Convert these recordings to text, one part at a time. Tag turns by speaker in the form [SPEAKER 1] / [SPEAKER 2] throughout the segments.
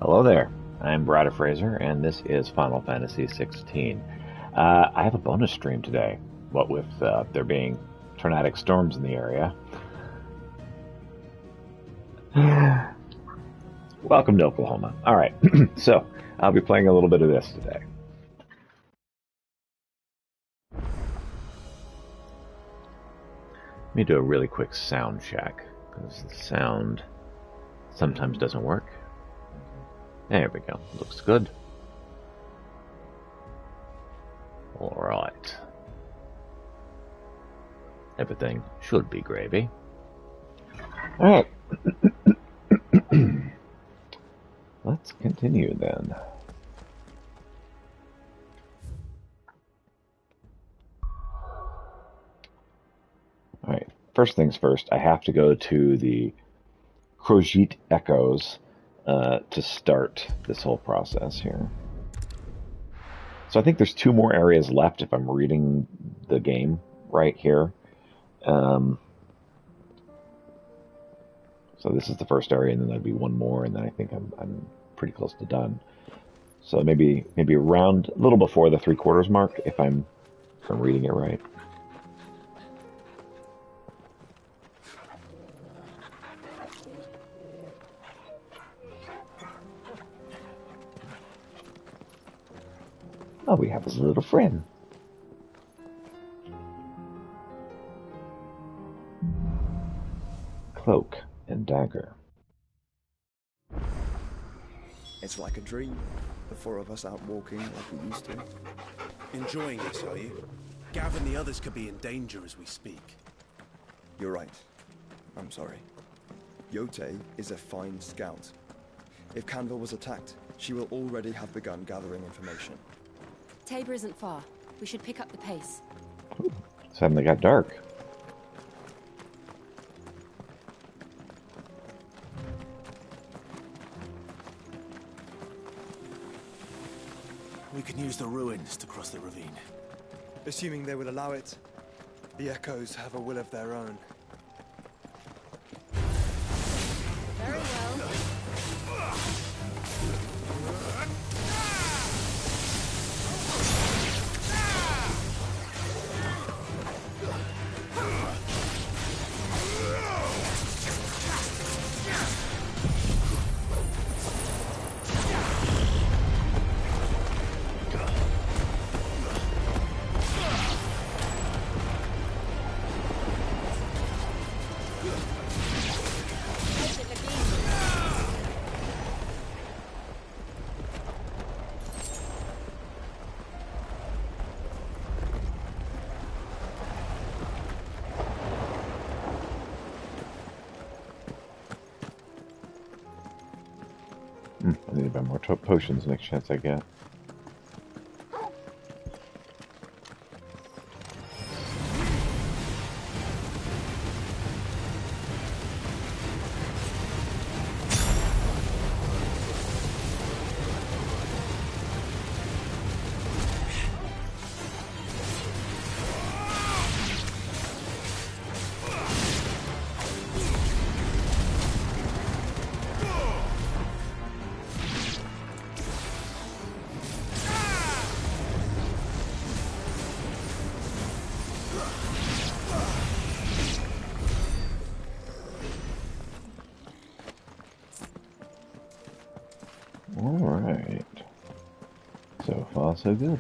[SPEAKER 1] Hello there. I'm Brad Fraser, and this is Final Fantasy XVI. I have a bonus stream today. What with there being tornadic storms in the area. Welcome to Oklahoma. All right, so I'll be playing a little bit of this today. Let me do a really quick sound check because the sound sometimes doesn't work. There we go. Looks good. All right. Everything should be gravy. All right. Let's continue then. All right. First things first, I have to go to the Crojit Echoes to start this whole process here. So I think there's two more areas left if I'm reading the game right here. So this is the first area, and then there'd be one more, and then I think I'm pretty close to done. So maybe around a little before the 3/4 mark if I'm reading it right. Oh, we have a little friend. Cloak and dagger.
[SPEAKER 2] It's like a dream. The four of us out walking like we used to.
[SPEAKER 3] Enjoying this, are you? Gav and the others could be in danger as we speak.
[SPEAKER 2] You're right. I'm sorry. Yote is a fine scout. If Canville was attacked, she will already have begun gathering information.
[SPEAKER 4] Tabor isn't far. We should pick up the pace.
[SPEAKER 1] Ooh, suddenly got dark.
[SPEAKER 3] We can use the ruins to cross the ravine.
[SPEAKER 2] Assuming they will allow it, the Echoes have a will of their own.
[SPEAKER 4] Very well.
[SPEAKER 1] I need to buy more potions next chance I get. Alright. So far, so good.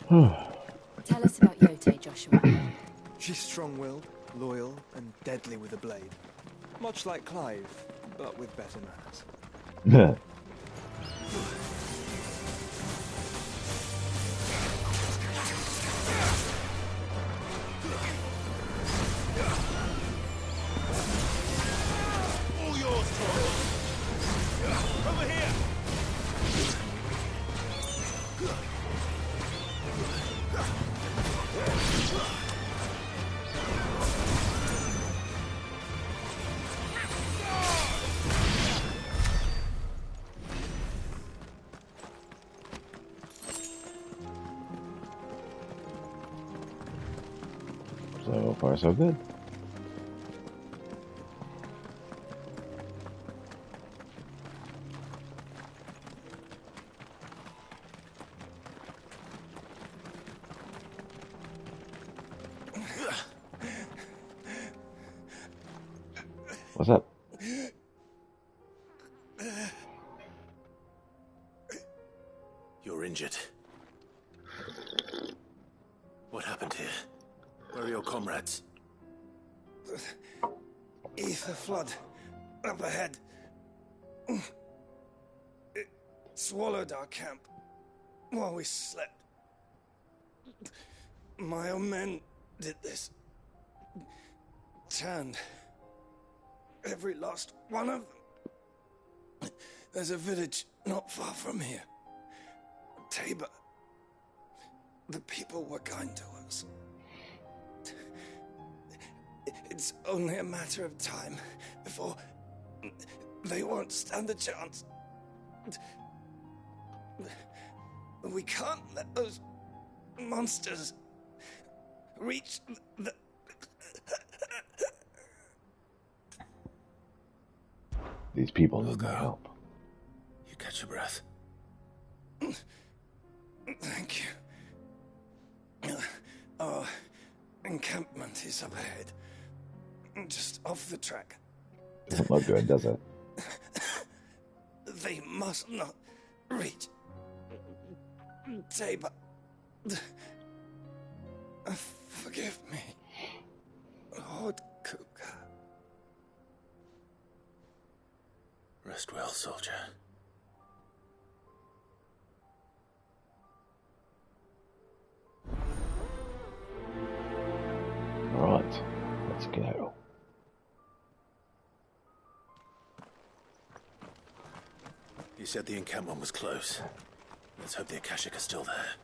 [SPEAKER 4] Tell us about Yote, Joshua.
[SPEAKER 2] She's strong-willed, loyal, and deadly with a blade. Much like Clive, but with better manners.
[SPEAKER 3] All yours, Troy! Over here!
[SPEAKER 1] So far, so good. What's up?
[SPEAKER 3] You're injured. What happened here? Where are your comrades?
[SPEAKER 2] Ether flood. Up ahead. It swallowed our camp while we slept. My own men did this. Turned every last one of them. There's a village not far from here. Tabor. The people were kind to us. It's only a matter of time before they won't stand a chance. We can't let those monsters reach the...
[SPEAKER 1] These people need my help.
[SPEAKER 3] You catch your breath.
[SPEAKER 2] Thank you. Our encampment is up ahead. Just off the track.
[SPEAKER 1] Doesn't look good, does it?
[SPEAKER 2] They must not reach Tabor. Forgive me, Lord Kuka.
[SPEAKER 3] Rest well, soldier.
[SPEAKER 1] All right, let's go.
[SPEAKER 3] You said the encampment was close. Let's hope the Akashic are still there.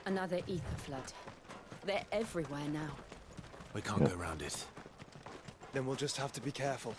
[SPEAKER 4] Another ether flood. They're everywhere now.
[SPEAKER 3] We can't go around it.
[SPEAKER 2] Then we'll just have to be careful.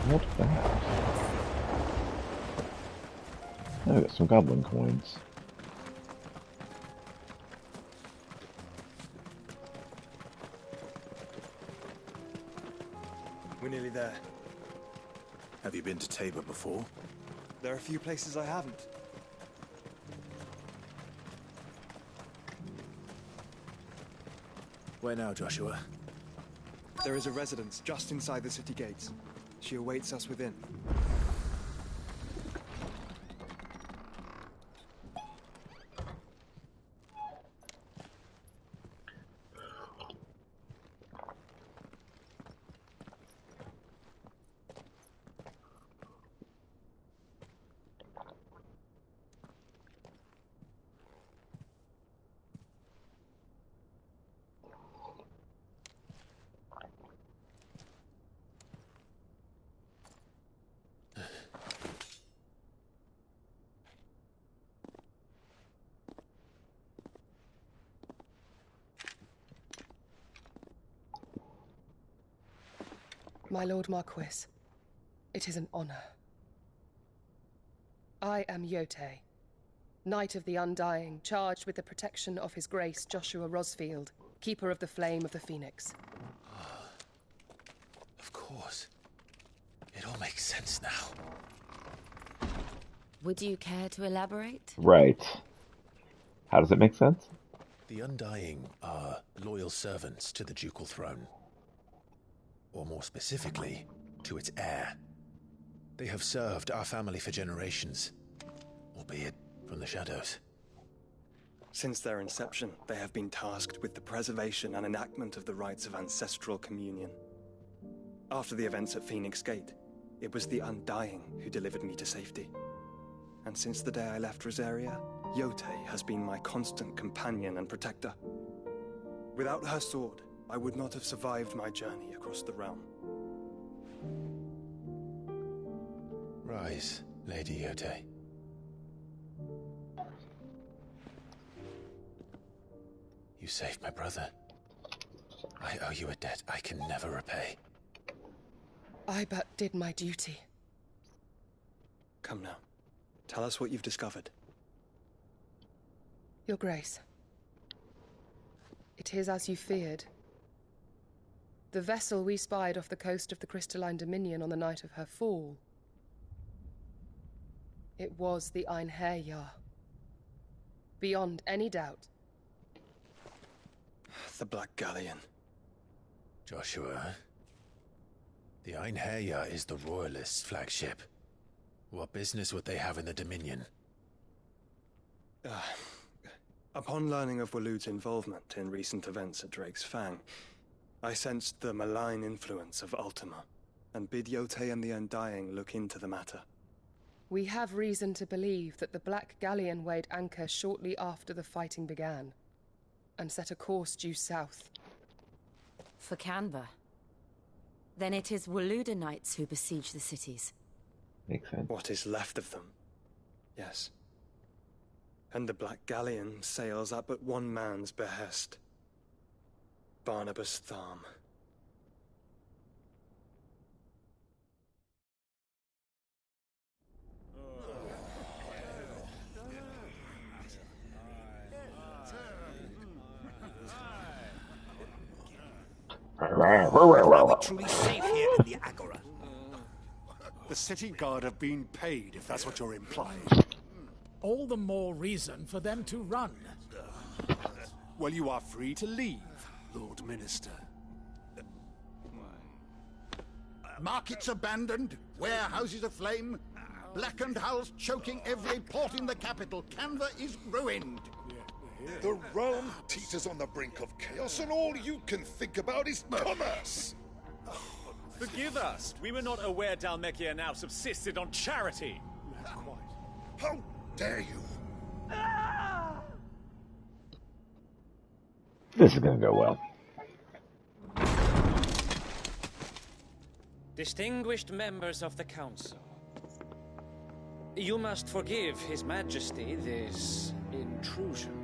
[SPEAKER 1] What's that? Oh, got some goblin coins.
[SPEAKER 2] We're nearly there.
[SPEAKER 3] Have you been to Tabor before?
[SPEAKER 2] There are a few places I haven't.
[SPEAKER 3] Where now, Joshua?
[SPEAKER 2] There is a residence just inside the city gates. She awaits us within.
[SPEAKER 5] My Lord Marquis, it is an honor. I am Yotei, Knight of the Undying, charged with the protection of His Grace Joshua Rosfield, Keeper of the Flame of the Phoenix.
[SPEAKER 3] Of course. It all makes sense now.
[SPEAKER 4] Would you care to elaborate?
[SPEAKER 1] Right. How does it make sense?
[SPEAKER 3] The Undying are loyal servants to the ducal throne. Or more specifically, to its heir. They have served our family for generations, albeit from the shadows.
[SPEAKER 2] Since their inception, they have been tasked with the preservation and enactment of the rites of ancestral communion. After the events at Phoenix Gate, it was the Undying who delivered me to safety. And since the day I left Rosaria, Yotei has been my constant companion and protector. Without her sword, I would not have survived my journey across the realm.
[SPEAKER 3] Rise, Lady Yotei. You saved my brother. I owe you a debt I can never repay.
[SPEAKER 5] I but did my duty.
[SPEAKER 2] Come now. Tell us what you've discovered.
[SPEAKER 5] Your Grace. It is as you feared. The vessel we spied off the coast of the Crystalline Dominion on the night of her fall. It was the Einherjar. Beyond any doubt.
[SPEAKER 2] The Black Galleon.
[SPEAKER 3] Joshua, the Einherjar is the Royalists' flagship. What business would they have in the Dominion?
[SPEAKER 2] Upon learning of Waloed's involvement in recent events at Drake's Fang, I sensed the malign influence of Ultima, and bid Yotei and the Undying look into the matter.
[SPEAKER 5] We have reason to believe that the Black Galleon weighed anchor shortly after the fighting began, and set a course due south.
[SPEAKER 4] For Canva. Then it is Waloed Knights who besiege the cities.
[SPEAKER 1] Makes sense.
[SPEAKER 2] What is left of them? Yes. And the Black Galleon sails at but one man's behest. Barnabas Tharm.
[SPEAKER 6] Are we truly safe here in the Agora?
[SPEAKER 7] The city guard have been paid, if that's what you're implying.
[SPEAKER 8] All the more reason for them to run.
[SPEAKER 7] Well, you are free to leave, Lord Minister.
[SPEAKER 6] Markets abandoned, warehouses aflame, blackened hulls choking every port in the capital. Canva is ruined.
[SPEAKER 9] The realm teeters on the brink of chaos, and all you can think about is commerce!
[SPEAKER 10] Forgive us. We were not aware Dhalmekia now subsisted on charity.
[SPEAKER 9] How dare you?
[SPEAKER 1] This is gonna go well.
[SPEAKER 11] Distinguished members of the Council, you must forgive His Majesty this intrusion.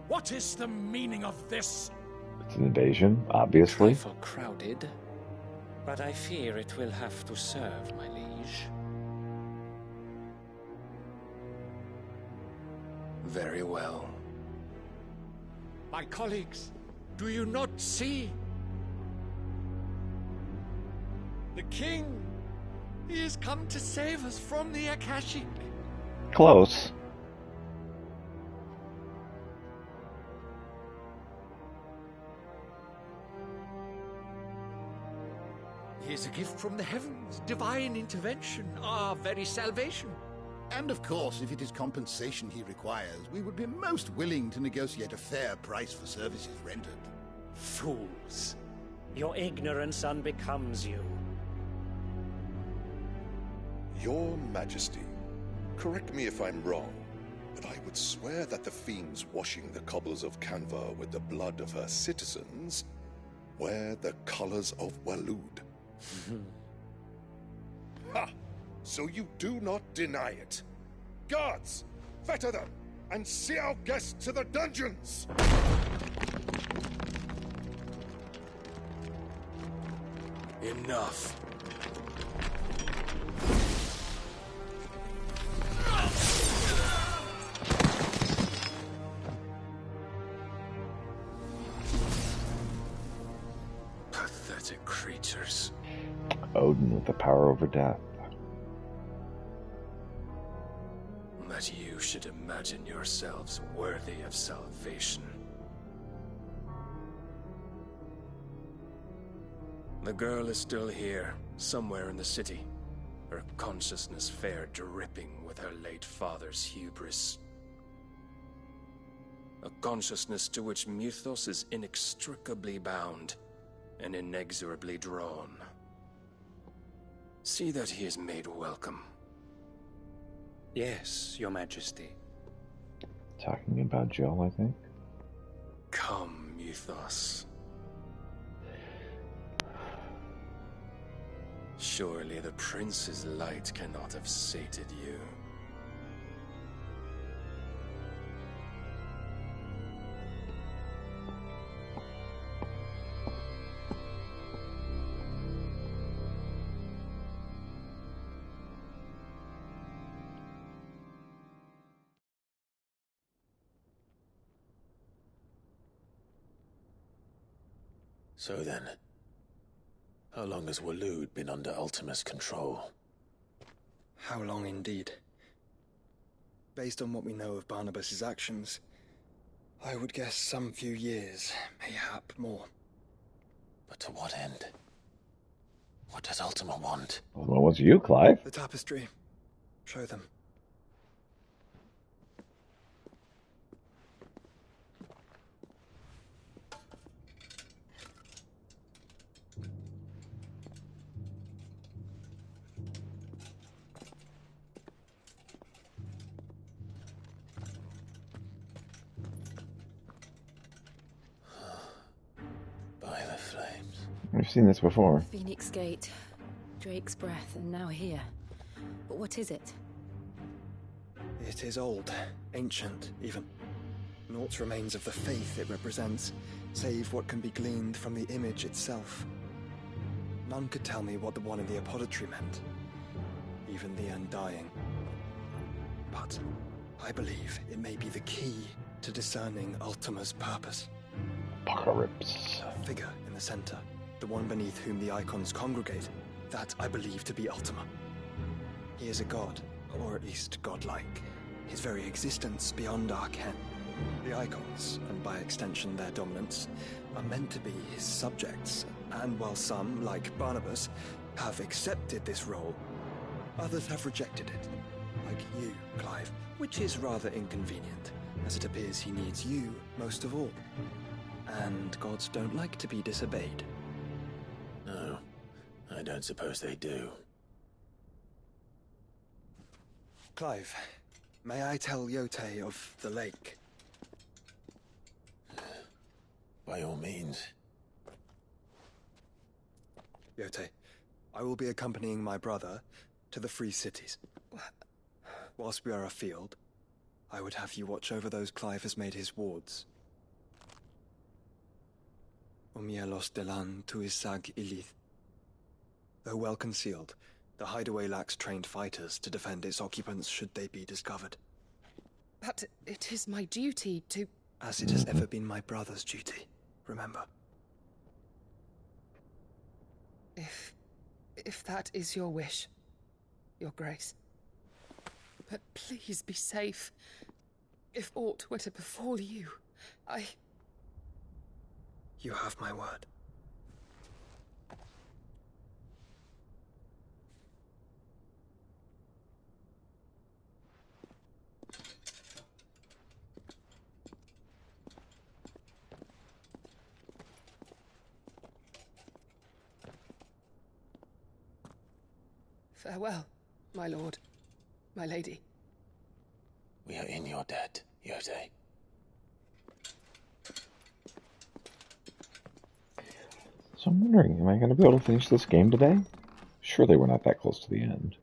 [SPEAKER 8] What is the meaning of this?
[SPEAKER 1] It's an invasion, obviously.
[SPEAKER 11] Trifle crowded, but I fear it will have to serve, my liege.
[SPEAKER 6] Very well.
[SPEAKER 8] My colleagues, do you not see? The king! He has come to save us from the Akashic.
[SPEAKER 1] Close.
[SPEAKER 8] He is a gift from the heavens, divine intervention, our very salvation.
[SPEAKER 6] And of course, if it is compensation he requires, we would be most willing to negotiate a fair price for services rendered.
[SPEAKER 11] Fools. Your ignorance unbecomes you.
[SPEAKER 9] Your Majesty, correct me if I'm wrong, but I would swear that the fiends washing the cobbles of Canva with the blood of her citizens wear the colors of Waloed. Ha! So you do not deny it. Guards, fetter them, and see our guests to the dungeons!
[SPEAKER 6] Enough.
[SPEAKER 2] Pathetic creatures.
[SPEAKER 1] Odin with the power over death.
[SPEAKER 2] That you should imagine yourselves worthy of salvation. The girl is still here, somewhere in the city. Her consciousness fair dripping with her late father's hubris. A consciousness to which Mythos is inextricably bound and inexorably drawn. See that he is made welcome.
[SPEAKER 11] Yes, Your Majesty.
[SPEAKER 1] Talking about Jill, I think.
[SPEAKER 2] Come, Mythos. Surely the prince's light cannot have sated you.
[SPEAKER 3] So then, how long has Waloed been under Ultima's control?
[SPEAKER 12] How long indeed? Based on what we know of Barnabas's actions, I would guess some few years, mayhap more.
[SPEAKER 3] But to what end? What does Ultima want?
[SPEAKER 1] What was you, Clive?
[SPEAKER 12] The tapestry. Show them.
[SPEAKER 3] By the flames.
[SPEAKER 1] We've seen this before.
[SPEAKER 4] Phoenix Gate, Drake's Breath, and now here. But what is it?
[SPEAKER 12] It is old, ancient, even. Naught remains of the faith it represents, save what can be gleaned from the image itself. None could tell me what the one in the apothecary meant, even the Undying. But I believe it may be the key to discerning Ultima's purpose.
[SPEAKER 1] Apocalypse.
[SPEAKER 12] A figure in the center, the one beneath whom the icons congregate, that I believe to be Ultima. He is a god, or at least godlike, his very existence beyond our ken. The icons, and by extension their dominance, are meant to be his subjects, and while some, like Barnabas, have accepted this role, others have rejected it, like you, Clive, which is rather inconvenient, as it appears he needs you most of all. And gods don't like to be disobeyed.
[SPEAKER 3] No, I don't suppose they do.
[SPEAKER 12] Clive, may I tell Yote of the lake?
[SPEAKER 3] By all means.
[SPEAKER 12] Yote, I will be accompanying my brother to the Free Cities. Whilst we are afield, I would have you watch over those Clive has made his wards. Omielos delan tuisag ilith. Though well concealed, the hideaway lacks trained fighters to defend its occupants should they be discovered.
[SPEAKER 5] But it is my duty to...
[SPEAKER 12] As it has ever been my brother's duty, remember.
[SPEAKER 5] If that is your wish, Your Grace. But please be safe. If aught were to befall you,
[SPEAKER 12] You have my word.
[SPEAKER 5] Farewell, my lord, my lady.
[SPEAKER 3] We are in your debt, Yote.
[SPEAKER 1] So I'm wondering, am I going to be able to finish this game today? Surely we're not that close to the end.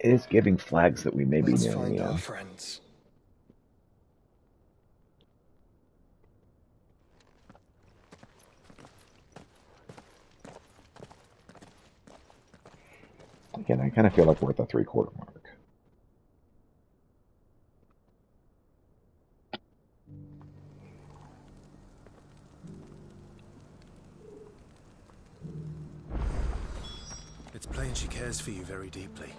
[SPEAKER 1] It is giving flags that we may be
[SPEAKER 12] Let's
[SPEAKER 1] nearing
[SPEAKER 12] find
[SPEAKER 1] the
[SPEAKER 12] our
[SPEAKER 1] end.
[SPEAKER 12] friends.
[SPEAKER 1] Again, I kind of feel like we're at the 3/4 mark.
[SPEAKER 3] It's plain she cares for you very deeply.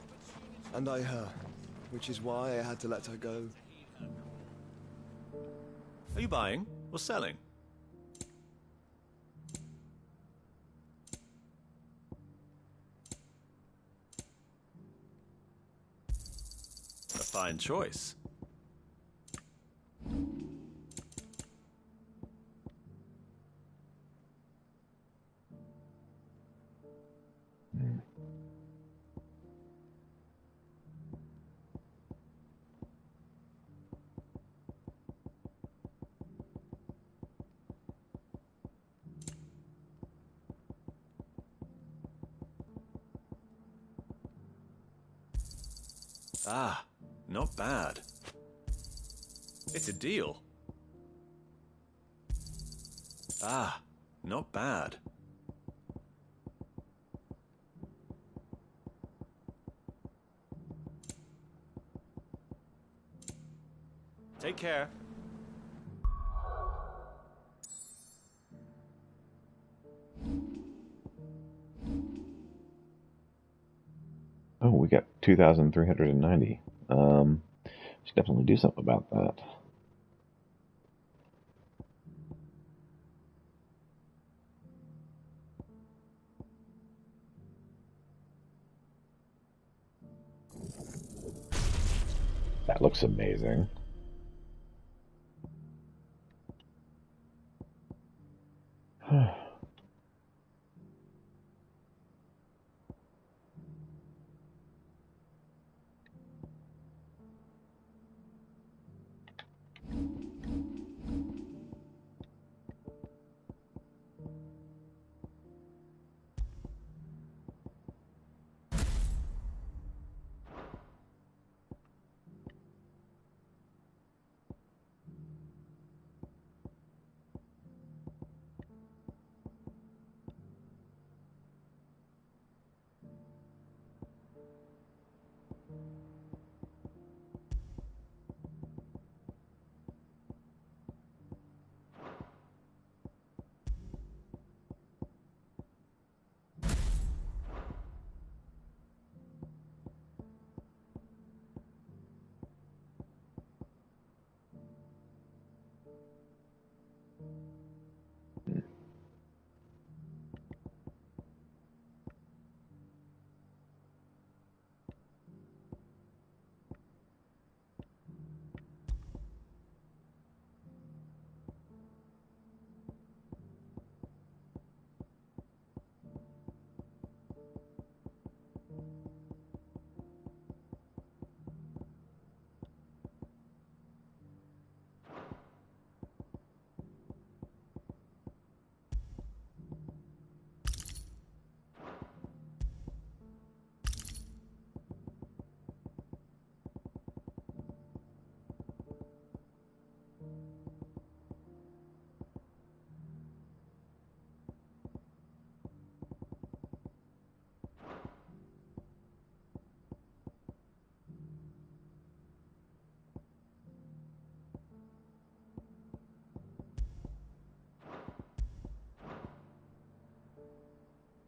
[SPEAKER 12] And I her, which is why I had to let her go.
[SPEAKER 10] Are you buying or selling? A fine choice. Ah, not bad. It's a deal. Ah, not bad. Take care.
[SPEAKER 1] Oh, we got 2,390. Should definitely do something about that. That looks amazing.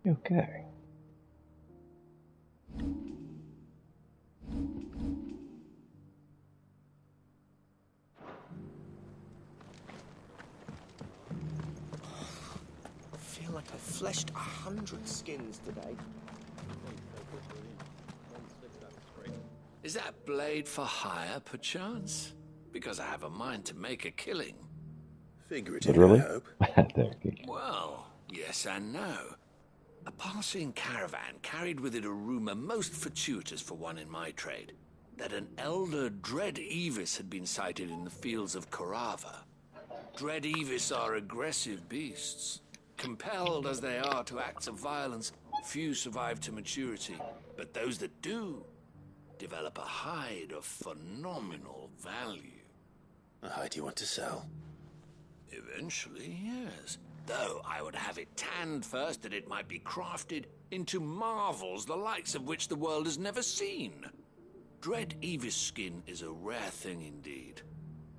[SPEAKER 1] Okay.
[SPEAKER 13] I feel like I fleshed 100 skins today.
[SPEAKER 8] Is that blade for hire, perchance? Because I have a mind to make a killing.
[SPEAKER 3] Figuratively,
[SPEAKER 1] Literally?
[SPEAKER 3] I hope.
[SPEAKER 8] Well, yes and no. A passing caravan carried with it a rumor most fortuitous for one in my trade, that an elder Dread Evis had been sighted in the fields of Korava. Dread Evis are aggressive beasts. Compelled as they are to acts of violence, few survive to maturity, but those that do develop a hide of phenomenal value.
[SPEAKER 3] A hide you want to sell?
[SPEAKER 8] Eventually, yes. Though I would have it tanned first that it might be crafted into marvels the likes of which the world has never seen. Dread Evis skin is a rare thing indeed.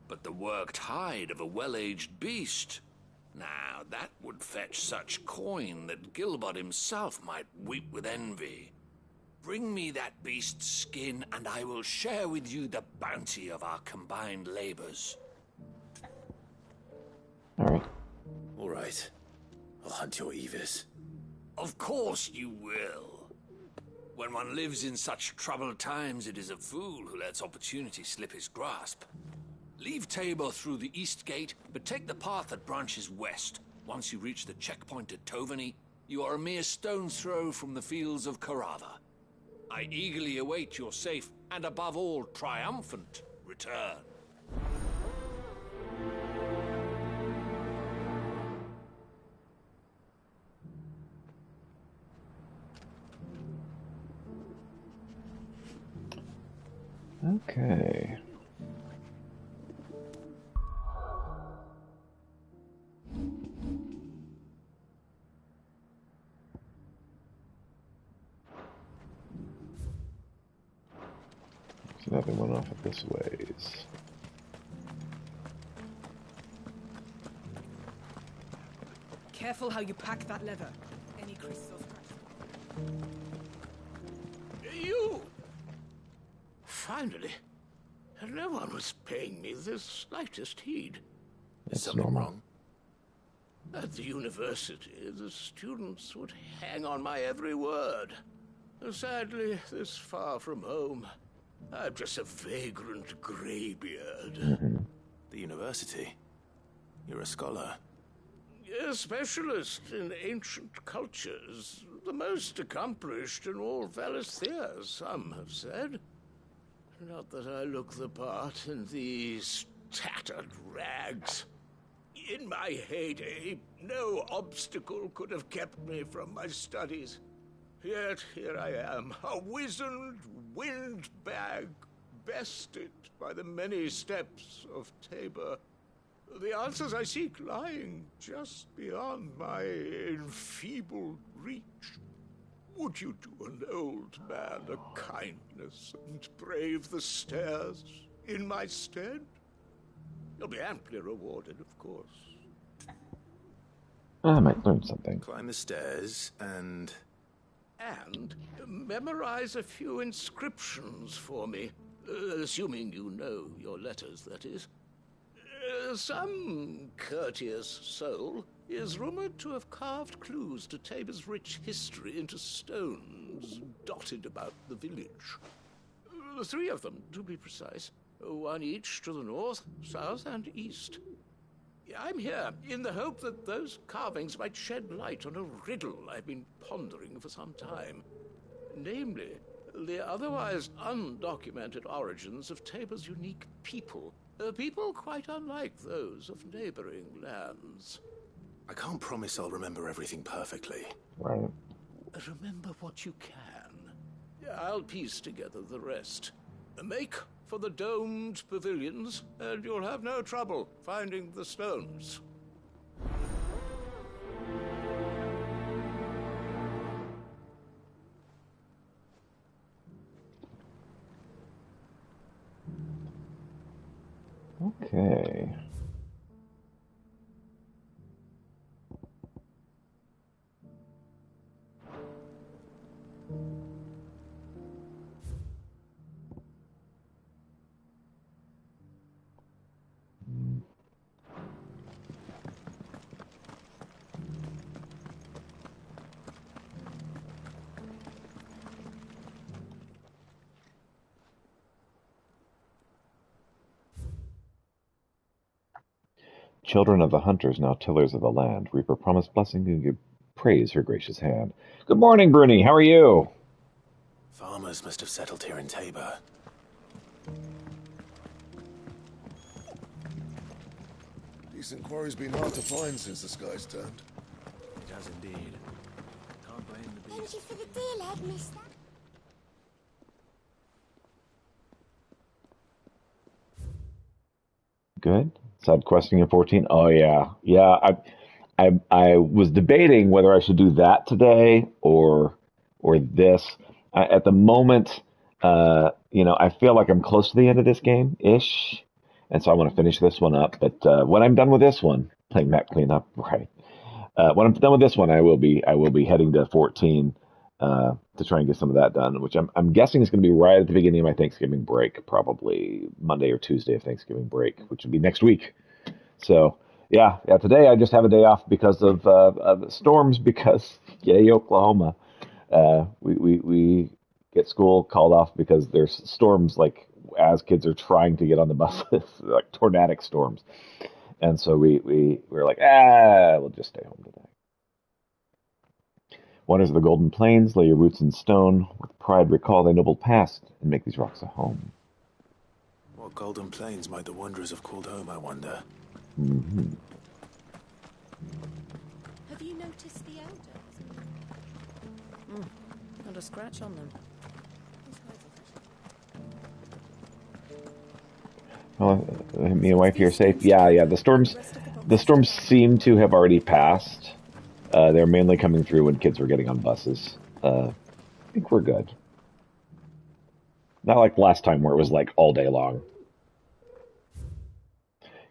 [SPEAKER 8] But the worked hide of a well-aged beast, now that would fetch such coin that Gilbert himself might weep with envy. Bring me that beast's skin, and I will share with you the bounty of our combined labors.
[SPEAKER 3] All right. I'll hunt your Evis.
[SPEAKER 8] Of course you will. When one lives in such troubled times, it is a fool who lets opportunity slip his grasp. Leave Tabor through the east gate, but take the path that branches west. Once you reach the checkpoint at Tovany, you are a mere stone's throw from the fields of Korava. I eagerly await your safe, and above all, triumphant return.
[SPEAKER 1] Okay. So now they went off of this ways.
[SPEAKER 14] Careful how you pack that leather. Any creases or scratches.
[SPEAKER 8] You! Finally. No one was paying me the slightest heed.
[SPEAKER 1] That's
[SPEAKER 8] Something
[SPEAKER 1] normal.
[SPEAKER 8] wrong? At the university, the students would hang on my every word. Sadly, this far from home, I'm just a vagrant greybeard.
[SPEAKER 3] The university? You're a scholar.
[SPEAKER 8] A specialist in ancient cultures, the most accomplished in all Valisthea, some have said. Not that I look the part in these tattered rags. In my heyday, no obstacle could have kept me from my studies. Yet here I am, a wizened windbag, bested by the many steps of Tabor. The answers I seek lying just beyond my enfeebled reach. Would you do an old man a kindness and brave the stairs in my stead? You'll be amply rewarded, of course.
[SPEAKER 1] I might learn something.
[SPEAKER 3] Climb the stairs and
[SPEAKER 8] memorize a few inscriptions for me, assuming you know your letters, that is. Some courteous soul is rumored to have carved clues to Tabor's rich history into stones dotted about the village. 3 of them, to be precise. 1 each to the north, south, and east. I'm here in the hope that those carvings might shed light on a riddle I've been pondering for some time. Namely, the otherwise undocumented origins of Tabor's unique people. People quite unlike those of neighboring lands.
[SPEAKER 3] I can't promise I'll remember everything perfectly.
[SPEAKER 1] Right.
[SPEAKER 8] Remember what you can. I'll piece together the rest. Make for the domed pavilions, and you'll have no trouble finding the stones.
[SPEAKER 1] Okay. Children of the hunters, now tillers of the land, Reaper promised blessing and give praise her gracious hand. Good morning, Bruni. How are you?
[SPEAKER 3] Farmers must have settled here in Tabor.
[SPEAKER 9] Decent quarry's been hard to find since the skies turned.
[SPEAKER 3] It has indeed. Can't blame the beast.
[SPEAKER 15] Thank you for the deal, Ed, mister.
[SPEAKER 1] Good. Side questing at 14. Oh yeah, yeah. I was debating whether I should do that today or this. At the moment, I feel like I'm close to the end of this game ish, and so I want to finish this one up. But when I'm done with this one, playing map cleanup, right? When I'm done with this one, I will be heading to 14 to try and get some of that done, which I'm guessing is going to be right at the beginning of my Thanksgiving break, probably Monday or Tuesday of Thanksgiving break, which would be next week. So yeah. Today I just have a day off because of storms. Because yay, Oklahoma, we get school called off because there's storms like as kids are trying to get on the buses, like tornadic storms, and so we were like, we'll just stay home today. Wonders of the Golden Plains, lay your roots in stone. With pride recall thy noble past, and make these rocks a home.
[SPEAKER 3] What Golden Plains might the wanderers have called home, I wonder?
[SPEAKER 1] Mm-hmm.
[SPEAKER 4] Have you noticed the elders? Not a scratch on them.
[SPEAKER 1] Well, me and wife here safe. Yeah. The storms seem to have already passed. They're mainly coming through when kids were getting on buses. I think we're good. Not like last time where it was like all day long.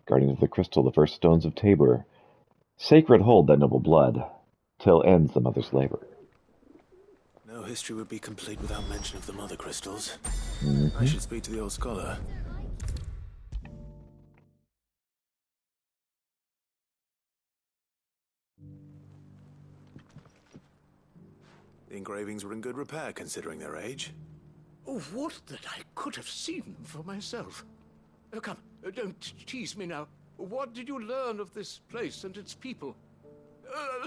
[SPEAKER 1] Guardians of the Crystal, the first stones of Tabor. Sacred hold thy noble blood, till ends the mother's labor.
[SPEAKER 3] No history would be complete without mention of the mother crystals.
[SPEAKER 1] Mm-hmm.
[SPEAKER 3] I should speak to the old scholar. The engravings were in good repair considering their age.
[SPEAKER 8] Oh, would that I could have seen them for myself. Oh, come, don't tease me now. What did you learn of this place and its people?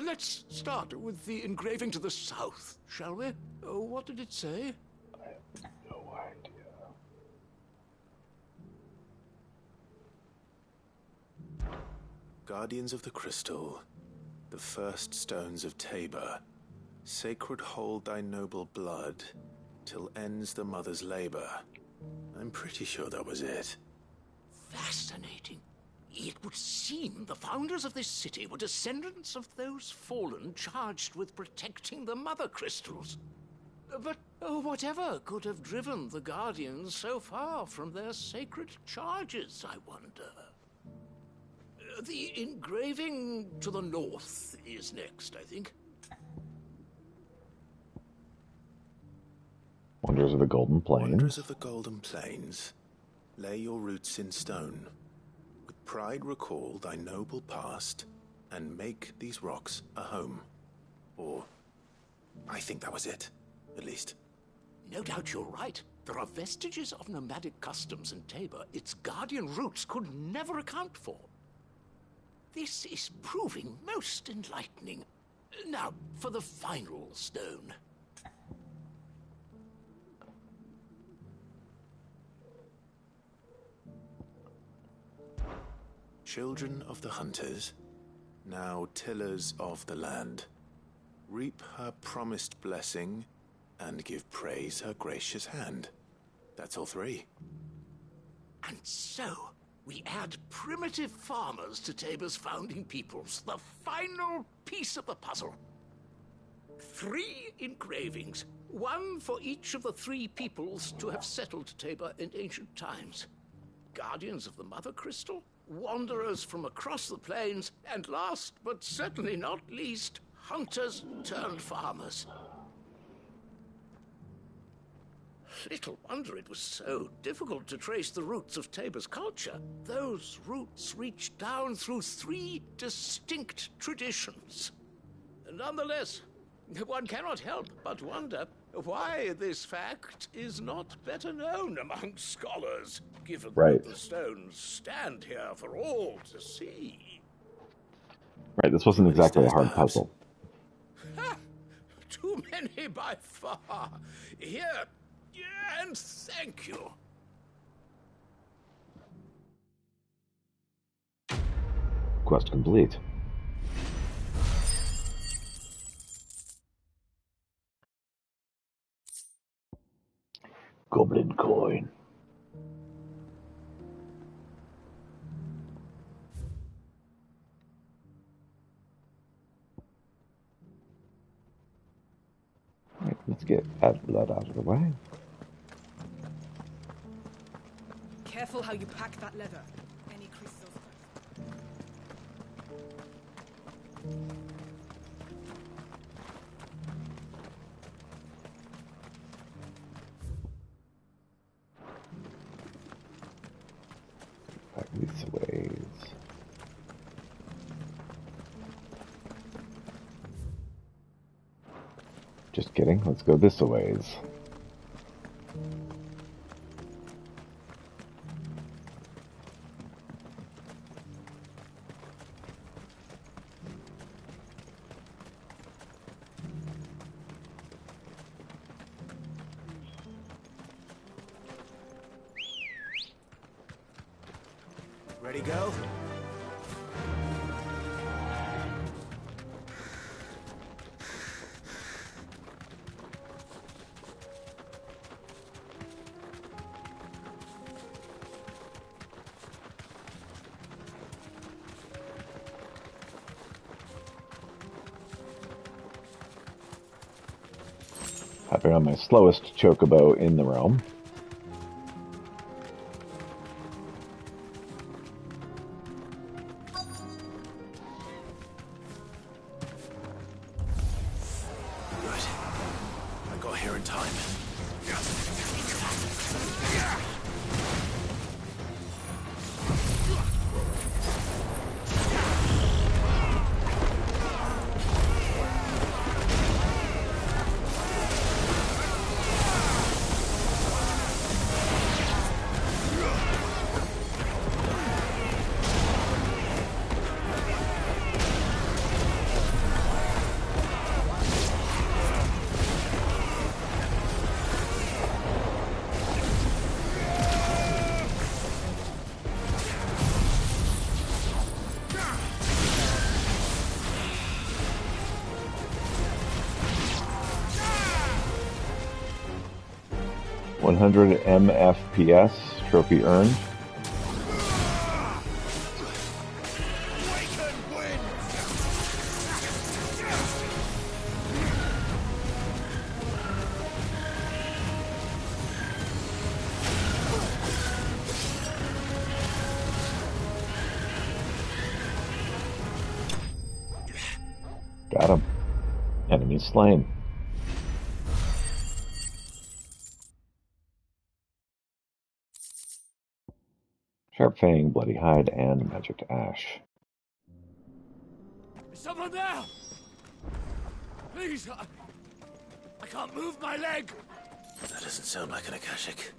[SPEAKER 8] Let's start with the engraving to the south, shall we? What did it say?
[SPEAKER 1] I have no idea.
[SPEAKER 3] Guardians of the Crystal, the first stones of Tabor. Sacred hold thy noble blood, till ends the mother's labor. I'm pretty sure that was it.
[SPEAKER 8] Fascinating. It would seem the founders of this city were descendants of those fallen charged with protecting the mother crystals. But whatever could have driven the Guardians so far from their sacred charges, I wonder? The engraving to the north is next, I think.
[SPEAKER 1] Wonders of the Golden Plains.
[SPEAKER 3] Wonders of the Golden Plains. Lay your roots in stone. With pride recall thy noble past, and make these rocks a home. Or, I think that was it, at least.
[SPEAKER 8] No doubt you're right. There are vestiges of nomadic customs in Tabor its guardian roots could never account for. This is proving most enlightening. Now, for the final stone.
[SPEAKER 3] Children of the hunters, now tillers of the land, reap her promised blessing and give praise her gracious hand. That's all three.
[SPEAKER 8] And so, we add primitive farmers to Tabor's founding peoples, the final piece of the puzzle. 3 engravings, one for each of the 3 peoples to have settled Tabor in ancient times. Guardians of the Mother Crystal, wanderers from across the plains, and last but certainly not least, hunters turned farmers. Little wonder it was so difficult to trace the roots of Tabor's culture. Those roots reached down through 3 distinct traditions. Nonetheless, one cannot help but wonder why this fact is not better known among scholars, given that the stones stand here for all to see.
[SPEAKER 1] Right, this wasn't exactly a hard puzzle.
[SPEAKER 8] Too many by far. Here, and thank you.
[SPEAKER 1] Quest complete. Goblin coin. Right, let's get that blood out of the way.
[SPEAKER 14] Careful how you pack that leather. Any crystals.
[SPEAKER 1] Back these ways. Just kidding. Let's go this ways.
[SPEAKER 3] Ready, go?
[SPEAKER 1] Hopping on my slowest chocobo in the realm.
[SPEAKER 3] Good. I got here in time. MFPS trophy earned. Got him. Enemy slain. Sharp Fang, Bloody Hide, and Magic Ash.
[SPEAKER 10] Is someone there? Please, I can't move my leg.
[SPEAKER 3] That doesn't sound like an Akashic.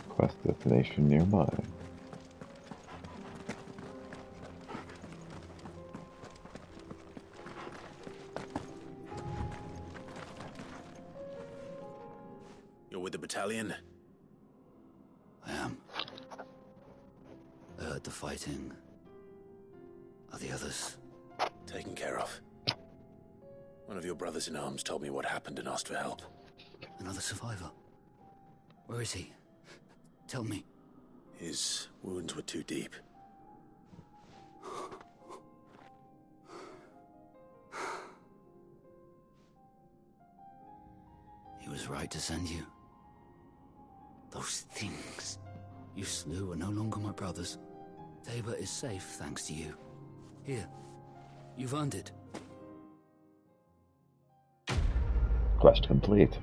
[SPEAKER 1] Quest destination nearby.
[SPEAKER 3] You're with the battalion?
[SPEAKER 16] I am. I heard the fighting. Are the others?
[SPEAKER 3] Taken care of. One of your brothers in arms told me what happened and asked for help.
[SPEAKER 16] Another survivor? Where is he? Tell me.
[SPEAKER 3] His wounds were too deep.
[SPEAKER 16] He was right to send you. Those things you slew are no longer my brothers. Tabor is safe thanks to you. Here, you've earned it.
[SPEAKER 1] Quest complete.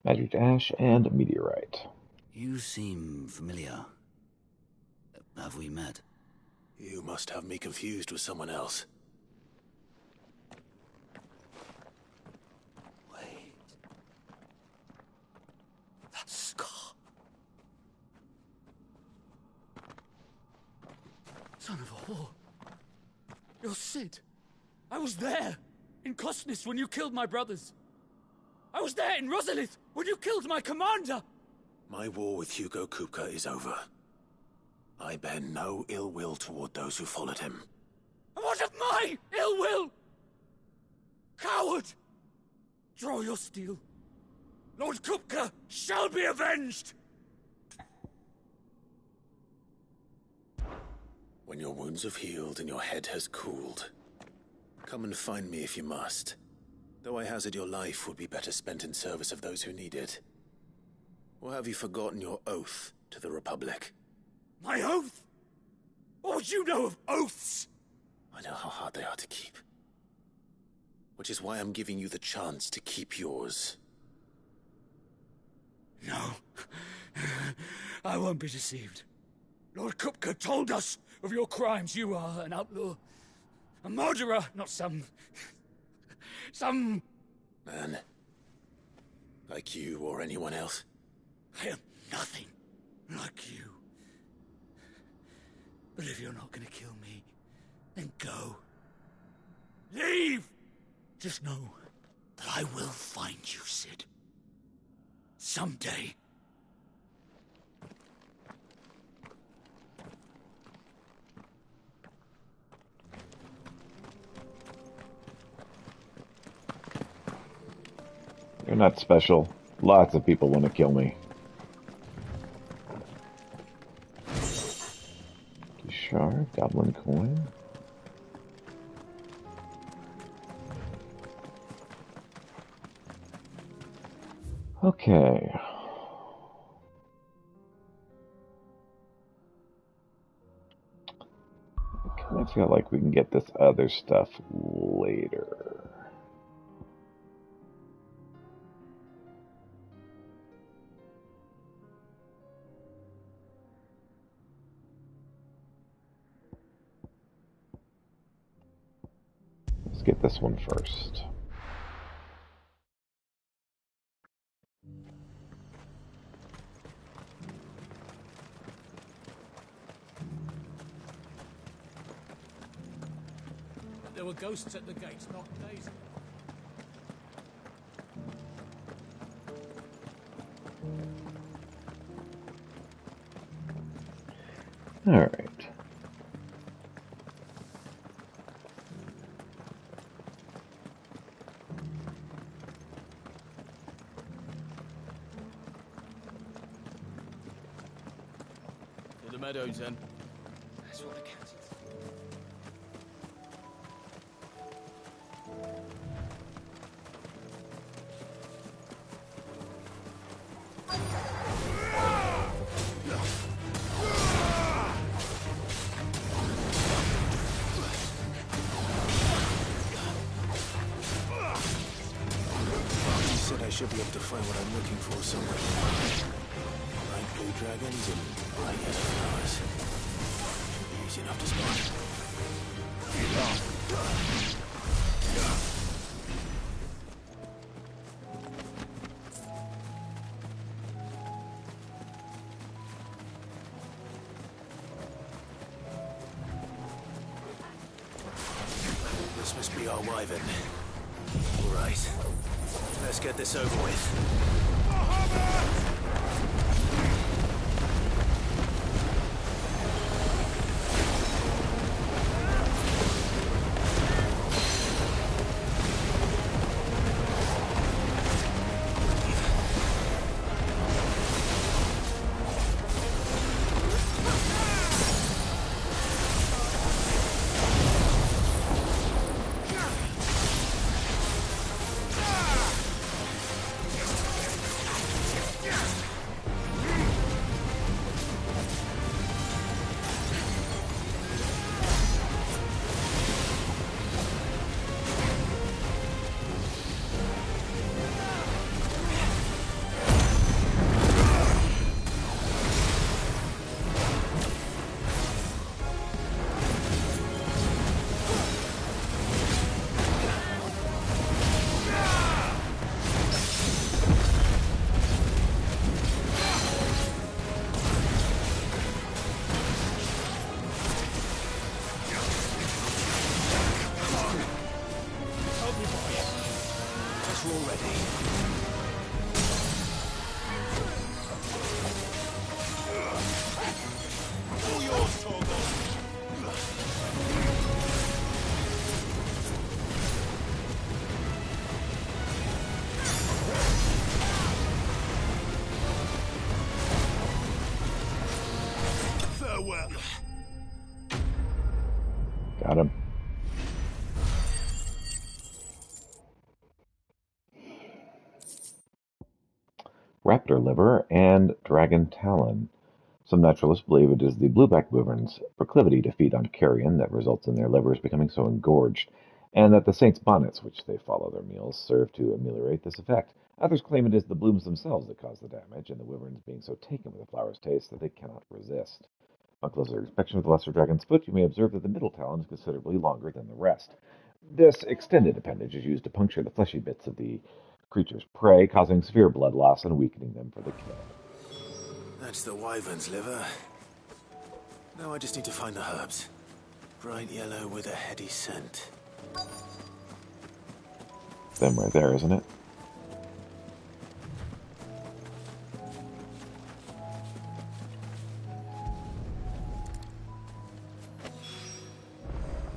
[SPEAKER 1] Magic Ash and Meteorite.
[SPEAKER 16] You seem familiar. Have we met?
[SPEAKER 3] You must have me confused with someone else.
[SPEAKER 16] Wait. That scar. Son of a whore.
[SPEAKER 10] You're Sid. I was there, in Kosnis, when you killed my brothers. I was there in Rosalith, when you killed my commander.
[SPEAKER 3] My war with Hugo Kupka is over. I bear no ill will toward those who followed him.
[SPEAKER 10] And what of my ill will? Coward! Draw your steel. Lord Kupka shall be avenged!
[SPEAKER 3] When your wounds have healed and your head has cooled, come and find me if you must. Though I hazard your life would be better spent in service of those who need it. Or have you forgotten your oath to the Republic?
[SPEAKER 10] My oath? What would you know of oaths?
[SPEAKER 3] I know how hard they are to keep. Which is why I'm giving you the chance to keep yours.
[SPEAKER 10] No. I won't be deceived. Lord Kupka told us of your crimes. You are an outlaw. A murderer, not some...
[SPEAKER 3] Man, Like you or anyone else.
[SPEAKER 10] I am nothing like you. But if you're not gonna kill me, then go. Leave! Just know that I will find you, Cid. Someday.
[SPEAKER 1] You're not special. Lots of people want to kill me. Shard, goblin coin. Okay. I kind of feel like we can get this other stuff later. Let's get this one first.
[SPEAKER 10] There were ghosts at the gates not days ago.
[SPEAKER 1] All right.
[SPEAKER 10] To the meadows, then. That's what the council.
[SPEAKER 3] I should be able to find what I'm looking for somewhere. Bright blue dragons and bright yellow flowers. Should be easy enough to spot. This must be our wyvern. All right. Let's get this over with.
[SPEAKER 1] Got him. Raptor liver and dragon talon. Some naturalists believe it is the blueback wyvern's proclivity to feed on carrion that results in their livers becoming so engorged, and that the saints' bonnets, which they follow their meals, serve to ameliorate this effect. Others claim it is the blooms themselves that cause the damage, and the wyverns being so taken with the flower's taste that they cannot resist. On closer inspection of the lesser dragon's foot, you may observe that the middle talon is considerably longer than the rest. This extended appendage is used to puncture the fleshy bits of the creatures prey, causing severe blood loss and weakening them for the kill.
[SPEAKER 3] That's the wyvern's liver. Now I just need to find the herbs. Bright yellow with a heady scent.
[SPEAKER 1] It's them right there, isn't it?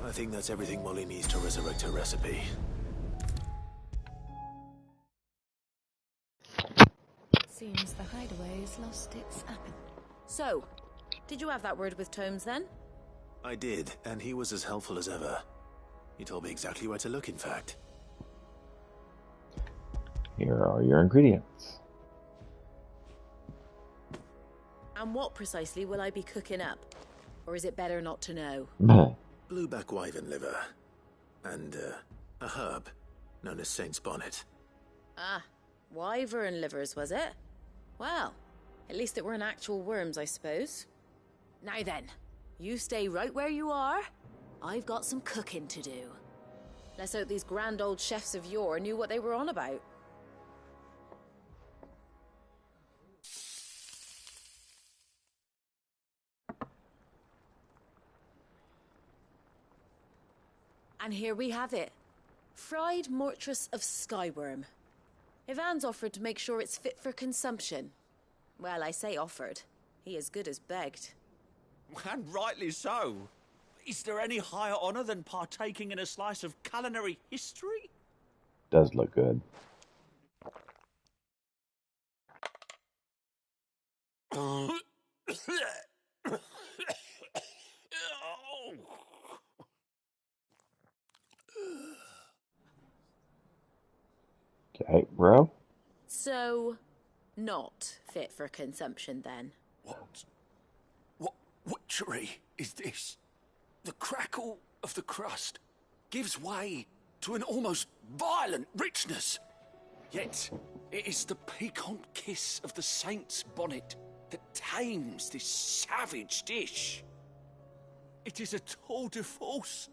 [SPEAKER 3] I think that's everything Molly needs to resurrect her recipe.
[SPEAKER 4] Seems the hideaway has lost its apple. So, did you have that word with Tomes then?
[SPEAKER 3] I did, and he was as helpful as ever. He told me exactly where to look, in fact.
[SPEAKER 1] Here are your ingredients.
[SPEAKER 4] And what precisely will I be cooking up? Or is it better not to know?
[SPEAKER 3] Blueback wyvern liver. And, a herb known as Saint's Bonnet.
[SPEAKER 4] Ah, wyvern livers, was it? Well, at least it weren't actual worms, I suppose. Now then, you stay right where you are. I've got some cooking to do. Let's hope these grand old chefs of yore knew what they were on about. And here we have it. Fried mortress of skyworm. Ivan's offered to make sure it's fit for consumption. Well, I say offered. He as good as begged.
[SPEAKER 10] And rightly so. Is there any higher honor than partaking in a slice of culinary history?
[SPEAKER 1] Does look good. Okay, bro.
[SPEAKER 4] So, not fit for consumption then.
[SPEAKER 8] What witchery is this? The crackle of the crust gives way to an almost violent richness. Yet, it is the piquant kiss of the saint's bonnet that tames this savage dish. It is a tour de force.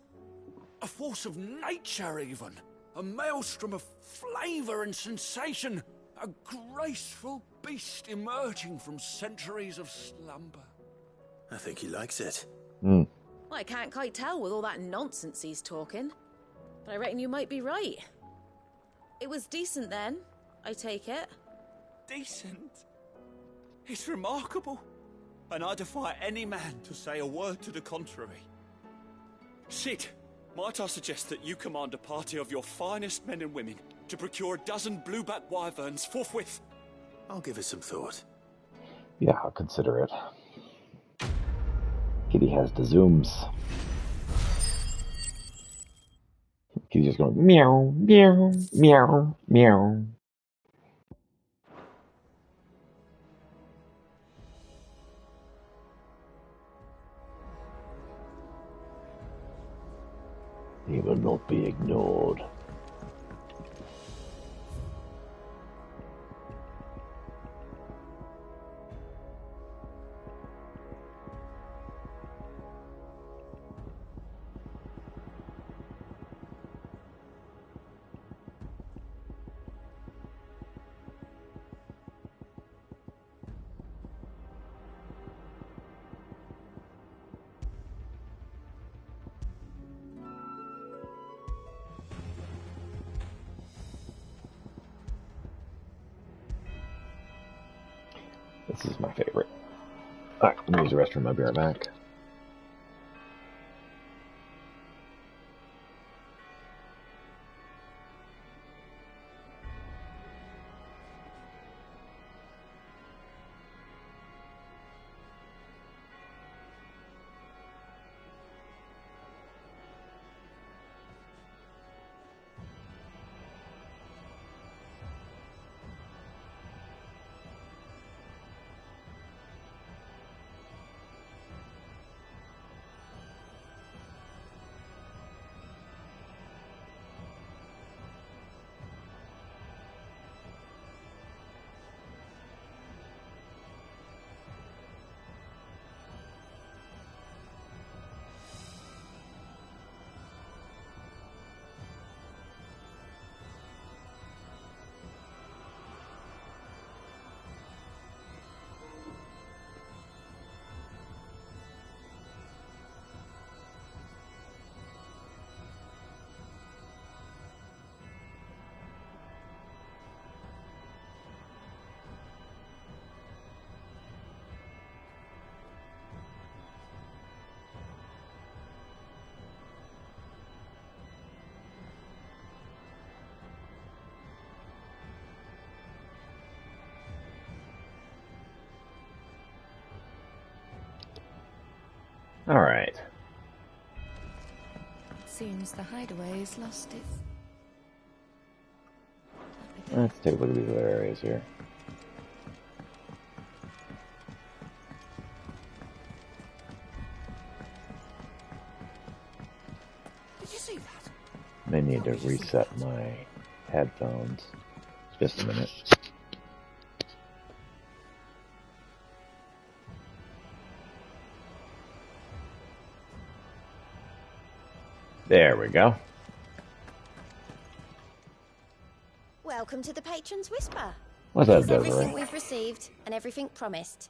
[SPEAKER 8] A force of nature, even. A maelstrom of flavour and sensation. A graceful beast emerging from centuries of slumber.
[SPEAKER 3] I think he likes it.
[SPEAKER 4] Well, I can't quite tell with all that nonsense he's talking. But I reckon you might be right. It was decent then, I take it.
[SPEAKER 10] Decent? It's remarkable. And I defy any man to say a word to the contrary. Sid, might I suggest that you command a party of your finest men and women to procure a dozen blueback wyverns forthwith?
[SPEAKER 3] I'll give it some thought.
[SPEAKER 1] Yeah, I'll consider it. Kitty has the zooms. Kitty's just going meow, meow, meow, meow. He will not be ignored. This is my favorite. Alright, let me use the restroom. I'll be right back. Alright.
[SPEAKER 4] Seems the hideaway's lost its...
[SPEAKER 1] Let's take a look at these other areas here.
[SPEAKER 13] Did you see that?
[SPEAKER 1] May need to reset my headphones. Just a minute. There we go.
[SPEAKER 15] Welcome to the Patron's Whisper.
[SPEAKER 1] What's up,
[SPEAKER 15] Here's everything
[SPEAKER 1] Desiree?
[SPEAKER 15] we've received and everything promised.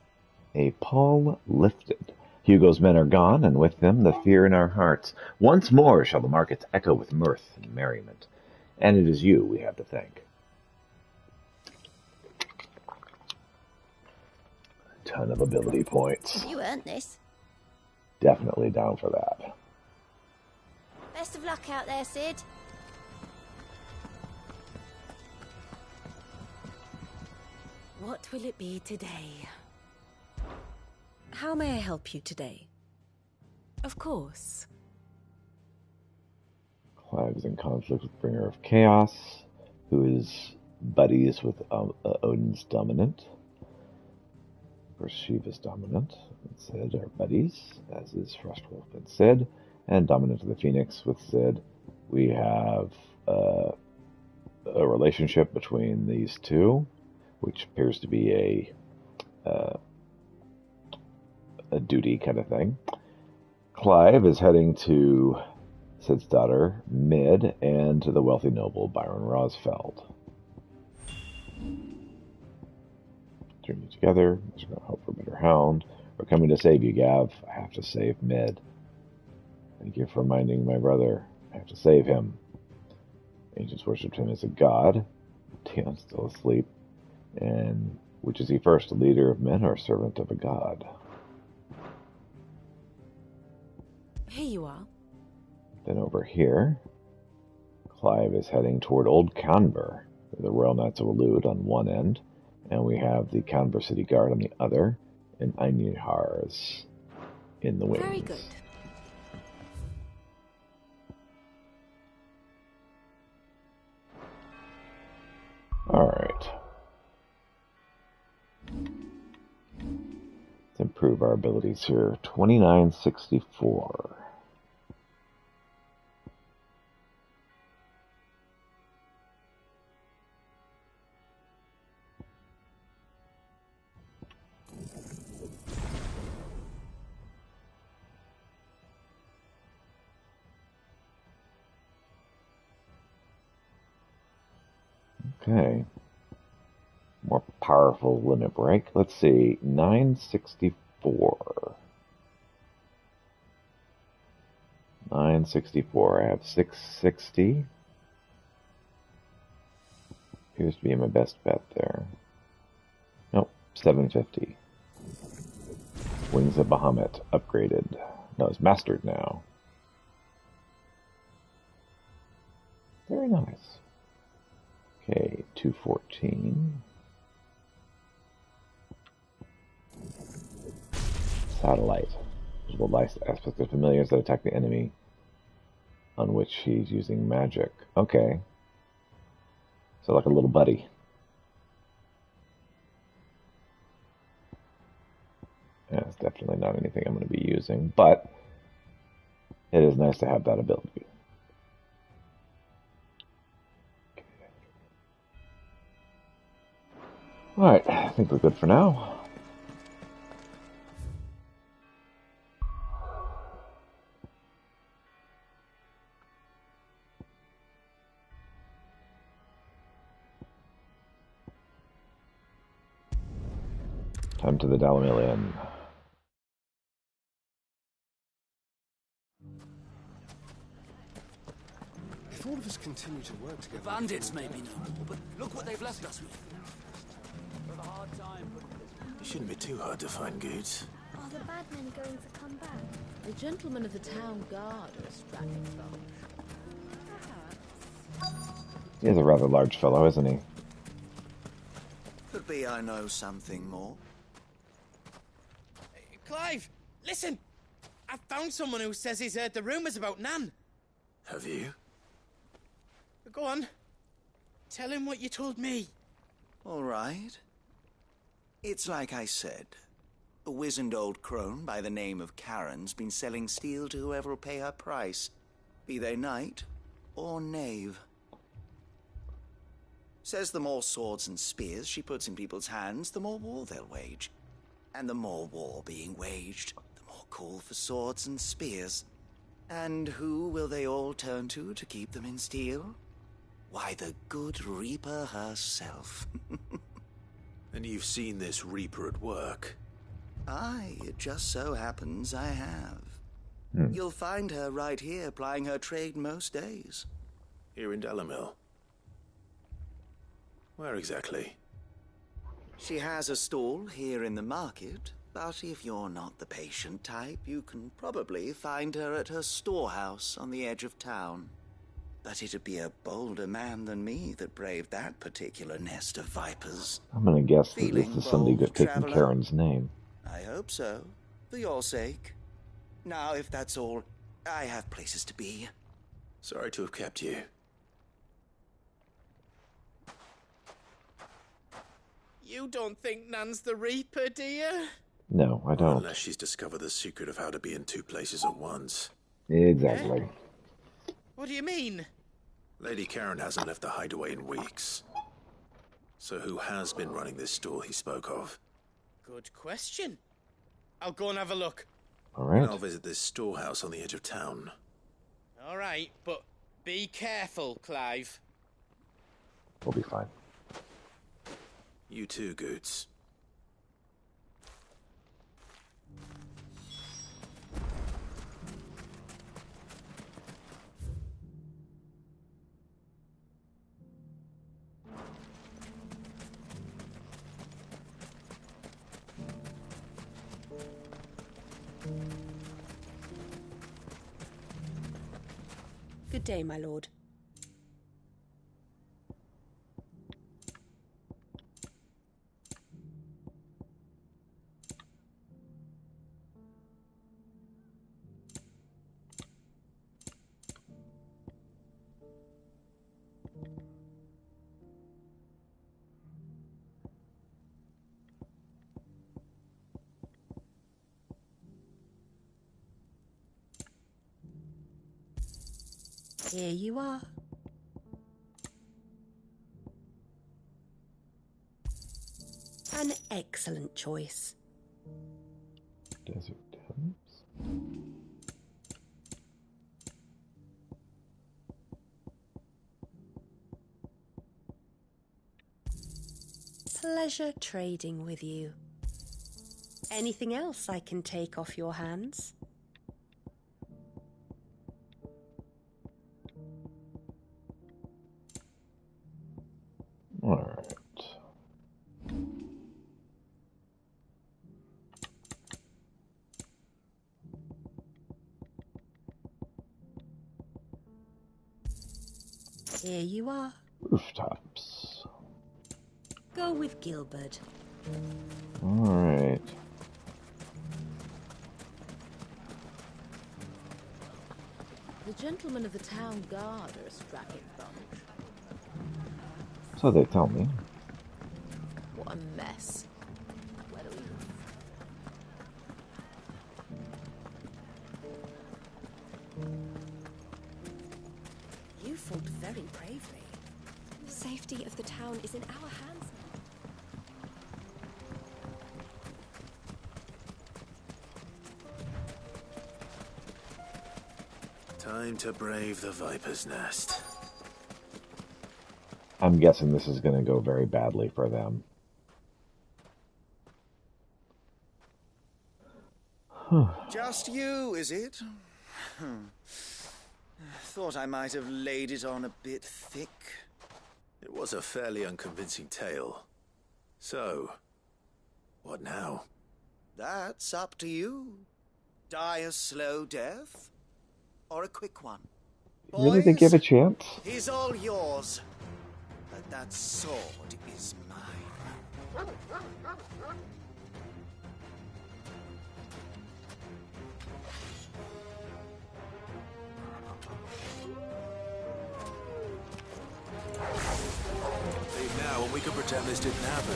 [SPEAKER 1] A pall lifted. Hugo's men are gone, and with them the fear in our hearts. Once more shall the markets echo with mirth and merriment. And it is you we have to thank. A ton of ability points.
[SPEAKER 15] You earned this.
[SPEAKER 1] Definitely down for that.
[SPEAKER 15] Best of luck out there, Sid.
[SPEAKER 4] What will it be today? How may I help you today? Of course.
[SPEAKER 1] Clive is in conflict with Bringer of Chaos, who is buddies with Odin's Dominant. Of course, Shiva's Dominant and Sid are buddies, as is Frostwolf and Sid, and Dominant of the Phoenix with Sid. We have a relationship between these two, which appears to be a duty kind of thing. Clive is heading to Sid's daughter, Mid, and to the wealthy noble, Byron Rosfeld. Journey together, there's no hope for a better hound. We're coming to save you, Gav. I have to save Mid. Thank you for reminding my brother. I have to save him. Ancients worshipped him as a god. Tion's still asleep. And which is he first, a leader of men or a servant of a god?
[SPEAKER 4] Here you are.
[SPEAKER 1] Then over here, Clive is heading toward Old Canberra, with the Royal Knights of Alud on one end, and we have the Canberra City Guard on the other, and Einihar is in the wings.
[SPEAKER 4] Very good.
[SPEAKER 1] Alright. Let's improve our abilities here. 2964. Okay. More powerful limit break. Let's see. 964. 964. I have 660. Appears to be my best bet there. Nope. 750. Wings of Bahamut. Upgraded. No, it's mastered now. Very nice. Okay, 214. Satellite. Visible light aspect of familiars that attack the enemy on which he's using magic. Okay. So like a little buddy. Yeah, it's definitely not anything I'm going to be using, but it is nice to have that ability. Alright, I think we're good for now. Time to the Dalamilian.
[SPEAKER 7] If all of us continue to work together...
[SPEAKER 13] The bandits may be noble, but look what they've left us with.
[SPEAKER 3] It shouldn't be too hard to find goods.
[SPEAKER 15] Are the bad men going to come back?
[SPEAKER 4] The gentlemen of the town guard are strapping folk.
[SPEAKER 1] He is a rather large fellow, isn't he?
[SPEAKER 13] Could be I know something more.
[SPEAKER 10] Clive, listen!
[SPEAKER 17] I've found someone who says he's heard the rumors about Nan.
[SPEAKER 3] Have you?
[SPEAKER 17] Go on. Tell him what you told me.
[SPEAKER 18] All right. It's like I said. A wizened old crone by the name of Karen's been selling steel to whoever will pay her price, be they knight or knave. Says the more swords and spears she puts in people's hands, the more war they'll wage. And the more war being waged, the more call for swords and spears. And who will they all turn to keep them in steel? Why, the good Reaper herself.
[SPEAKER 3] And you've seen this Reaper at work?
[SPEAKER 18] Aye, it just so happens I have. You'll find her right here plying her trade most days.
[SPEAKER 3] Here in Delamil? Where exactly?
[SPEAKER 18] She has a stall here in the market, but if you're not the patient type, you can probably find her at her storehouse on the edge of town. But it'd be a bolder man than me that braved that particular nest of vipers.
[SPEAKER 1] I'm gonna guess that this
[SPEAKER 18] Feeling
[SPEAKER 1] is somebody
[SPEAKER 18] bold,
[SPEAKER 1] that taking
[SPEAKER 18] traveler?
[SPEAKER 1] Karen's name.
[SPEAKER 18] I hope so, for your sake. Now, if that's all, I have places to be.
[SPEAKER 3] Sorry to have kept you.
[SPEAKER 17] You don't think Nan's the Reaper, do you?
[SPEAKER 1] No, I don't.
[SPEAKER 3] Unless she's discovered the secret of how to be in two places at once.
[SPEAKER 1] Exactly.
[SPEAKER 17] What do you mean?
[SPEAKER 3] Lady Karen hasn't left the hideaway in weeks. So who has been running this stall he spoke of?
[SPEAKER 17] Good question. I'll go and have a look.
[SPEAKER 1] All right.
[SPEAKER 3] I'll visit this storehouse on the edge of town.
[SPEAKER 17] All right, but be careful, Clive.
[SPEAKER 1] We'll be fine.
[SPEAKER 3] You too, Goots.
[SPEAKER 19] Good day, my lord. Here you are. An excellent choice.
[SPEAKER 1] Desert Thames.
[SPEAKER 19] Pleasure trading with you. Anything else I can take off your hands?
[SPEAKER 1] All right.
[SPEAKER 19] Here you are.
[SPEAKER 1] Rooftops.
[SPEAKER 19] Go with Gilbert.
[SPEAKER 1] All right.
[SPEAKER 4] The gentlemen of the town guard are a strapping bunch.
[SPEAKER 1] So they tell me.
[SPEAKER 4] What a mess. Where do we...
[SPEAKER 19] You fought very bravely.
[SPEAKER 15] The safety of the town is in our hands.
[SPEAKER 3] Time to brave the Viper's Nest.
[SPEAKER 1] I'm guessing this is going to go very badly for them.
[SPEAKER 18] Just you, is it? Thought I might have laid it on a bit thick.
[SPEAKER 3] It was a fairly unconvincing tale. So, what now?
[SPEAKER 18] That's up to you. Die a slow death, or a quick one.
[SPEAKER 1] You really think you have a chance?
[SPEAKER 18] He's all yours. But that sword is mine.
[SPEAKER 3] We could pretend this didn't happen.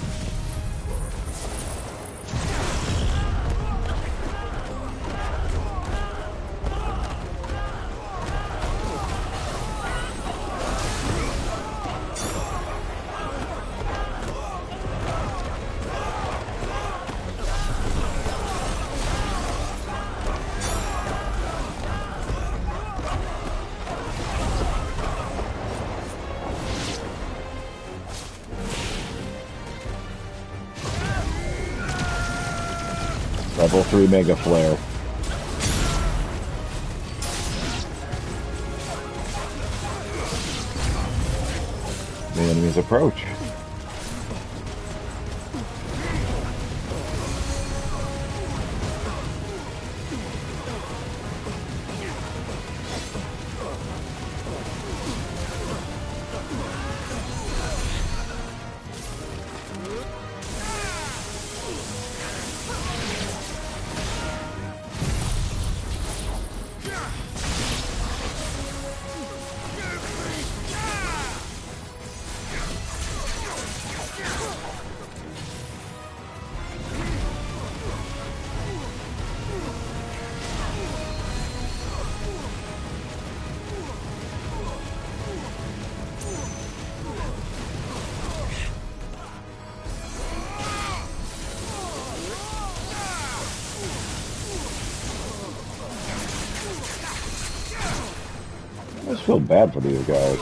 [SPEAKER 1] Level 3 Mega Flare. The enemies approach. I just feel bad for these guys.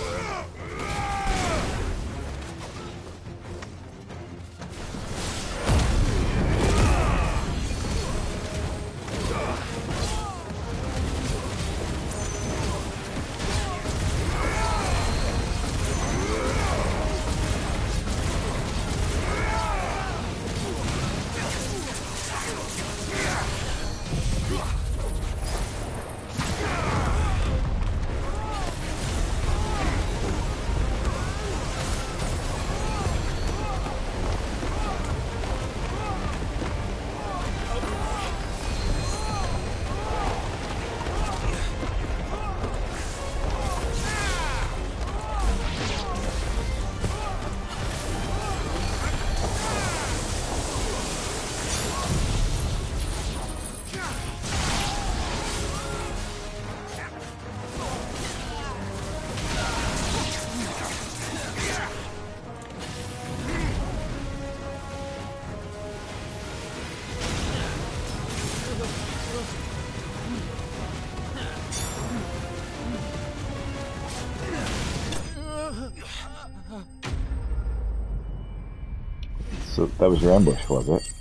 [SPEAKER 1] So that was your ambush, was it?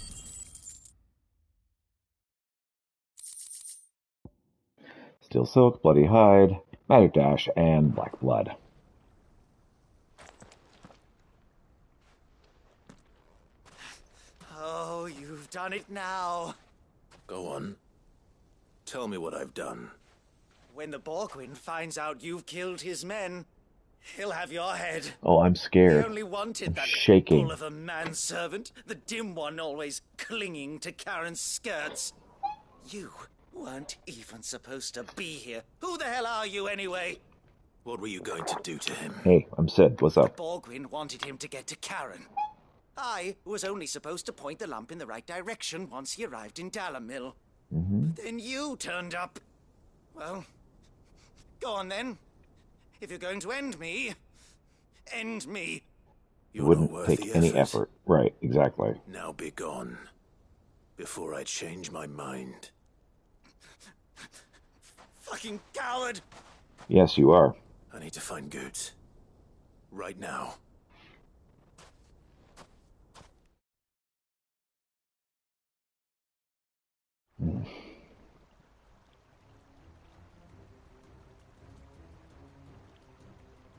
[SPEAKER 1] Steel Silk, Bloody Hide, Magic Dash, and Black Blood.
[SPEAKER 18] Oh, you've done it now.
[SPEAKER 3] Go on. Tell me what I've done.
[SPEAKER 18] When the Borgwyn finds out you've killed his men, he'll have your head.
[SPEAKER 1] Oh, I'm scared.
[SPEAKER 18] He only wanted that
[SPEAKER 1] shaking.
[SPEAKER 18] bull of a manservant, the dim one always clinging to Karen's skirts. You weren't even supposed to be here. Who the hell are you anyway?
[SPEAKER 3] What were you going to do to him?
[SPEAKER 1] Hey, I'm Sid. What's up?
[SPEAKER 18] The Borgwyn wanted him to get to Karen. I was only supposed to point the lamp in the right direction once he arrived in Dalamil. Then you turned up. Well, go on then. If you're going to end me, end me.
[SPEAKER 1] It wouldn't take any effort. Right, exactly.
[SPEAKER 3] Now be gone. Before I change my mind.
[SPEAKER 18] Fucking coward!
[SPEAKER 1] Yes, you are.
[SPEAKER 3] I need to find Goetz. Right now.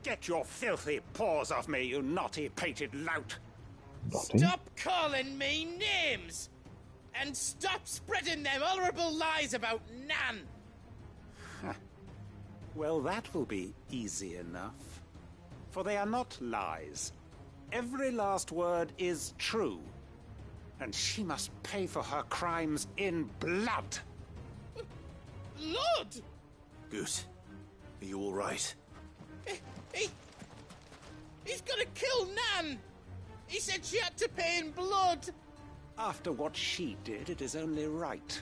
[SPEAKER 7] Get your filthy paws off me, you naughty-pated lout!
[SPEAKER 17] Stop calling me names! And stop spreading them horrible lies about Nan!
[SPEAKER 7] Well, that will be easy enough. For they are not lies. Every last word is true. And she must pay for her crimes in blood.
[SPEAKER 17] Lord!
[SPEAKER 3] Goose, are you all right?
[SPEAKER 17] He's gonna kill Nan! He said she had to pay in blood.
[SPEAKER 7] After what she did, it is only right.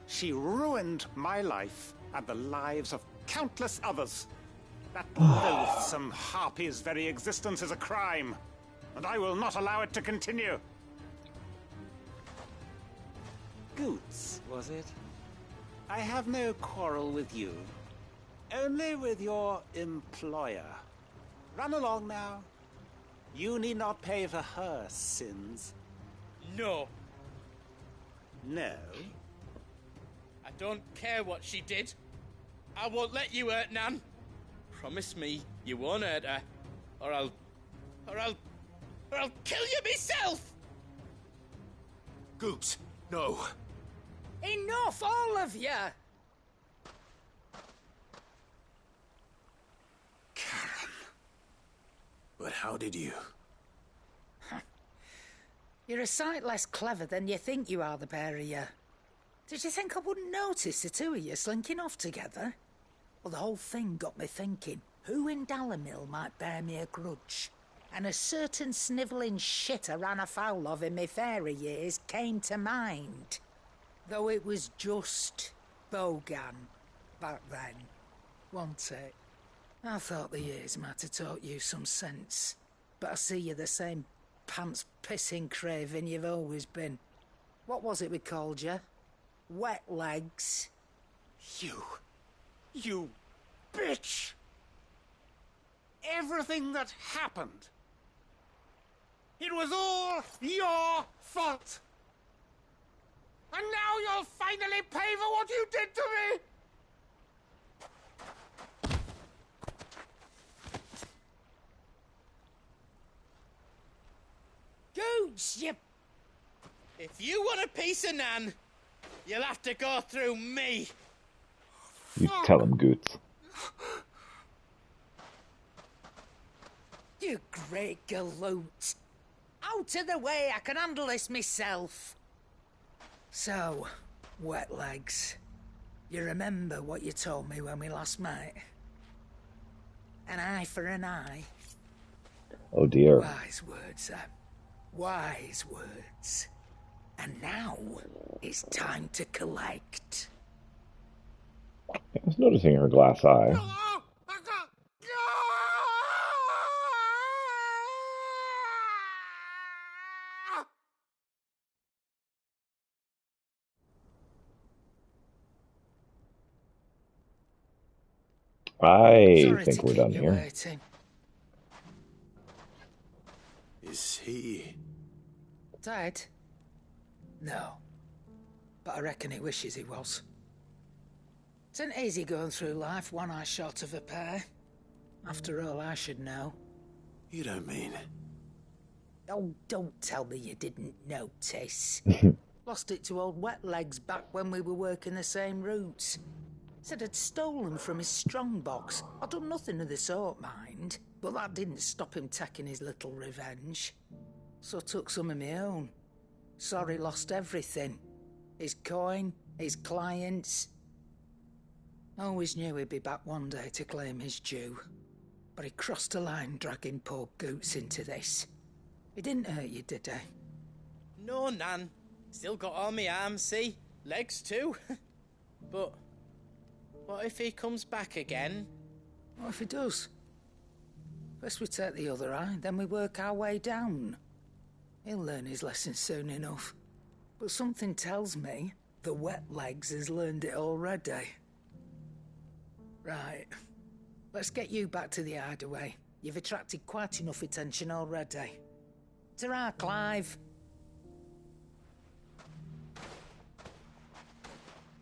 [SPEAKER 7] She ruined my life and the lives of countless others. That loathsome harpy's very existence is a crime, and I will not allow it to continue. Goots, was it? I have no quarrel with you. Only with your employer. Run along now. You need not pay for her sins.
[SPEAKER 17] No.
[SPEAKER 7] No?
[SPEAKER 17] I don't care what she did. I won't let you hurt Nan. Promise me you won't hurt her, or I'll kill you myself!
[SPEAKER 3] Goots, no.
[SPEAKER 17] Enough, all of you!
[SPEAKER 3] But how did you?
[SPEAKER 20] You're a sight less clever than you think you are, the pair of you. Did you think I wouldn't notice the two of you slinking off together? Well, the whole thing got me thinking, who in Dalamil might bear me a grudge? And a certain snivelling shit I ran afoul of in my fairy years came to mind. Though it was just Bogan back then, wasn't it? I thought the years might have taught you some sense, but I see you're the same pants-pissing craven you've always been. What was it we called you? Wet legs?
[SPEAKER 7] You bitch! Everything that happened, it was all your fault! And now you'll finally pay for what you did to me!
[SPEAKER 17] Goots, you... If you want a piece of Nan, you'll have to go through me.
[SPEAKER 1] You tell him, Goots.
[SPEAKER 20] You great galoot. Out of the way, I can handle this myself. So, wet legs. You remember what you told me when we last met? An eye for an eye.
[SPEAKER 1] Oh dear.
[SPEAKER 20] Wise words, Sam. Wise words. And now, it's time to collect.
[SPEAKER 1] I was noticing her glass eye. I think we're done here.
[SPEAKER 20] Waiting.
[SPEAKER 3] Is he...
[SPEAKER 20] Dead? No. But I reckon he wishes he was. It isn't easy going through life one eye short of a pair. After all, I should know.
[SPEAKER 3] You don't mean...
[SPEAKER 20] Oh, don't tell me you didn't notice. Lost it to old Wet Legs back when we were working the same routes. Said I'd stolen from his strongbox. I'd done nothing of the sort, mind. But that didn't stop him taking his little revenge. So I took some of my own. Sorry, lost everything. His coin, his clients. Always knew he'd be back one day to claim his due. But he crossed a line dragging poor Goots into this. He didn't hurt you, did he?
[SPEAKER 17] No, Nan. Still got all my arms, see? Legs too. But what if he comes back again?
[SPEAKER 20] What if he does? First we take the other eye, then we work our way down. He'll learn his lesson soon enough. But something tells me the Wet Legs has learned it already. Right. Let's get you back to the hideaway. You've attracted quite enough attention already. Ta-ra, Clive.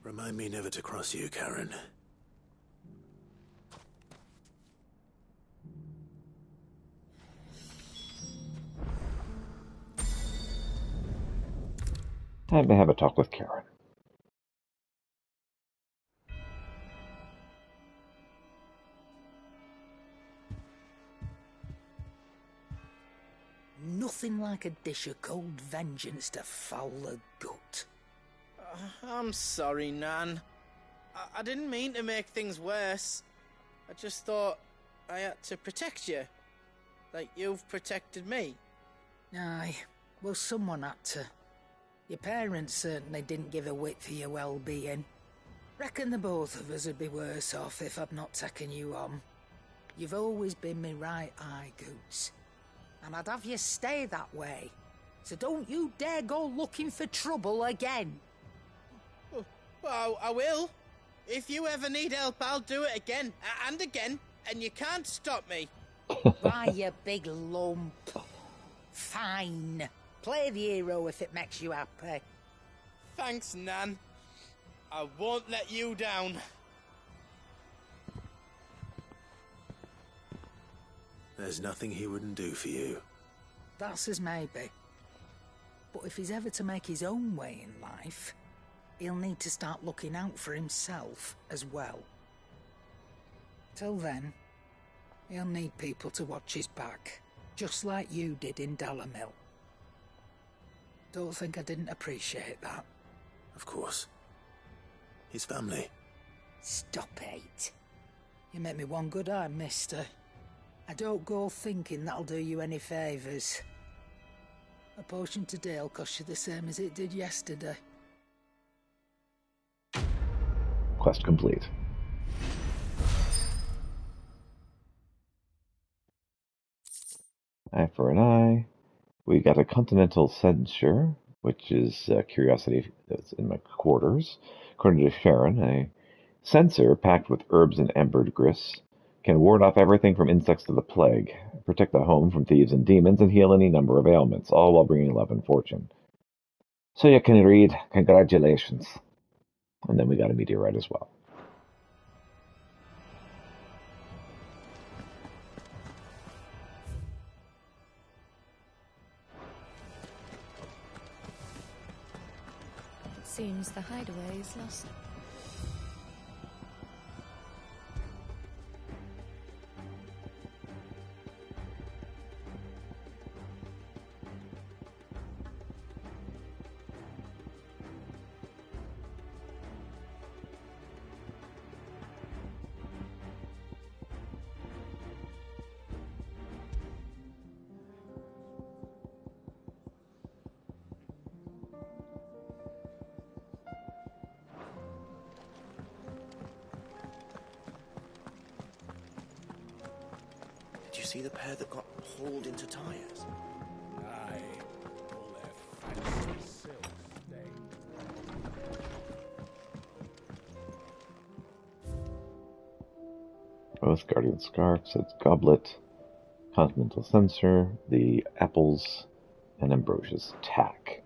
[SPEAKER 3] Remind me never to cross you, Karen.
[SPEAKER 1] Time to have a talk with Karen.
[SPEAKER 20] Nothing like a dish of cold vengeance to foul the gut.
[SPEAKER 17] I'm sorry, Nan. I didn't mean to make things worse. I just thought I had to protect you. Like you've protected me.
[SPEAKER 20] Aye, well, someone had to. Your parents certainly didn't give a whit for your well-being. Reckon the both of us would be worse off if I'd not taken you on. You've always been me right eye, Goots. And I'd have you stay that way. So don't you dare go looking for trouble again.
[SPEAKER 17] Well, I will. If you ever need help, I'll do it again and again, and you can't stop me.
[SPEAKER 20] Why, you big lump. Fine. Play the hero if it makes you happy.
[SPEAKER 17] Thanks, Nan. I won't let you down.
[SPEAKER 3] There's nothing he wouldn't do for you.
[SPEAKER 20] That's as maybe. But if he's ever to make his own way in life, he'll need to start looking out for himself as well. Till then, he'll need people to watch his back, just like you did in Dalamil. Don't think I didn't appreciate that.
[SPEAKER 3] Of course. His family.
[SPEAKER 20] Stop it. You make me one good eye, mister. I don't go thinking that'll do you any favours. A potion today'll cost you the same as it did yesterday.
[SPEAKER 1] Quest complete. Eye for an eye. We got a continental censure, which is a curiosity that's in my quarters. According to Sharon, a censer packed with herbs and ambergris can ward off everything from insects to the plague, protect the home from thieves and demons, and heal any number of ailments, all while bringing love and fortune. So you can read, congratulations. And then we got a meteorite as well.
[SPEAKER 4] Seems the hideaway is lost.
[SPEAKER 13] Did you see the pair that got hauled into tyres?
[SPEAKER 10] Aye. All their fancy silk stained.
[SPEAKER 1] Both Guardian Scarfs, its goblet, Continental Censer, the apples, and Ambrosia's tack.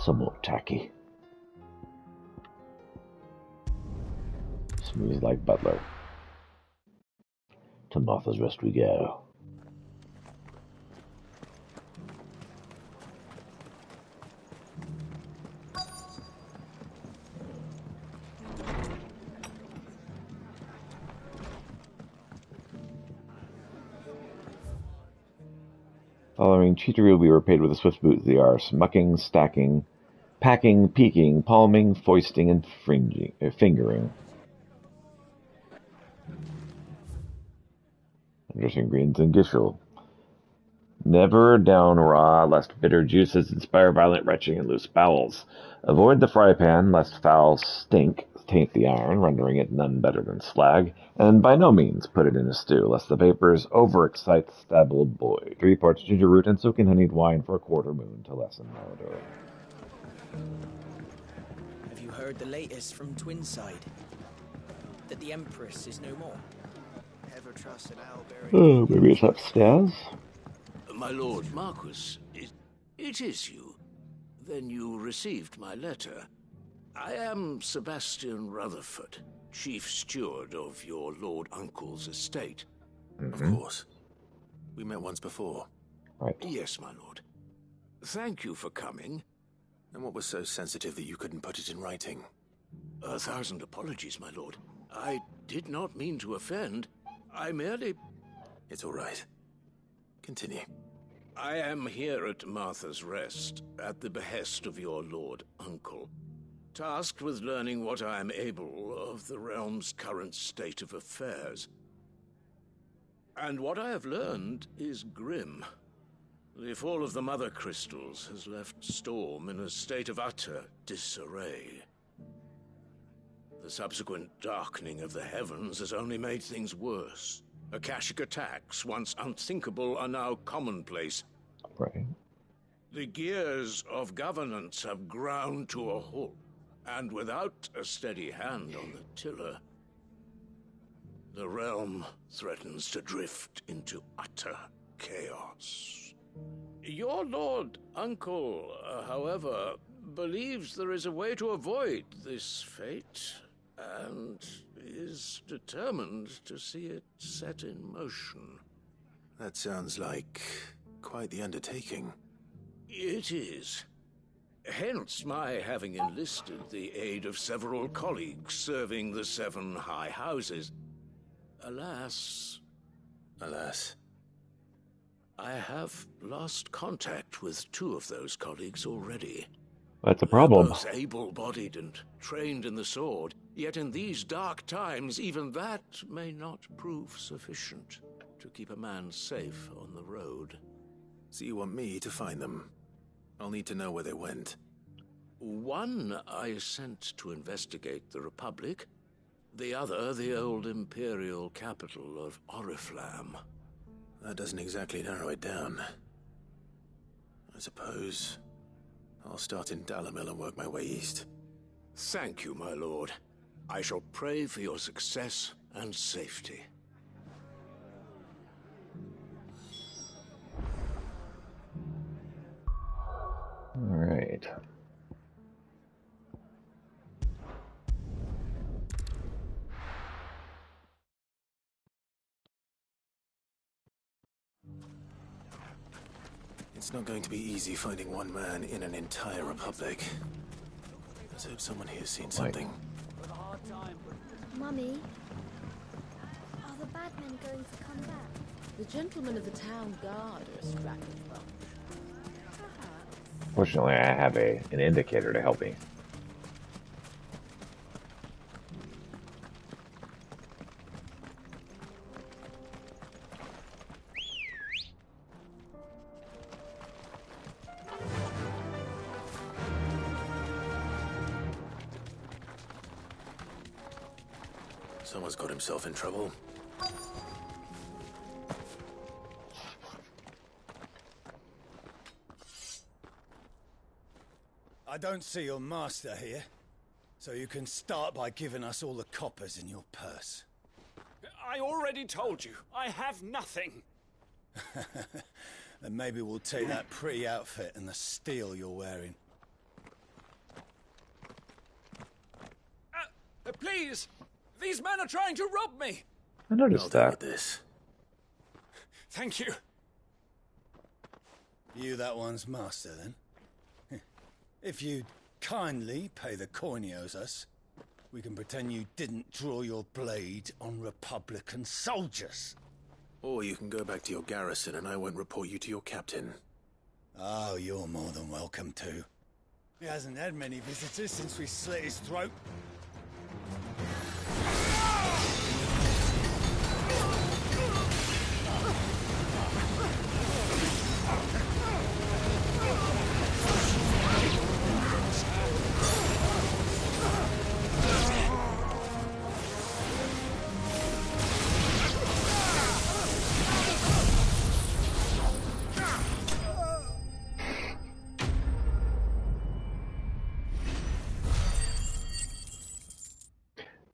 [SPEAKER 1] Some more tacky. Smooth like Butler. To Martha's Rest we go. Following cheatery, we were paid with a swift boot to the arse, mucking, stacking, packing, peeking, palming, foisting, and fingering. Dressing greens and gishel. Never down raw, lest bitter juices inspire violent retching and loose bowels. Avoid the fry pan, lest foul stink taint the iron, rendering it none better than slag. And by no means put it in a stew, lest the vapors overexcite the stabbled boy. 3 parts ginger root and soaking honeyed wine for a quarter moon to lessen malodor.
[SPEAKER 13] Have you heard the latest from Twinside? That the Empress is no more? Ever trusted Alberry?
[SPEAKER 1] Oh, maybe it's upstairs.
[SPEAKER 8] My Lord Marquis, it is you. Then you received my letter. I am Sebastian Rutherford, Chief Steward of your Lord Uncle's estate.
[SPEAKER 3] Of course. We met once before.
[SPEAKER 1] Right.
[SPEAKER 8] Yes, my lord. Thank you for coming.
[SPEAKER 3] And what was so sensitive that you couldn't put it in writing?
[SPEAKER 8] 1,000 apologies, my lord. I did not mean to offend. I merely...
[SPEAKER 3] It's all right. Continue.
[SPEAKER 8] I am here at Martha's Rest, at the behest of your Lord Uncle, tasked with learning what I am able of the realm's current state of affairs. And what I have learned is grim. The fall of the Mother Crystals has left Storm in a state of utter disarray. The subsequent darkening of the heavens has only made things worse. Akashic attacks, once unthinkable, are now commonplace.
[SPEAKER 1] Right.
[SPEAKER 8] The gears of governance have ground to a halt, and without a steady hand on the tiller, the realm threatens to drift into utter chaos. Your Lord Uncle, however, believes there is a way to avoid this fate, and is determined to see it set in motion.
[SPEAKER 3] That sounds like quite the undertaking.
[SPEAKER 8] It is. Hence my having enlisted the aid of several colleagues serving the 7 high houses. Alas, I have lost contact with 2 of those colleagues already.
[SPEAKER 1] That's a problem.
[SPEAKER 8] Both able-bodied and trained in the sword, yet in these dark times, even that may not prove sufficient to keep a man safe on the road.
[SPEAKER 3] So you want me to find them? I'll need to know where they went.
[SPEAKER 8] One I sent to investigate the Republic, the other the old Imperial capital of Oriflamme.
[SPEAKER 3] That doesn't exactly narrow it down. I suppose I'll start in Dalimil and work my way east.
[SPEAKER 8] Thank you, my lord. I shall pray for your success and safety.
[SPEAKER 1] All right.
[SPEAKER 3] It's not going to be easy finding one man in an entire republic. Let's hope someone here's seen something.
[SPEAKER 15] Mummy, are the bad men going to come back?
[SPEAKER 4] The gentlemen of the town guard are a strapping bunch.
[SPEAKER 1] Fortunately, I have an indicator to help me.
[SPEAKER 3] Someone's got himself in trouble.
[SPEAKER 2] I don't see your master here, so you can start by giving us all the coppers in your purse.
[SPEAKER 10] I already told you, I have nothing.
[SPEAKER 2] Then maybe we'll take that pretty outfit and the steel you're wearing.
[SPEAKER 10] Please! These men are trying to rob me!
[SPEAKER 1] I noticed that.
[SPEAKER 3] This.
[SPEAKER 10] Thank you.
[SPEAKER 2] You that one's master, then? If you'd kindly pay the coin he owes us, we can pretend you didn't draw your blade on Republican soldiers.
[SPEAKER 3] Or you can go back to your garrison and I won't report you to your captain.
[SPEAKER 2] Oh, you're more than welcome to. He hasn't had many visitors since we slit his throat.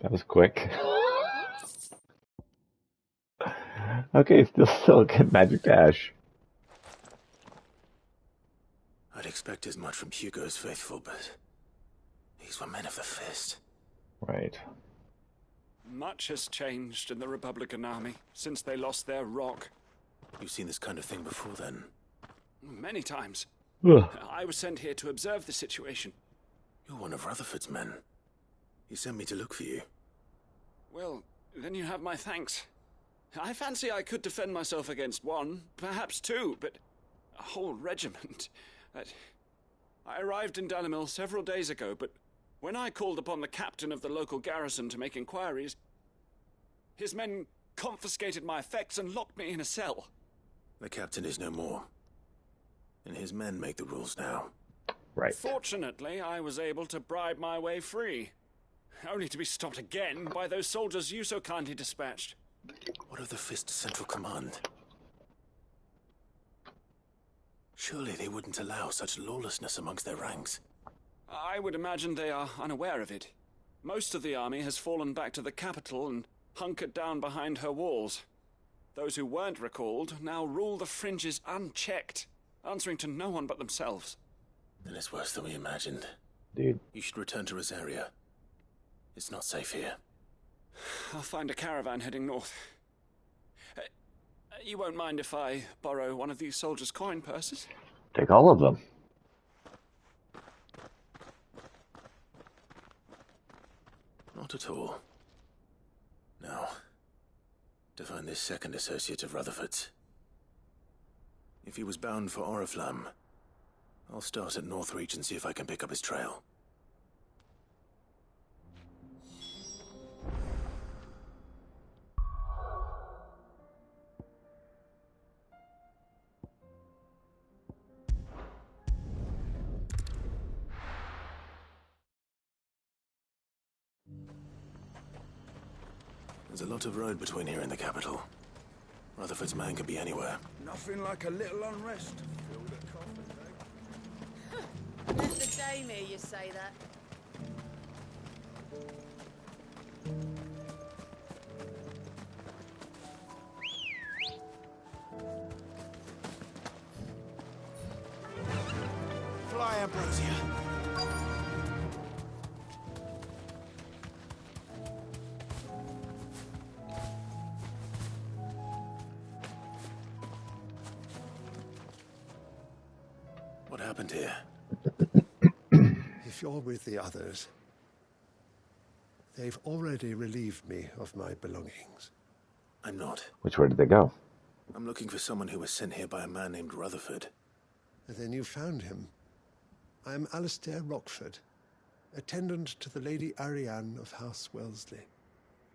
[SPEAKER 1] That was quick. Okay, still get magic dash.
[SPEAKER 3] I'd expect as much from Hugo's faithful, but these were men of the fist.
[SPEAKER 1] Right.
[SPEAKER 10] Much has changed in the Republican army since they lost their rock.
[SPEAKER 3] You've seen this kind of thing before, then?
[SPEAKER 10] Many times.
[SPEAKER 1] Ugh.
[SPEAKER 10] I was sent here to observe the situation.
[SPEAKER 3] You're one of Rutherford's men. He sent me to look for you.
[SPEAKER 10] Well, then you have my thanks. I fancy I could defend myself against one, perhaps 2, but a whole regiment. I arrived in Dalimil several days ago, but when I called upon the captain of the local garrison to make inquiries, his men confiscated my effects and locked me in a cell.
[SPEAKER 3] The captain is no more, and his men make the rules now.
[SPEAKER 1] Right.
[SPEAKER 10] Fortunately, I was able to bribe my way free, only to be stopped again by those soldiers you so kindly dispatched.
[SPEAKER 3] What of the Fist Central Command? Surely they wouldn't allow such lawlessness amongst their ranks.
[SPEAKER 10] I would imagine they are unaware of it. Most of the army has fallen back to the capital and hunkered down behind her walls. Those who weren't recalled now rule the fringes unchecked, answering to no one but themselves.
[SPEAKER 3] Then it's worse than we imagined.
[SPEAKER 1] Dude.
[SPEAKER 3] You should return to Rosaria. It's not safe here.
[SPEAKER 10] I'll find a caravan heading north. You won't mind if I borrow one of these soldiers' coin purses?
[SPEAKER 1] Take all of them.
[SPEAKER 3] Not at all. Now, to find this second associate of Rutherford's. If he was bound for Oriflamme, I'll start at Northreach and see if I can pick up his trail. There's a lot of road between here and the capital. Rutherford's man could be anywhere.
[SPEAKER 2] Nothing like a little unrest.
[SPEAKER 4] Let the dame hear you say that.
[SPEAKER 3] Fly, Ambrosia. What happened here?
[SPEAKER 21] If you're with the others, they've already relieved me of my belongings.
[SPEAKER 3] I'm not.
[SPEAKER 1] Which way did they go?
[SPEAKER 3] I'm looking for someone who was sent here by a man named Rutherford.
[SPEAKER 21] And then you found him. I am Alistair Rockford, attendant to the Lady Ariane of House Wellesley.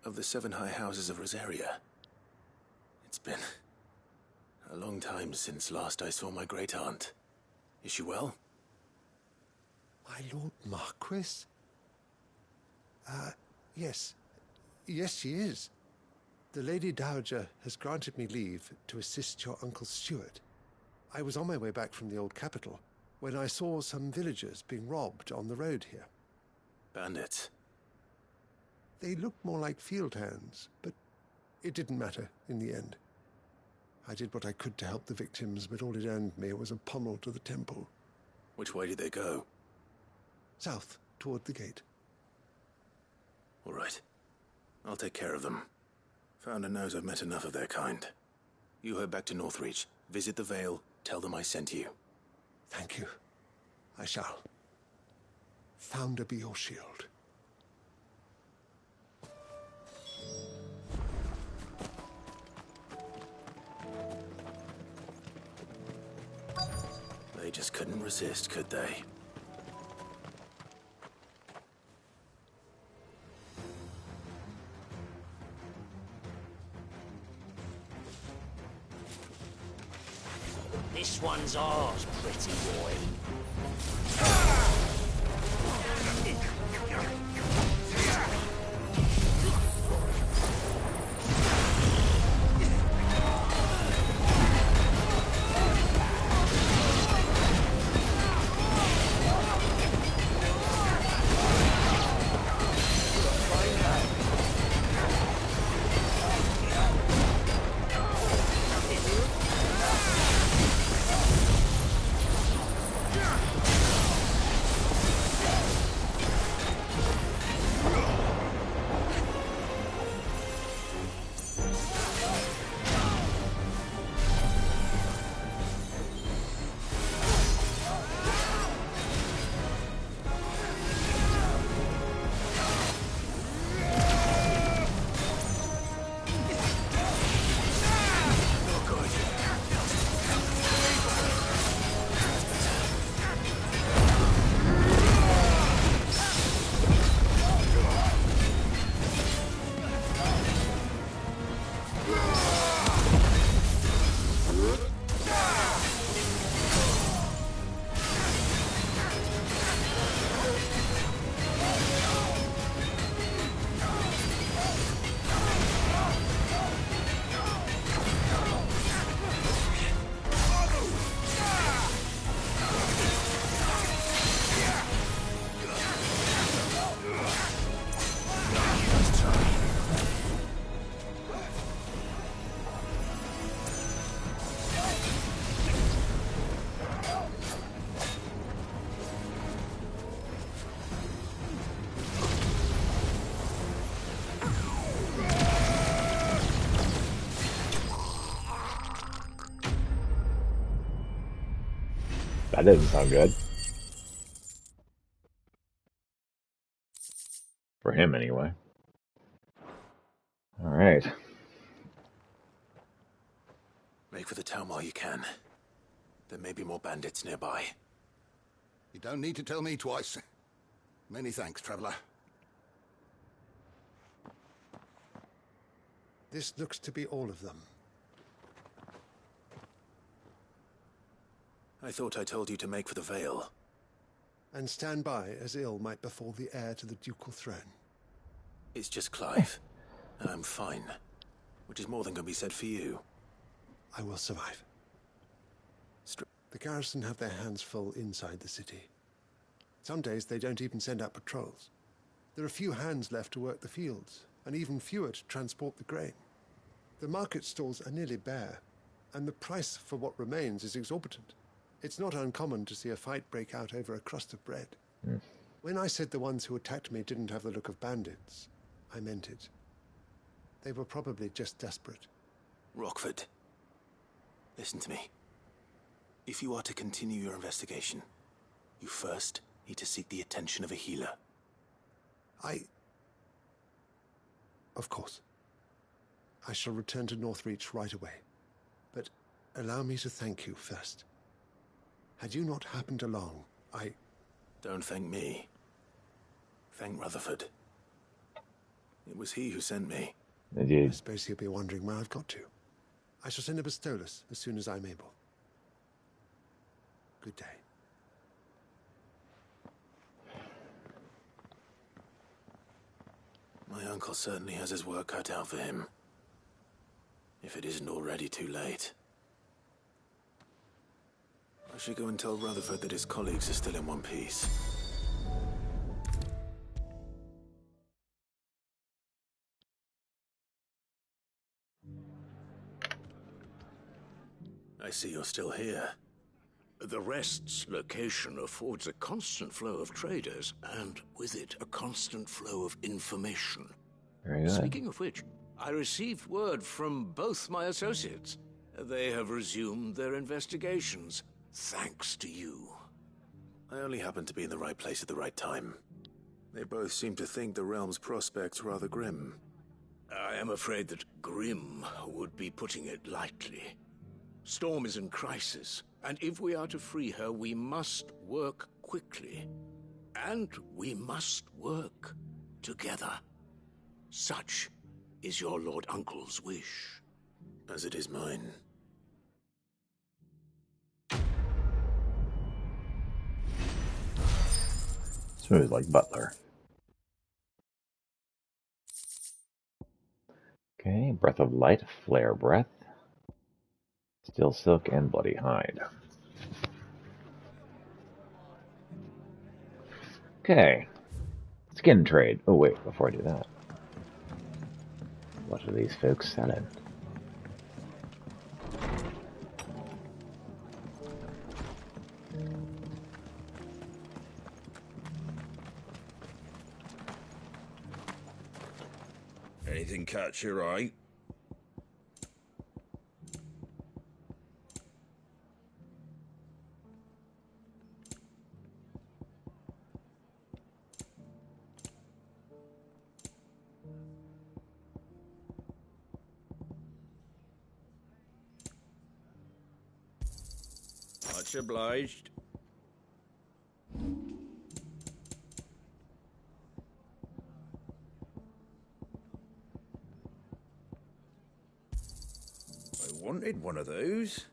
[SPEAKER 3] Of the 7 high houses of Rosaria. It's been a long time since last I saw my great-aunt. Is she well?
[SPEAKER 21] My Lord Marquis? Yes. Yes, she is. The Lady Dowager has granted me leave to assist your Uncle Stuart. I was on my way back from the old capital when I saw some villagers being robbed on the road here.
[SPEAKER 3] Bandits?
[SPEAKER 21] They looked more like field hands, but it didn't matter in the end. I did what I could to help the victims, but all it earned me was a pommel to the temple.
[SPEAKER 3] Which way did they go?
[SPEAKER 21] South, toward the gate.
[SPEAKER 3] All right. I'll take care of them. Founder knows I've met enough of their kind. You head back to Northreach, visit the Vale, tell them I sent you.
[SPEAKER 21] Thank you. I shall. Founder be your shield.
[SPEAKER 3] They just couldn't resist, could they?
[SPEAKER 17] This one's ours, pretty boy.
[SPEAKER 1] That didn't sound good. For him, anyway. Alright.
[SPEAKER 3] Make for the town while you can. There may be more bandits nearby.
[SPEAKER 6] You don't need to tell me twice. Many thanks, traveler.
[SPEAKER 21] This looks to be all of them.
[SPEAKER 3] I thought I told you to make for the Vale.
[SPEAKER 21] And stand by as ill might befall the heir to the ducal throne.
[SPEAKER 3] It's just Clive. And I'm fine. Which is more than can be said for you.
[SPEAKER 21] I will survive. The garrison have their hands full inside the city. Some days they don't even send out patrols. There are few hands left to work the fields, and even fewer to transport the grain. The market stalls are nearly bare, and the price for what remains is exorbitant. It's not uncommon to see a fight break out over a crust of bread. When I said the ones who attacked me didn't have the look of bandits, I meant it. They were probably just desperate.
[SPEAKER 3] Rockford, listen to me. If you are to continue your investigation, you first need to seek the attention of a healer.
[SPEAKER 21] Of course. I shall return to Northreach right away. But allow me to thank you first. Had you not happened along,
[SPEAKER 3] Don't thank me. Thank Rutherford. It was he who sent me.
[SPEAKER 21] I suppose he'll be wondering where I've got to. I shall send a Bastolus as soon as I'm able. Good day.
[SPEAKER 3] My uncle certainly has his work cut out for him. If it isn't already too late. I should go and tell Rutherford that his colleagues are still in one piece. I see you're still here.
[SPEAKER 8] The Rest's location affords a constant flow of traders, and with it, a constant flow of information.
[SPEAKER 1] Very good.
[SPEAKER 8] Speaking of which, I received word from both my associates. They have resumed their investigations, thanks to you.
[SPEAKER 3] I only happened to be in the right place at the right time. They both seem to think the realm's prospects rather grim.
[SPEAKER 8] I am afraid that grim would be putting it lightly. Storm is in crisis, and if we are to free her, we must work quickly. And we must work together. Such is your Lord Uncle's wish.
[SPEAKER 3] As it is mine.
[SPEAKER 1] Smooth like Butler. Okay, Breath of Light, Flare Breath, Steel Silk, and Bloody Hide. Okay, skin trade. Oh wait, before I do that, what are these folks selling?
[SPEAKER 8] Anything catch your eye? Much obliged. I wanted one of those.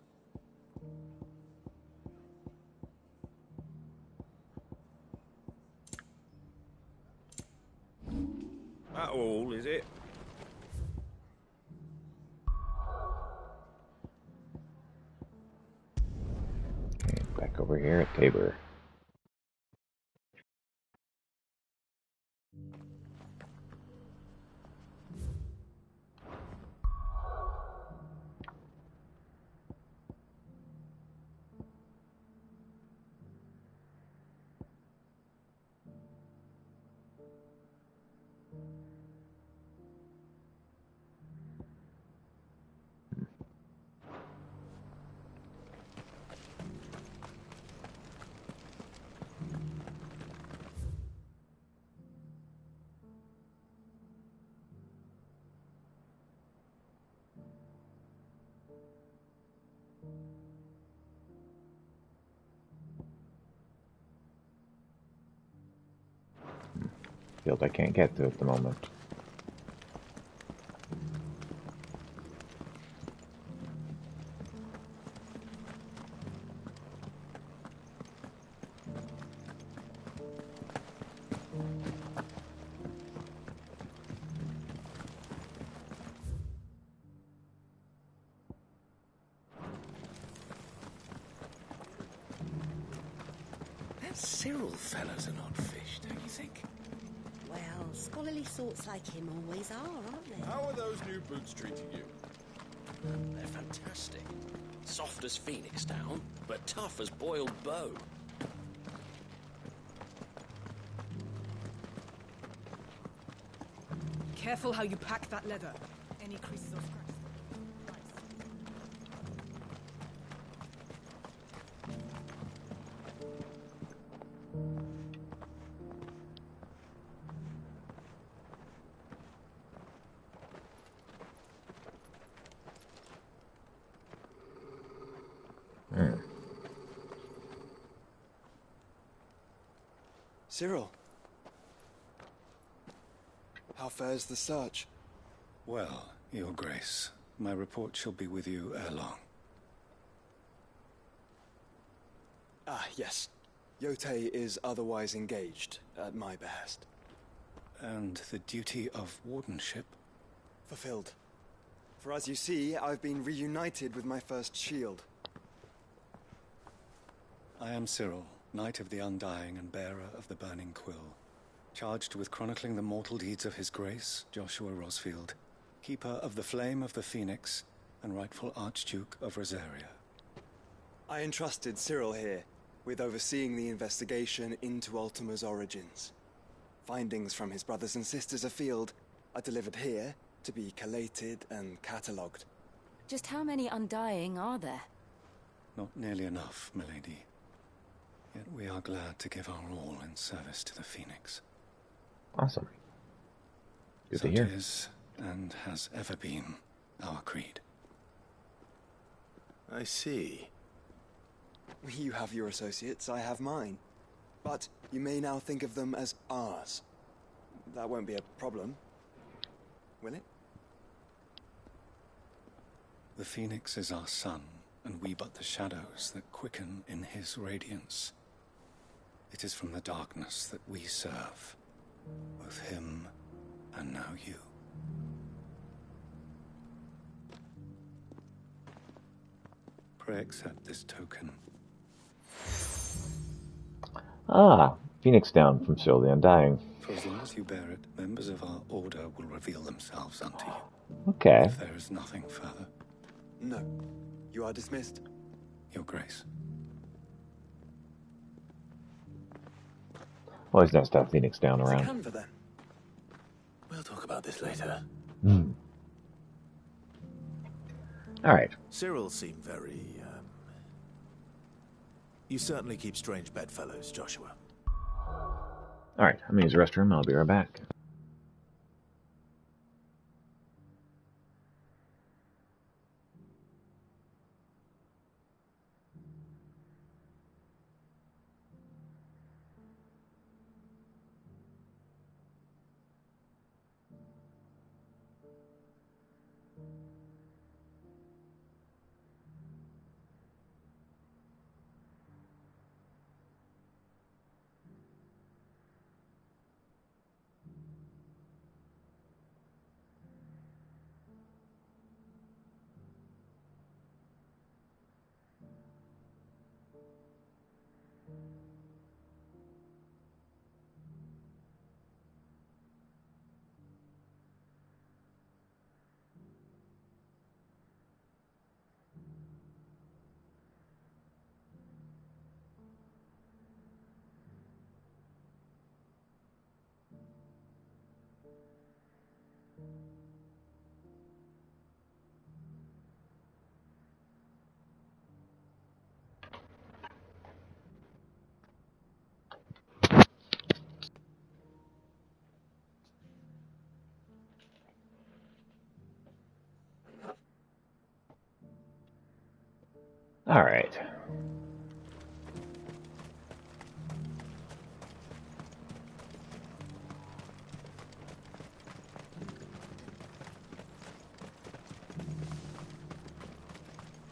[SPEAKER 8] That all, is it?
[SPEAKER 1] Okay, back over here at Tabor. field I can't get to at the moment.
[SPEAKER 3] Cyril fella's an odd fish, don't you think?
[SPEAKER 19] Well, scholarly sorts like him always are, aren't they?
[SPEAKER 11] How are those new boots treating you?
[SPEAKER 8] They're fantastic. Soft as phoenix down, but tough as boiled bow.
[SPEAKER 14] Careful how you pack that leather. Any creases or scratches.
[SPEAKER 12] Cyril. How fares the search?
[SPEAKER 22] Well, Your Grace, my report shall be with you ere long.
[SPEAKER 12] Ah, yes. Yotei is otherwise engaged, at my behest.
[SPEAKER 22] And the duty of wardenship?
[SPEAKER 12] Fulfilled. For as you see, I've been reunited with my first shield.
[SPEAKER 22] I am Cyril, Knight of the Undying and bearer of the Burning Quill, charged with chronicling the mortal deeds of His Grace, Joshua Rosfield, keeper of the Flame of the Phoenix and rightful Archduke of Rosaria.
[SPEAKER 12] I entrusted Cyril here with overseeing the investigation into Ultima's origins. Findings from his brothers and sisters afield are delivered here to be collated and catalogued.
[SPEAKER 4] Just how many Undying are there?
[SPEAKER 22] Not nearly enough, milady. Yet we are glad to give our all in service to the Phoenix.
[SPEAKER 1] Awesome. Good to
[SPEAKER 22] Such
[SPEAKER 1] hear.
[SPEAKER 22] is, and has ever been, our creed.
[SPEAKER 3] I see.
[SPEAKER 12] You have your associates, I have mine. But you may now think of them as ours. That won't be a problem, will it?
[SPEAKER 22] The Phoenix is our sun, and we but the shadows that quicken in his radiance. It is from the darkness that we serve, both him and now you. Pray accept this token.
[SPEAKER 1] Ah, Phoenix down from Cyril the Undying.
[SPEAKER 22] For as long as you bear it, members of our order will reveal themselves unto you.
[SPEAKER 1] Okay.
[SPEAKER 22] If there is nothing further.
[SPEAKER 12] No. You are dismissed.
[SPEAKER 22] Your Grace.
[SPEAKER 1] Always nice to have Phoenix down around.
[SPEAKER 12] Canva, then.
[SPEAKER 3] We'll talk about this later.
[SPEAKER 1] Alright.
[SPEAKER 3] Cyril seemed very, You certainly keep strange bedfellows, Joshua.
[SPEAKER 1] Alright, I'm gonna use the restroom. I'll be right back. Alright.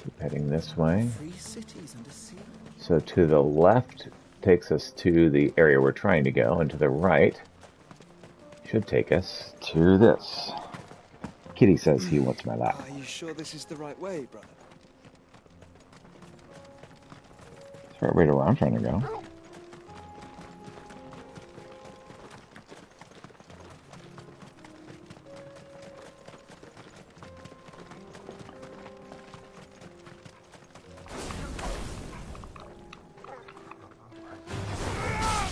[SPEAKER 1] Keep heading this way.
[SPEAKER 12] 3 cities and a sea.
[SPEAKER 1] So to the left takes us to the area we're trying to go, and to the right should take us to this. Kitty says he wants my lap.
[SPEAKER 12] Are you sure this is the right way, brother?
[SPEAKER 1] It's the right way to where I'm trying to go.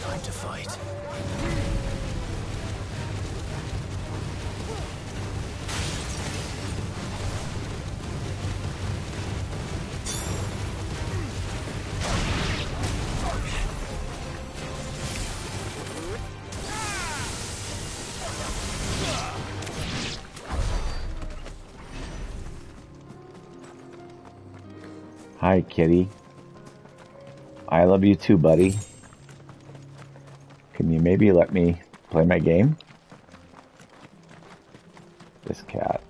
[SPEAKER 3] Time to fight.
[SPEAKER 1] Hi, Kitty. I love you too, buddy. Can you maybe let me play my game? This cat.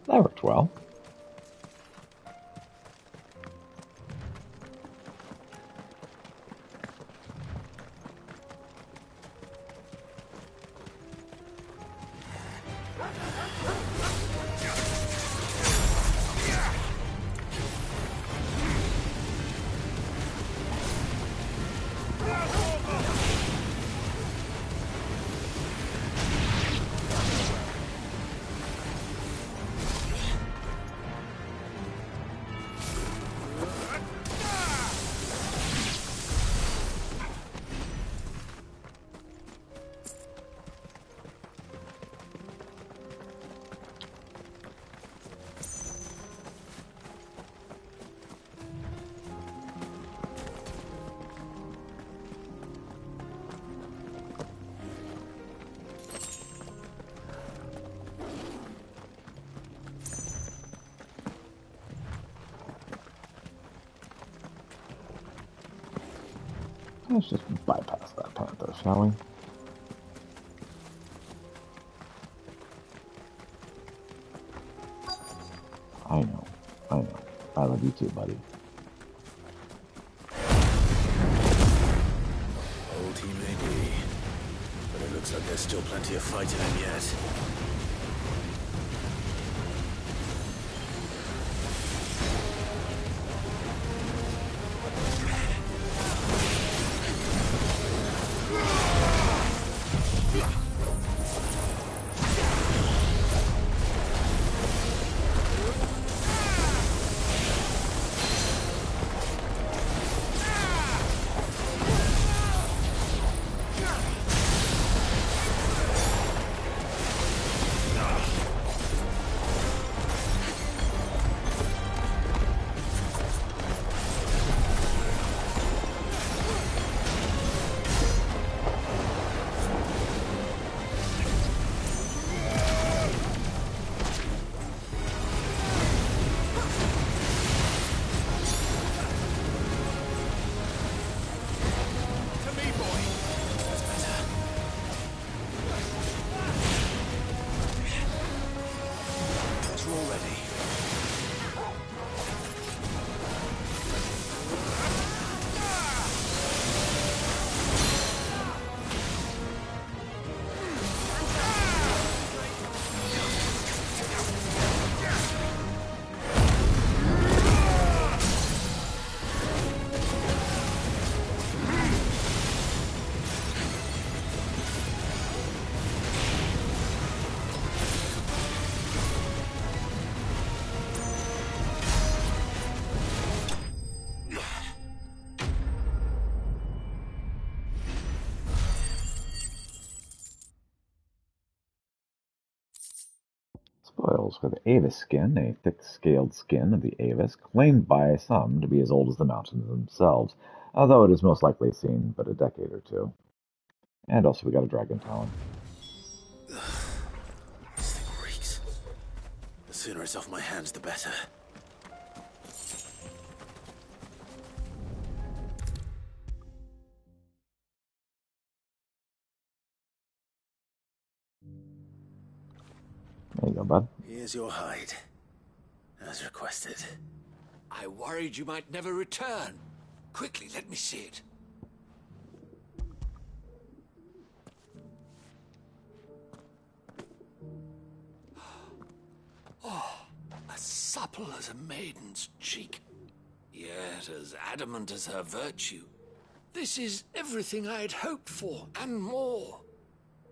[SPEAKER 1] That worked well. Let's just bypass that panther, shall we? I know. I love you too, buddy.
[SPEAKER 3] Old he may be, but it looks like there's still plenty of fight in him yet.
[SPEAKER 1] Spoils with Avis skin, a thick-scaled skin of the Avis, claimed by some to be as old as the mountains themselves, although it is most likely seen but a decade or two. And also we got a dragon talon.
[SPEAKER 3] This thing reeks. The sooner it's off my hands, the better.
[SPEAKER 1] There you go, bud.
[SPEAKER 3] Here's your hide, as requested.
[SPEAKER 8] I worried you might never return. Quickly, let me see it. Oh, as supple as a maiden's cheek, yet as adamant as her virtue. This is everything I had hoped for, and more.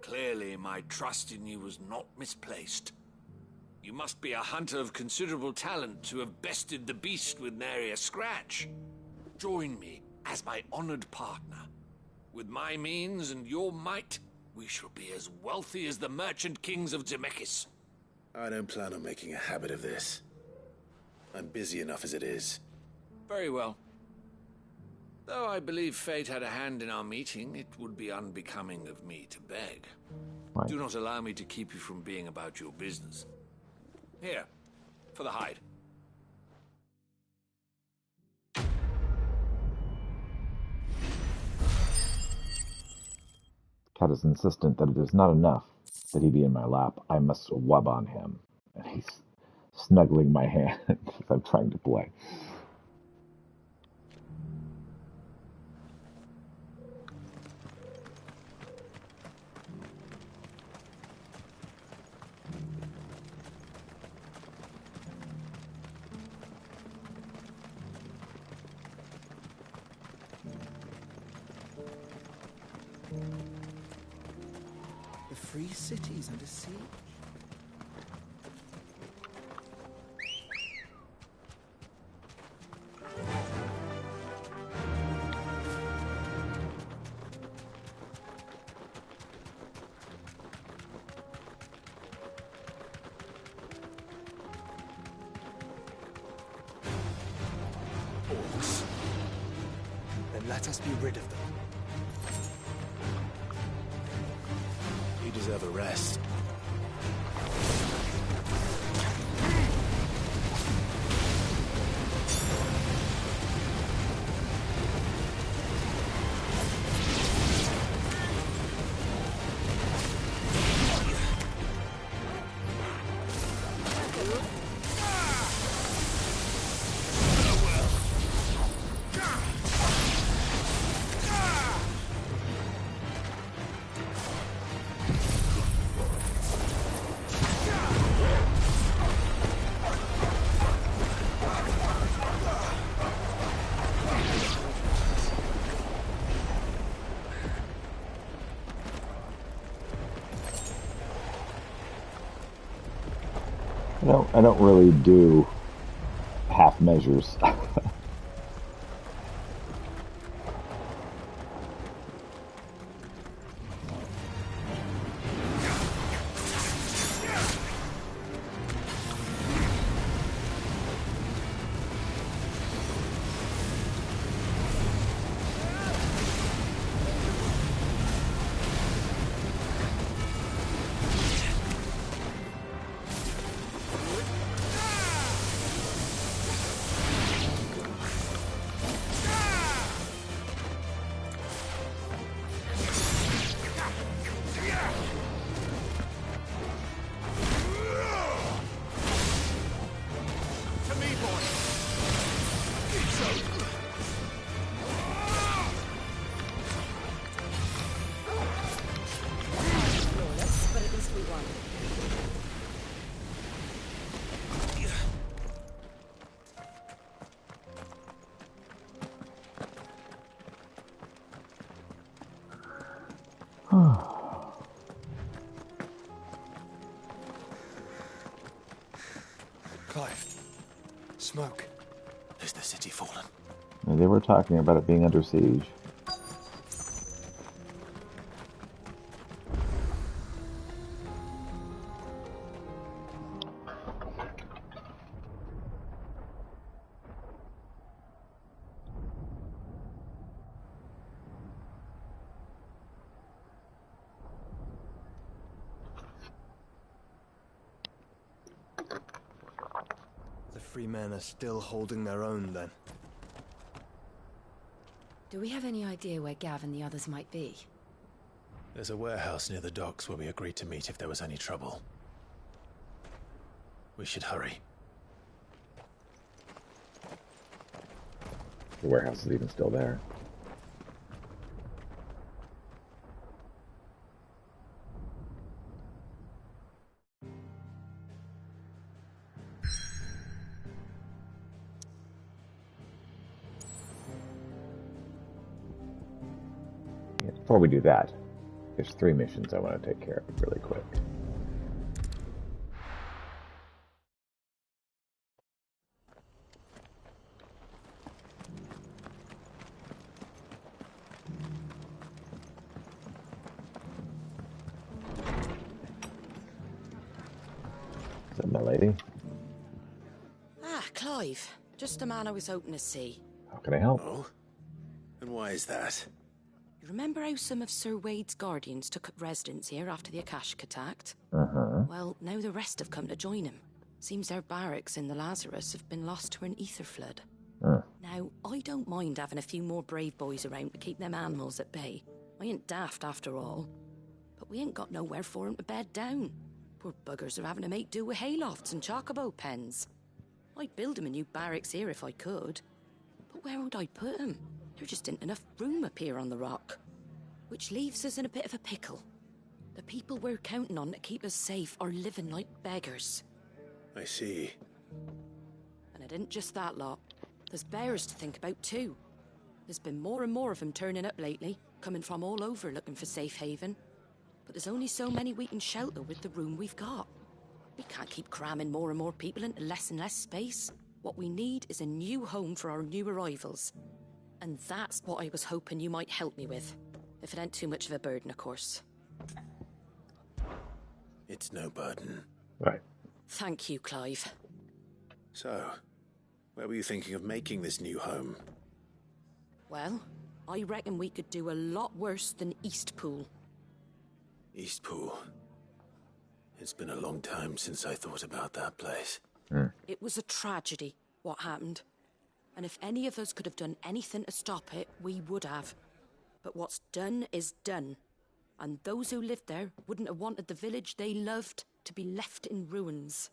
[SPEAKER 8] Clearly, my trust in you was not misplaced. You must be a hunter of considerable talent to have bested the beast with nary a scratch. Join me as my honored partner. With my means and your might, we shall be as wealthy as the merchant kings of Zemeckis.
[SPEAKER 3] I don't plan on making a habit of this. I'm busy enough as it is.
[SPEAKER 8] Very well. Though I believe fate had a hand in our meeting, it would be unbecoming of me to beg.
[SPEAKER 1] Right.
[SPEAKER 8] Do not allow me to keep you from being about your business. Here, for the hide.
[SPEAKER 1] Cat is insistent that it is not enough that he be in my lap. I must wub on him. And he's snuggling my hand as I'm trying to play.
[SPEAKER 13] The free cities under siege.
[SPEAKER 12] Orcs. Then let us be rid of them.
[SPEAKER 3] You deserve a rest.
[SPEAKER 1] I don't really do half measures.
[SPEAKER 4] But at least we won.
[SPEAKER 12] Clive. Smoke.
[SPEAKER 3] Is the city fallen?
[SPEAKER 1] They were talking about it being under siege.
[SPEAKER 12] free men are still holding their own, then.
[SPEAKER 5] Do we have any idea where Gav and the others might be?
[SPEAKER 3] There's a warehouse near the docks where we agreed to meet if there was any trouble. We should hurry.
[SPEAKER 1] The warehouse is even still there. Before we do that, there's 3 missions I want to take care of really quick. Is that my lady?
[SPEAKER 4] Ah, Clive. Just the man I was hoping to see.
[SPEAKER 1] How can I help?
[SPEAKER 3] Oh? And why is that?
[SPEAKER 4] You remember how some of Sir Wade's guardians took up residence here after the Akashic attacked?
[SPEAKER 1] Uh-huh.
[SPEAKER 4] Well, now the rest have come to join him. Seems their barracks in the Lazarus have been lost to an ether flood. Now, I don't mind having a few more brave boys around to keep them animals at bay. I ain't daft after all. But we ain't got nowhere for 'em to bed down. Poor buggers are having to make do with haylofts and chocobo pens. I'd build 'em a new barracks here if I could. But where would I put 'em? There just ain't enough room up here on the rock. Which leaves us in a bit of a pickle. The people we're counting on to keep us safe are living like beggars.
[SPEAKER 3] I see.
[SPEAKER 4] And it ain't just that lot. There's bears to think about too. There's been more and more of them turning up lately, coming from all over looking for safe haven. But there's only so many we can shelter with the room we've got. We can't keep cramming more and more people into less and less space. What we need is a new home for our new arrivals. And that's what I was hoping you might help me with. If it ain't too much of a burden, of course.
[SPEAKER 3] It's no burden.
[SPEAKER 1] Right.
[SPEAKER 4] Thank you, Clive.
[SPEAKER 3] So, where were you thinking of making this new home?
[SPEAKER 4] Well, I reckon we could do a lot worse than Eastpool.
[SPEAKER 3] Eastpool. It's been a long time since I thought about that place.
[SPEAKER 4] It was a tragedy, what happened. And if any of us could have done anything to stop it, we would have. But what's done is done. And those who lived there wouldn't have wanted the village they loved to be left in ruins.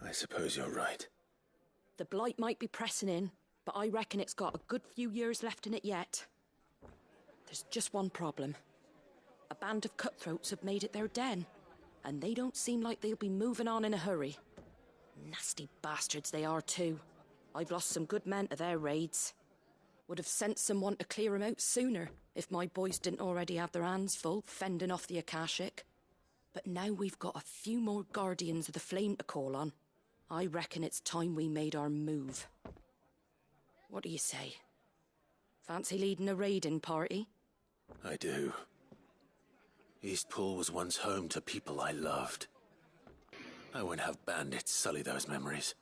[SPEAKER 3] I suppose you're right.
[SPEAKER 4] The blight might be pressing in, but I reckon it's got a good few years left in it yet. There's just one problem. A band of cutthroats have made it their den, and they don't seem like they'll be moving on in a hurry. Nasty bastards they are too. I've lost some good men to their raids. Would have sent someone to clear 'em out sooner, if my boys didn't already have their hands full fending off the Akashic. But now we've got a few more Guardians of the Flame to call on. I reckon it's time we made our move. What do you say? Fancy leading a raiding party?
[SPEAKER 3] I do. Eastpool was once home to people I loved. I won't have bandits sully those memories.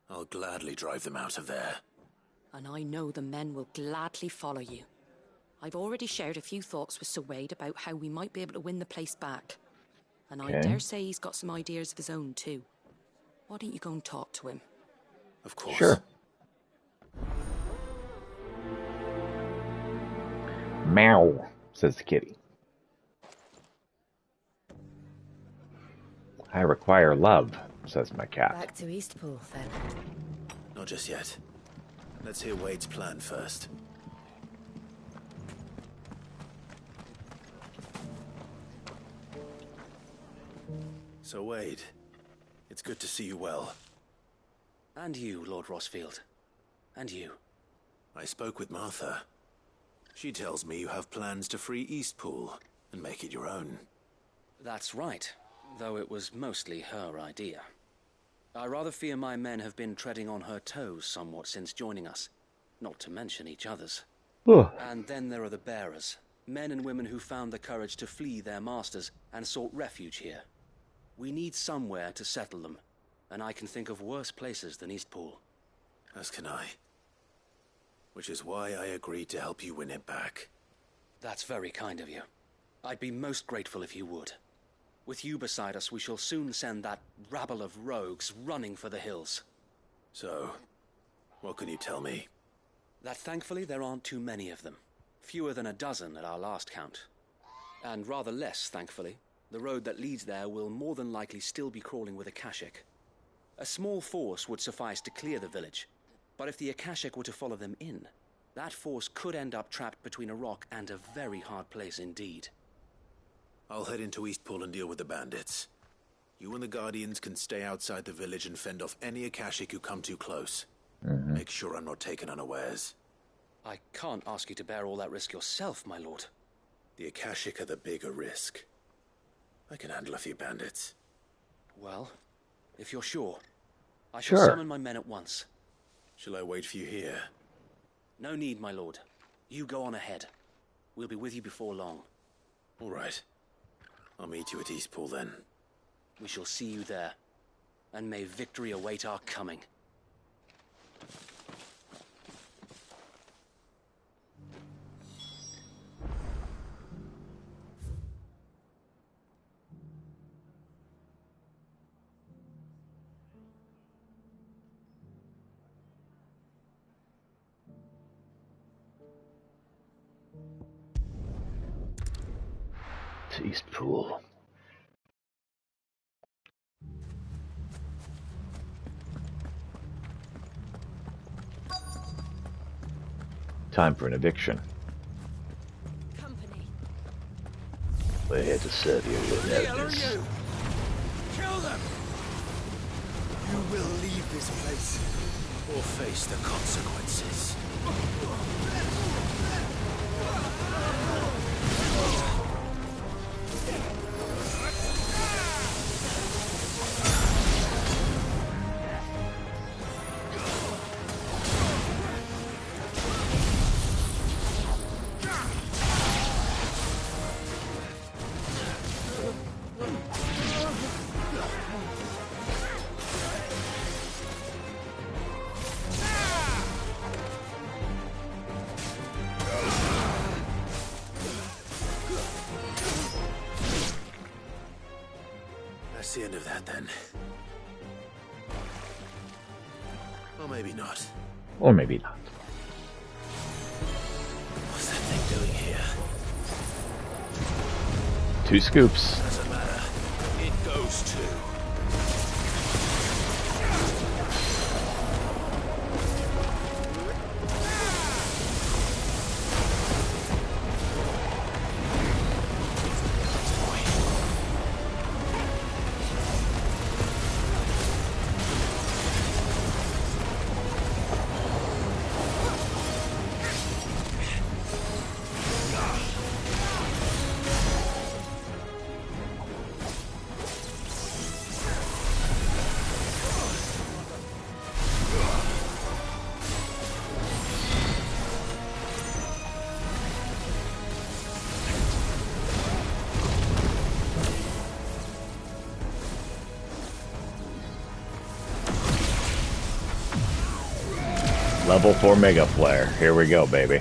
[SPEAKER 3] I'll gladly drive them out of there.
[SPEAKER 4] And I know the men will gladly follow you. I've already shared a few thoughts with Sir Wade about how we might be able to win the place back. And I dare say he's got some ideas of his own too. Why don't you go and talk to him?
[SPEAKER 3] Of course.
[SPEAKER 1] Sure. Meow, says the kitty. I require love, says my cat.
[SPEAKER 5] Back to Eastpool, then.
[SPEAKER 3] Not just yet. Let's hear Wade's plan first. So, Wade, it's good to see you well.
[SPEAKER 9] And you, Lord Rosfield. And you.
[SPEAKER 3] I spoke with Martha. She tells me you have plans to free Eastpool and make it your own.
[SPEAKER 9] That's right, though it was mostly her idea. I rather fear my men have been treading on her toes somewhat since joining us, not to mention each other's. And then there are the bearers, men and women who found the courage to flee their masters and sought refuge here. We need somewhere to settle them, and I can think of worse places than Eastpool.
[SPEAKER 3] As can I. Which is why I agreed to help you win it back.
[SPEAKER 9] That's very kind of you. I'd be most grateful if you would. With you beside us, we shall soon send that rabble of rogues running for the hills.
[SPEAKER 3] So, what can you tell me?
[SPEAKER 9] That thankfully there aren't too many of them. Fewer than a dozen at our last count. And rather less, thankfully. The road that leads there will more than likely still be crawling with Akashic. A small force would suffice to clear the village. But if the Akashic were to follow them in, that force could end up trapped between a rock and a very hard place indeed.
[SPEAKER 3] I'll head into Eastpool and deal with the bandits. You and the Guardians can stay outside the village and fend off any Akashic who come too close. Make sure I'm not taken unawares.
[SPEAKER 9] I can't ask you to bear all that risk yourself, my lord.
[SPEAKER 3] The Akashic are the bigger risk. I can handle a few bandits.
[SPEAKER 9] Well, if you're sure, I shall summon my men at once.
[SPEAKER 3] Shall I wait for you here?
[SPEAKER 9] No need, my lord. You go on ahead. We'll be with you before long.
[SPEAKER 3] All right. I'll meet you at Eastpool then.
[SPEAKER 9] We shall see you there. And may victory await our coming.
[SPEAKER 1] Eastpool. Time for an eviction.
[SPEAKER 14] Company.
[SPEAKER 1] We're here to serve you with evidence.
[SPEAKER 10] Kill them! You will leave this place.
[SPEAKER 3] Or face the consequences. That's the end of that, then. Or maybe not.
[SPEAKER 1] Or maybe not.
[SPEAKER 3] What's that thing doing here?
[SPEAKER 1] 2 scoops.
[SPEAKER 3] Doesn't matter. It goes too.
[SPEAKER 1] Level 4 Mega Flare. Here we go, baby.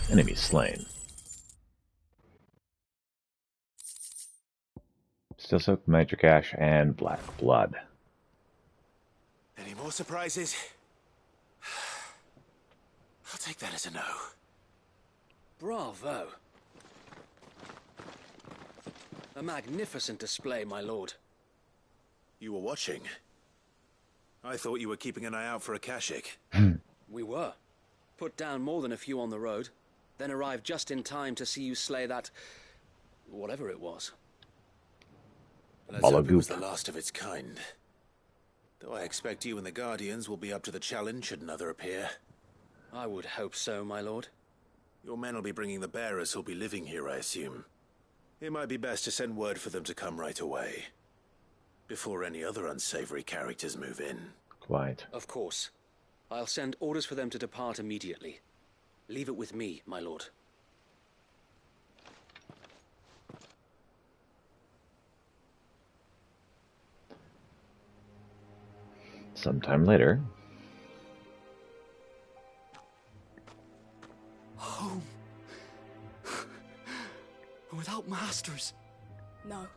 [SPEAKER 1] Enemy slain. Still Soaked, Magic Ash, and Black Blood.
[SPEAKER 3] Any more surprises? I'll take that as a no.
[SPEAKER 9] Bravo. A magnificent display, my lord.
[SPEAKER 3] You were watching? I thought you were keeping an eye out for a Kashik.
[SPEAKER 9] We were. Put down more than a few on the road, then arrived just in time to see you slay that... whatever it was.
[SPEAKER 3] Let's hope it was the last of its kind. Though I expect you and the Guardians will be up to the challenge should another appear.
[SPEAKER 9] I would hope so, my lord.
[SPEAKER 3] Your men will be bringing the bearers who'll be living here, I assume. It might be best to send word for them to come right away, before any other unsavory characters move in.
[SPEAKER 1] Quite.
[SPEAKER 9] Of course. I'll send orders for them to depart immediately. Leave it with me, my lord.
[SPEAKER 1] Sometime later.
[SPEAKER 14] Home. Without masters.
[SPEAKER 16] No.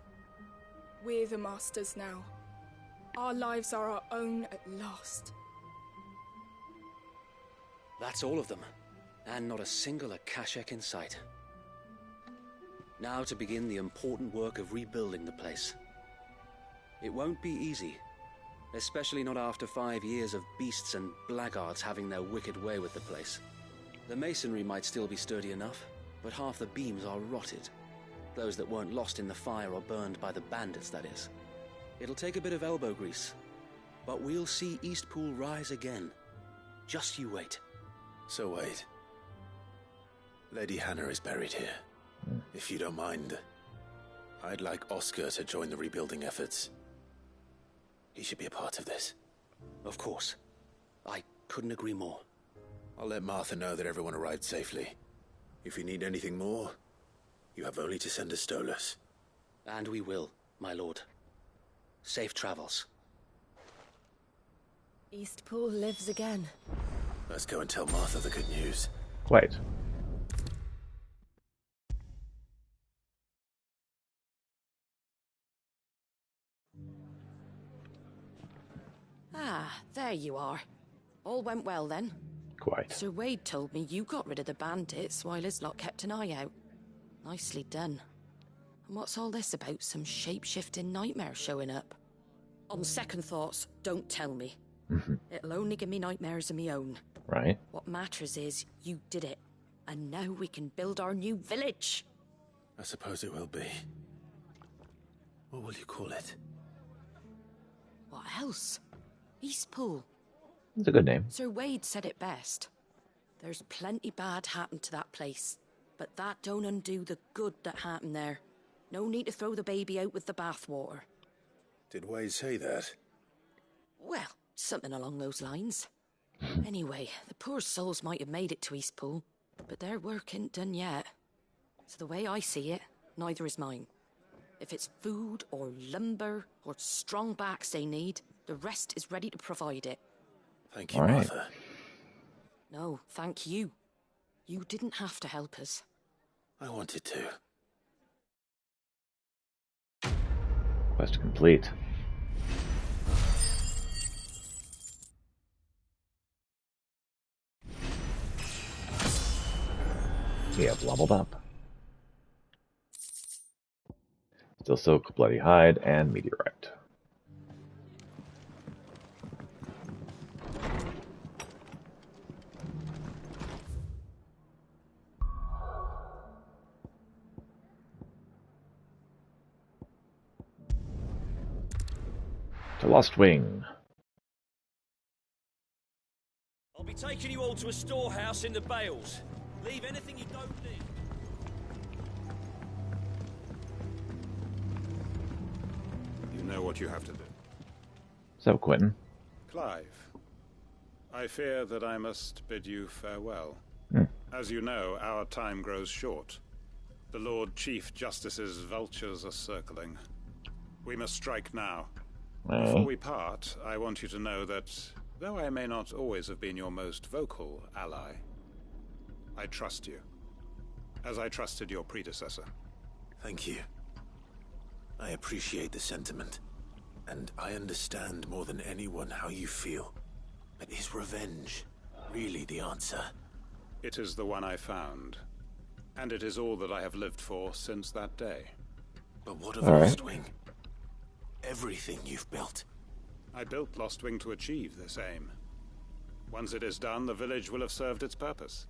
[SPEAKER 16] We're the masters now. Our lives are our own at last.
[SPEAKER 9] That's all of them. And not a single Akashak in sight. Now to begin the important work of rebuilding the place. It won't be easy. Especially not after 5 years of beasts and blackguards having their wicked way with the place. The masonry might still be sturdy enough, but half the beams are rotted. Those that weren't lost in the fire or burned by the bandits, that is. It'll take a bit of elbow grease, but we'll see Eastpool rise again. Just you wait.
[SPEAKER 3] So wait. Lady Hannah is buried here. If you don't mind, I'd like Oscar to join the rebuilding efforts. He should be a part of this.
[SPEAKER 9] Of course. I couldn't agree more.
[SPEAKER 3] I'll let Martha know that everyone arrived safely. If you need anything more, you have only to send a Stolas.
[SPEAKER 9] And we will, my lord. Safe travels.
[SPEAKER 5] Eastpool lives again.
[SPEAKER 3] Let's go and tell Martha the good news.
[SPEAKER 1] Quite.
[SPEAKER 4] Ah, there you are. All went well then.
[SPEAKER 1] Quite.
[SPEAKER 4] Sir Wade told me you got rid of the bandits while his lot kept an eye out. Nicely done. And what's all this about some shape-shifting nightmare showing up? On second thoughts, don't tell me. It'll only give me nightmares of me own.
[SPEAKER 1] Right.
[SPEAKER 4] What matters is you did it. And now we can build our new village.
[SPEAKER 3] I suppose it will be. What will you call it?
[SPEAKER 4] What else? Eastpool.
[SPEAKER 1] It's a good name.
[SPEAKER 4] Sir Wade said it best. There's plenty bad happened to that place, but that don't undo the good that happened there. No need to throw the baby out with the bathwater.
[SPEAKER 3] Did Wade say that?
[SPEAKER 4] Well, something along those lines. Anyway, the poor souls might have made it to Eastpool, but their work ain't done yet. So the way I see it, neither is mine. If it's food or lumber or strong backs they need, the rest is ready to provide it.
[SPEAKER 3] Thank you, Martha.
[SPEAKER 4] No, thank you. You didn't have to help us.
[SPEAKER 3] I wanted to.
[SPEAKER 1] Quest complete. We have leveled up. Still soak, bloody hide, and meteorite. To Lost Wing.
[SPEAKER 18] I'll be taking you all to a storehouse in the Bales. Leave anything you don't need.
[SPEAKER 7] You know what you have to do.
[SPEAKER 1] So, Quentin.
[SPEAKER 7] Clive, I fear that I must bid you farewell. As you know, our time grows short. The Lord Chief Justice's vultures are circling. We must strike now. Before we part, I want you to know that, though I may not always have been your most vocal ally, I trust you, as I trusted your predecessor.
[SPEAKER 3] Thank you. I appreciate the sentiment, and I understand more than anyone how you feel. But is revenge really the answer?
[SPEAKER 7] It is the one I found, and it is all that I have lived for since that day.
[SPEAKER 3] But what of Lost Wing? Everything you've built.
[SPEAKER 7] I built Lostwing to achieve this aim. Once it is done, the village will have served its purpose.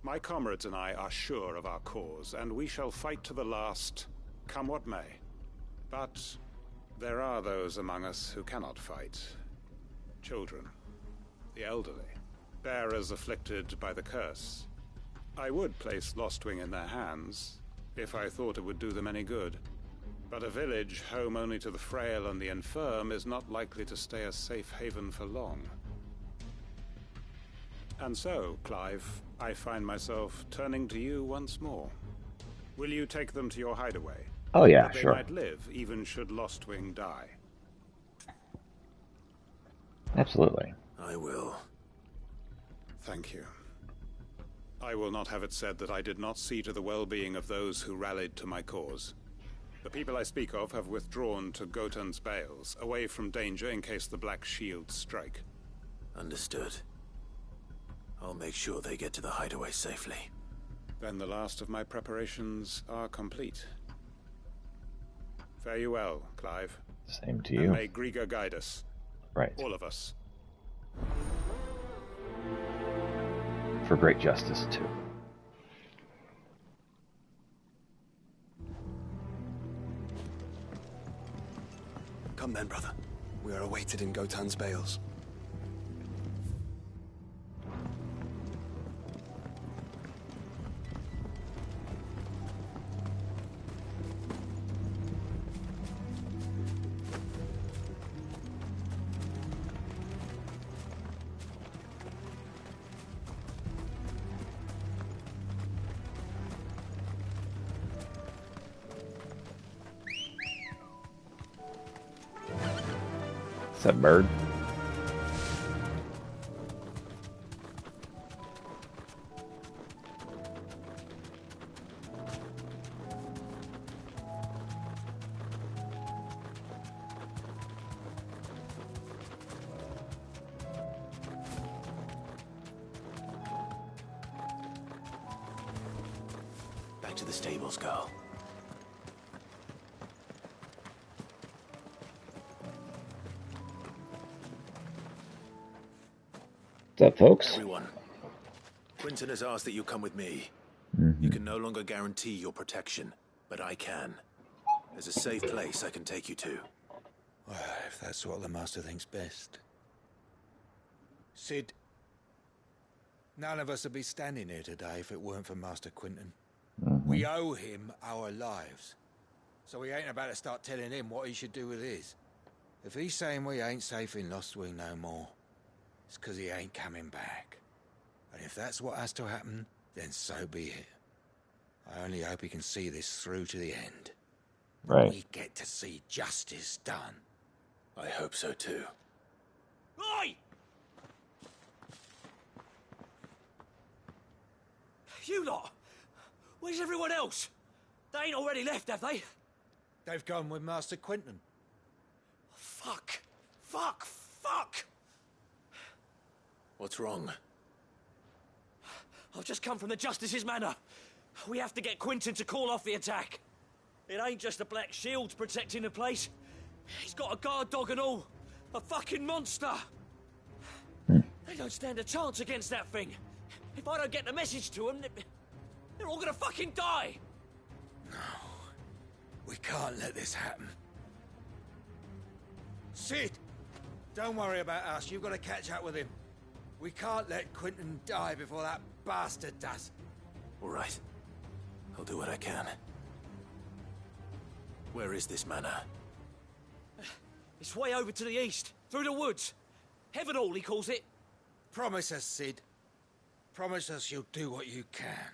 [SPEAKER 7] My comrades and I are sure of our cause, and we shall fight to the last, come what may. But there are those among us who cannot fight. Children, the elderly, bearers afflicted by the curse. I would place Lostwing in their hands, if I thought it would do them any good. But a village home only to the frail and the infirm is not likely to stay a safe haven for long. And so, Clive, I find myself turning to you once more. Will you take them to your hideaway?
[SPEAKER 1] Oh yeah,
[SPEAKER 7] that they
[SPEAKER 1] sure.
[SPEAKER 7] might live, even should Lostwing die.
[SPEAKER 1] Absolutely.
[SPEAKER 3] I will.
[SPEAKER 7] Thank you. I will not have it said that I did not see to the well-being of those who rallied to my cause. The people I speak of have withdrawn to Gotan's Bales, away from danger in case the Black Shields strike.
[SPEAKER 3] Understood. I'll make sure they get to the hideaway safely.
[SPEAKER 7] Then the last of my preparations are complete. Fare you well, Clive.
[SPEAKER 1] Same to you.
[SPEAKER 7] And may Griga guide us.
[SPEAKER 1] Right.
[SPEAKER 7] All of us.
[SPEAKER 1] For great justice, too.
[SPEAKER 12] Come then, brother. We are awaited in Gotan's Bales.
[SPEAKER 1] What's that bird?
[SPEAKER 3] Back to the stables, girl.
[SPEAKER 1] What's up, folks?
[SPEAKER 3] Everyone, Quinton has asked that you come with me.
[SPEAKER 1] Mm-hmm.
[SPEAKER 3] You can no longer guarantee your protection, but I can. There's a safe place I can take you to.
[SPEAKER 15] Well, if that's what the Master thinks best. Sid, none of us would be standing here today if it weren't for Master Quinton.
[SPEAKER 1] Mm-hmm.
[SPEAKER 15] We owe him our lives. So we ain't about to start telling him what he should do with his. If he's saying we ain't safe in Lostwing no more, it's 'cause he ain't coming back. And if that's what has to happen, then so be it. I only hope he can see this through to the end.
[SPEAKER 1] Right.
[SPEAKER 15] We get to see justice done.
[SPEAKER 3] I hope so too.
[SPEAKER 18] Oi! You lot! Where's everyone else? They ain't already left, have they?
[SPEAKER 15] They've gone with Master Quinton.
[SPEAKER 18] Fuck! Fuck! Fuck!
[SPEAKER 3] What's wrong?
[SPEAKER 18] I've just come from the Justice's Manor. We have to get Quinton to call off the attack. It ain't just the Black Shields protecting the place. He's got a guard dog and all. A fucking monster. They don't stand a chance against that thing. If I don't get the message to them, they're all gonna fucking die.
[SPEAKER 15] No. We can't let this happen. Sid! Don't worry about us. You've got to catch up with him. We can't let Quinton die before that bastard does.
[SPEAKER 3] All right. I'll do what I can. Where is this manor?
[SPEAKER 18] It's way over to the east, through the woods. Heavenhall, he calls it.
[SPEAKER 15] Promise us, Sid. Promise us you'll do what you can.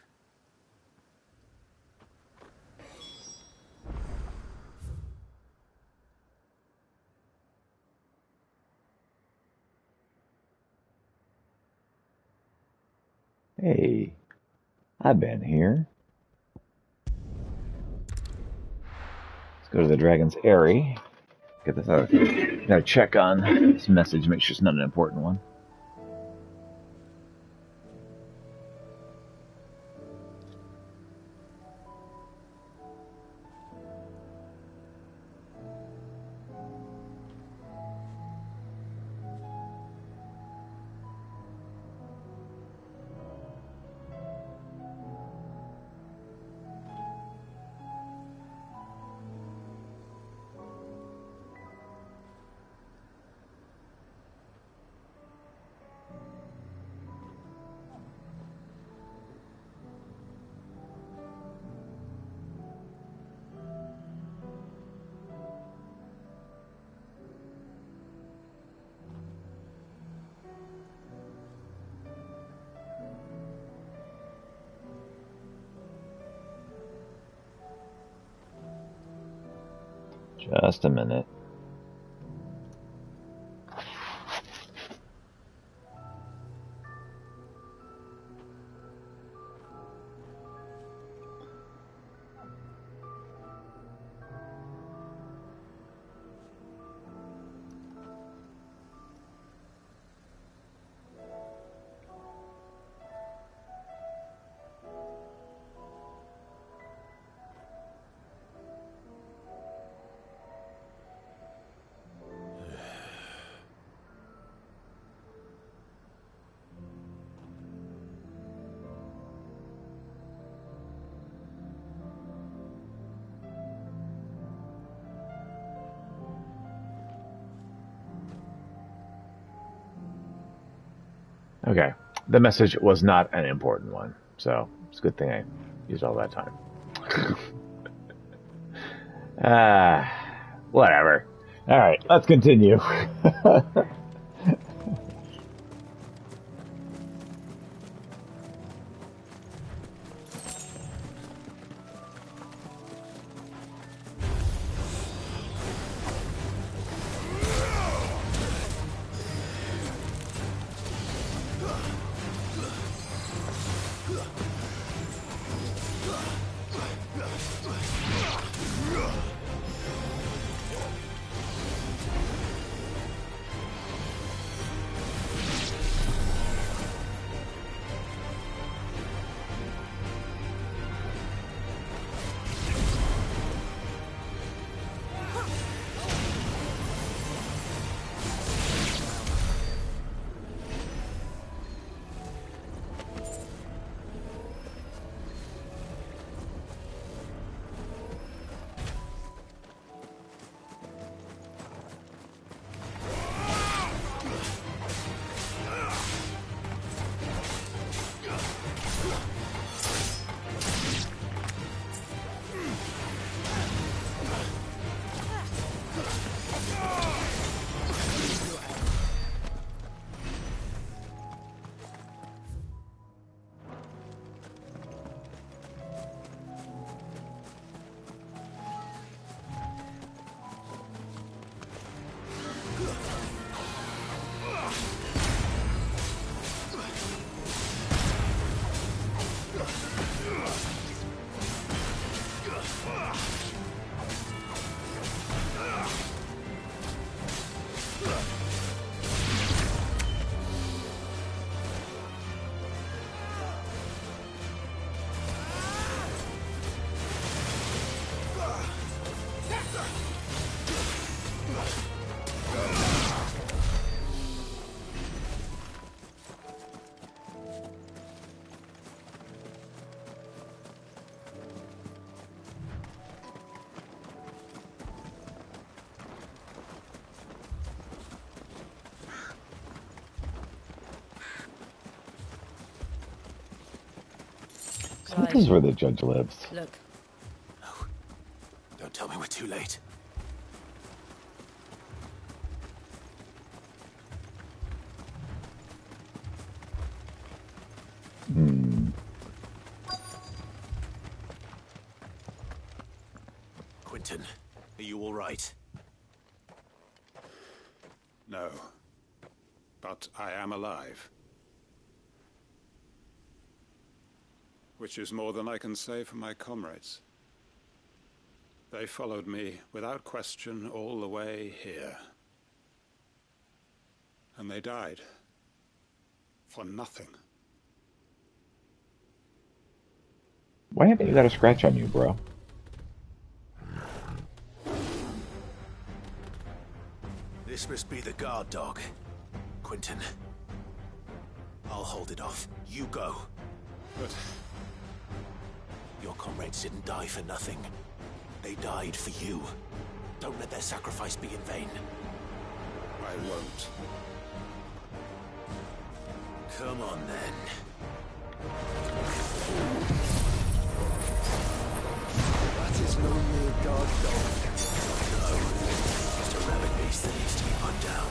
[SPEAKER 1] Hey, I've been here. Let's go to the Dragon's Eyrie. Get this out. Gotta check on this message, make sure it's not an important one. Just a minute. Okay, the message was not an important one, so it's a good thing I used all that time. Whatever. All right, let's continue. So this is where the judge lives.
[SPEAKER 4] Look.
[SPEAKER 3] No. Don't tell me we're too late. Quentin, are you all right?
[SPEAKER 7] No. But I am alive. Which is more than I can say for my comrades. They followed me without question all the way here. And they died. For nothing.
[SPEAKER 1] Why haven't you got a scratch on you, bro?
[SPEAKER 3] This must be the guard dog. Quentin. I'll hold it off. You go.
[SPEAKER 7] But...
[SPEAKER 3] your comrades didn't die for nothing. They died for you. Don't let their sacrifice be in vain.
[SPEAKER 7] I won't.
[SPEAKER 3] Come on, then.
[SPEAKER 21] That is no mere guard dog.
[SPEAKER 3] No. Just a rabbit beast that needs to be put down.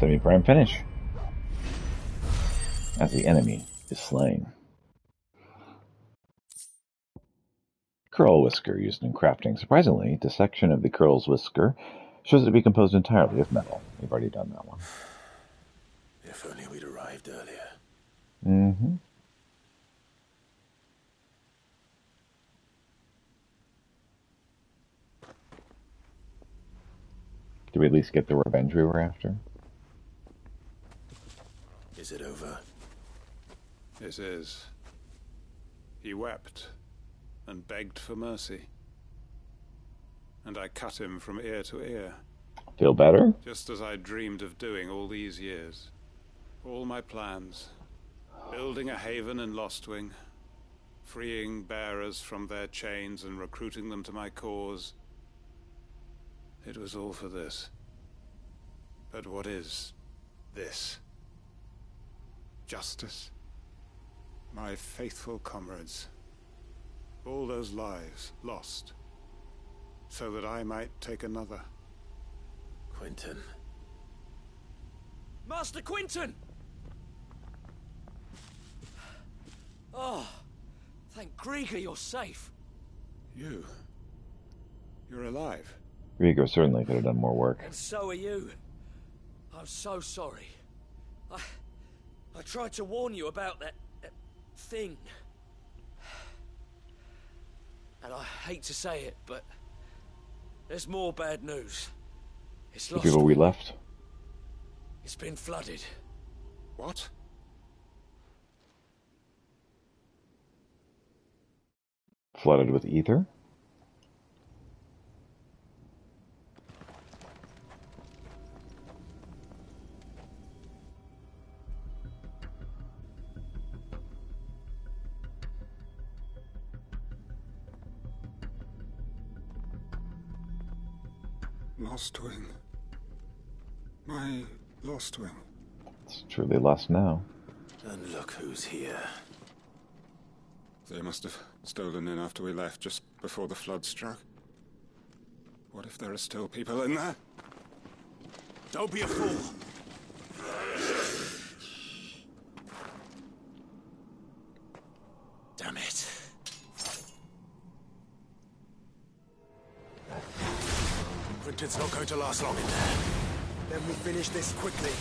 [SPEAKER 1] Semi-prime finish. As the enemy is slain. Curl whisker used in crafting. Surprisingly, dissection of the curl's whisker shows it to be composed entirely of metal. We've already done that one.
[SPEAKER 3] If only we'd arrived earlier.
[SPEAKER 1] Mm-hmm. Did we at least get the revenge we were after?
[SPEAKER 3] Is it over?
[SPEAKER 7] It is. He wept and begged for mercy. And I cut him from ear to ear.
[SPEAKER 1] Feel better?
[SPEAKER 7] Just as I dreamed of doing all these years. All my plans. Building a haven in Lostwing. Freeing bearers from their chains and recruiting them to my cause. It was all for this. But what is this? Justice? My faithful comrades. All those lives lost. So that I might take another.
[SPEAKER 3] Quentin.
[SPEAKER 18] Master Quentin! Oh, thank Grieger you're safe.
[SPEAKER 7] You're alive.
[SPEAKER 1] Grieger certainly could have done more work.
[SPEAKER 18] And so are you. I'm so sorry. I tried to warn you about that thing. And I hate to say it, but there's more bad news. It's
[SPEAKER 1] The
[SPEAKER 18] lost.
[SPEAKER 1] people we left?
[SPEAKER 18] It's been flooded.
[SPEAKER 7] What?
[SPEAKER 1] Flooded with ether?
[SPEAKER 7] Lostwing. My Lostwing.
[SPEAKER 1] It's truly lost now.
[SPEAKER 3] And look who's here.
[SPEAKER 7] They must have stolen in after we left, just before the flood struck. What if there are still people in there?
[SPEAKER 3] Don't be a fool. Damn it. Quentin's not going to last long in there.
[SPEAKER 12] Then we finish this quickly.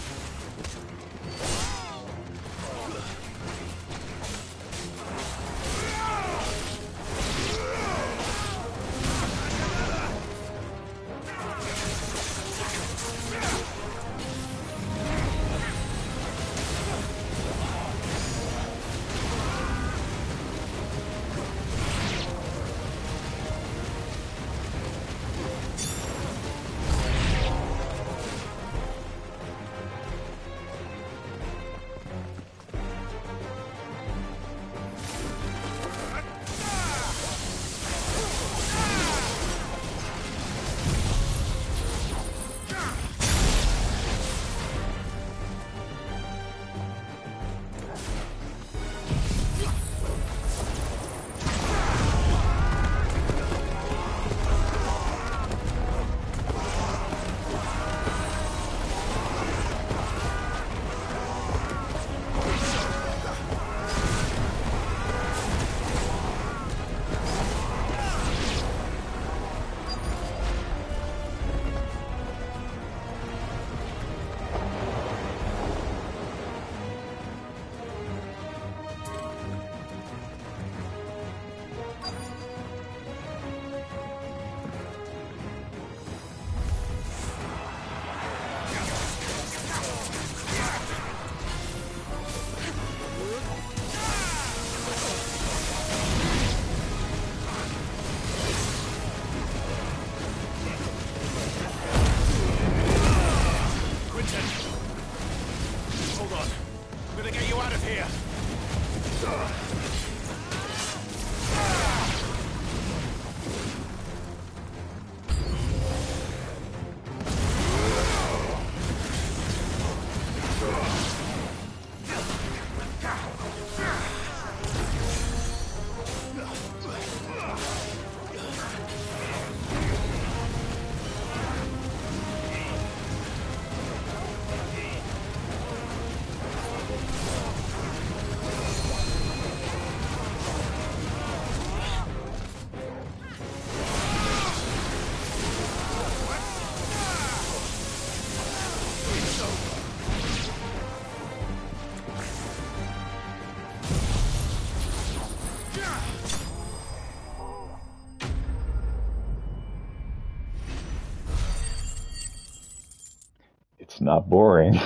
[SPEAKER 1] not boring.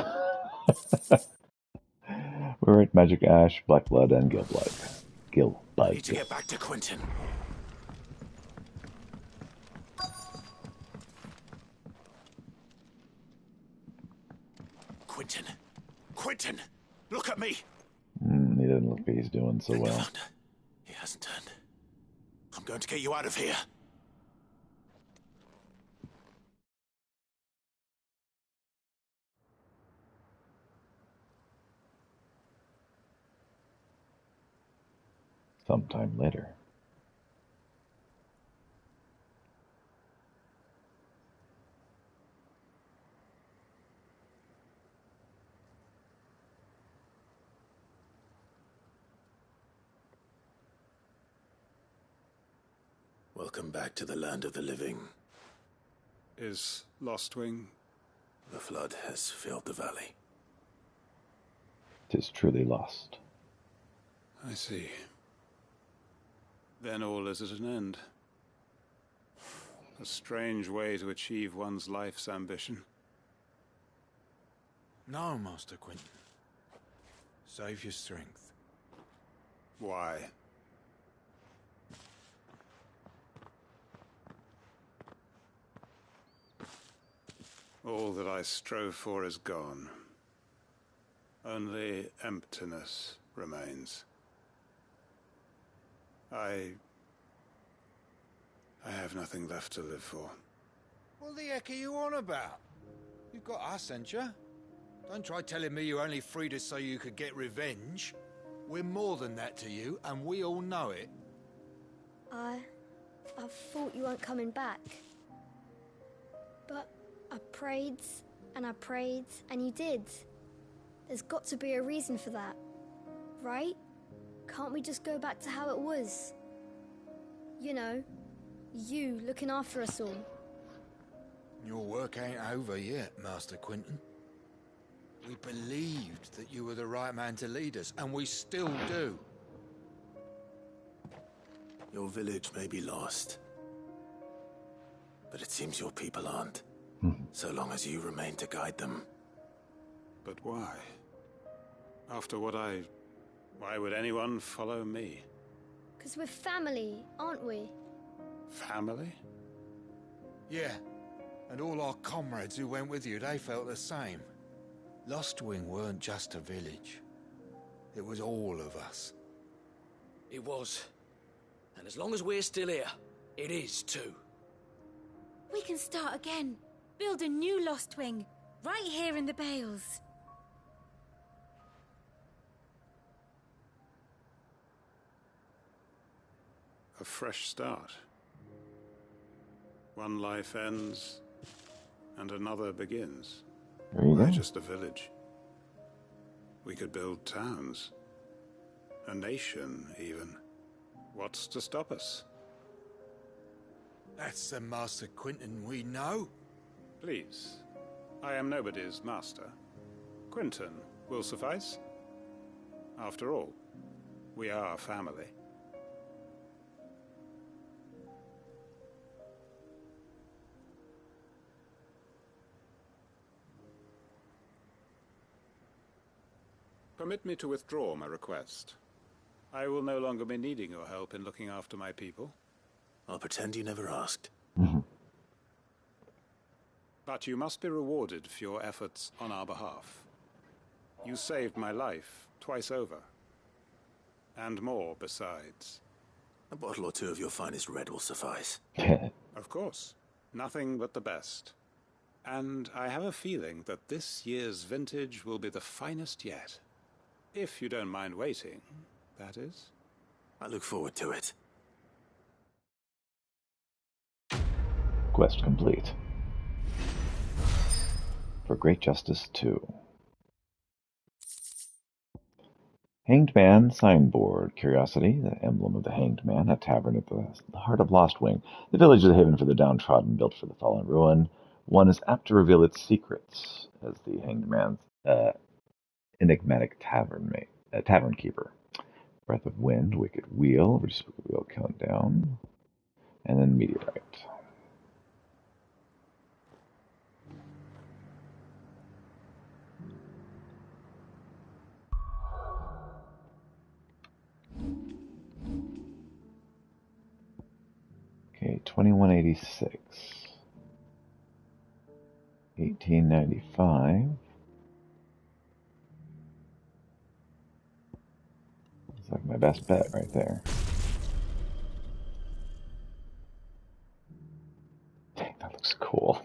[SPEAKER 1] We're at Magic Ash, Black Blood, and Gil Blood.
[SPEAKER 3] I need to get back to Quentin. Quentin! Look at me!
[SPEAKER 1] He doesn't look like he's doing so well.
[SPEAKER 3] He hasn't turned. I'm going to get you out of here.
[SPEAKER 1] Sometime later.
[SPEAKER 3] Welcome back to the land of the living.
[SPEAKER 7] Is Lostwing?
[SPEAKER 3] The flood has filled the valley.
[SPEAKER 1] 'Tis truly lost.
[SPEAKER 7] I see. Then all is at an end. A strange way to achieve one's life's ambition.
[SPEAKER 15] No, Master Quentin. Save your strength.
[SPEAKER 7] Why? All that I strove for is gone. Only emptiness remains. I have nothing left to live for.
[SPEAKER 15] What the heck are you on about? You've got us, ain't you? Don't try telling me you only freed us so you could get revenge. We're more than that to you, and we all know it.
[SPEAKER 2] I thought you weren't coming back. But I prayed, and you did. There's got to be a reason for that, right? Can't we just go back to how it was? You know, you looking after us all.
[SPEAKER 15] Your work ain't over yet, Master Quentin. We believed that you were the right man to lead us, and we still do.
[SPEAKER 3] Your village may be lost, but it seems your people aren't. So long as you remain to guide them.
[SPEAKER 7] But why? After what why would anyone follow me?
[SPEAKER 2] 'Cause we're family, aren't we?
[SPEAKER 7] Family?
[SPEAKER 15] Yeah, and all our comrades who went with you, they felt the same. Lostwing weren't just a village. It was all of us.
[SPEAKER 18] It was. And as long as we're still here, it is too.
[SPEAKER 5] We can start again. Build a new Lostwing, right here in the Bales.
[SPEAKER 7] A fresh start. One life ends, and another begins. We're just a village. We could build towns. A nation, even. What's to stop us?
[SPEAKER 15] That's the Master Quentin we know.
[SPEAKER 7] Please. I am nobody's master. Quentin will suffice. After all, we are family. Permit me to withdraw my request. I will no longer be needing your help in looking after my people.
[SPEAKER 3] I'll pretend you never asked.
[SPEAKER 7] But you must be rewarded for your efforts on our behalf. You saved my life twice over. And more besides.
[SPEAKER 3] A bottle or two of your finest red will suffice.
[SPEAKER 7] Of course. Nothing but the best. And I have a feeling that this year's vintage will be the finest yet. If you don't mind waiting, that is.
[SPEAKER 3] I look forward to it.
[SPEAKER 1] Quest complete. For Great Justice 2. Hanged Man Signboard. Curiosity, the emblem of the Hanged Man, a tavern at the heart of Lostwing. The village is a haven for the downtrodden, built for the fallen ruin. One is apt to reveal its secrets, as the Hanged Man's enigmatic tavern keeper. Breath of Wind, Wicked Wheel, reduce Wicked Wheel countdown, and then Meteorite. 2186. 1895. It's like my best bet right there. Dang, that looks cool.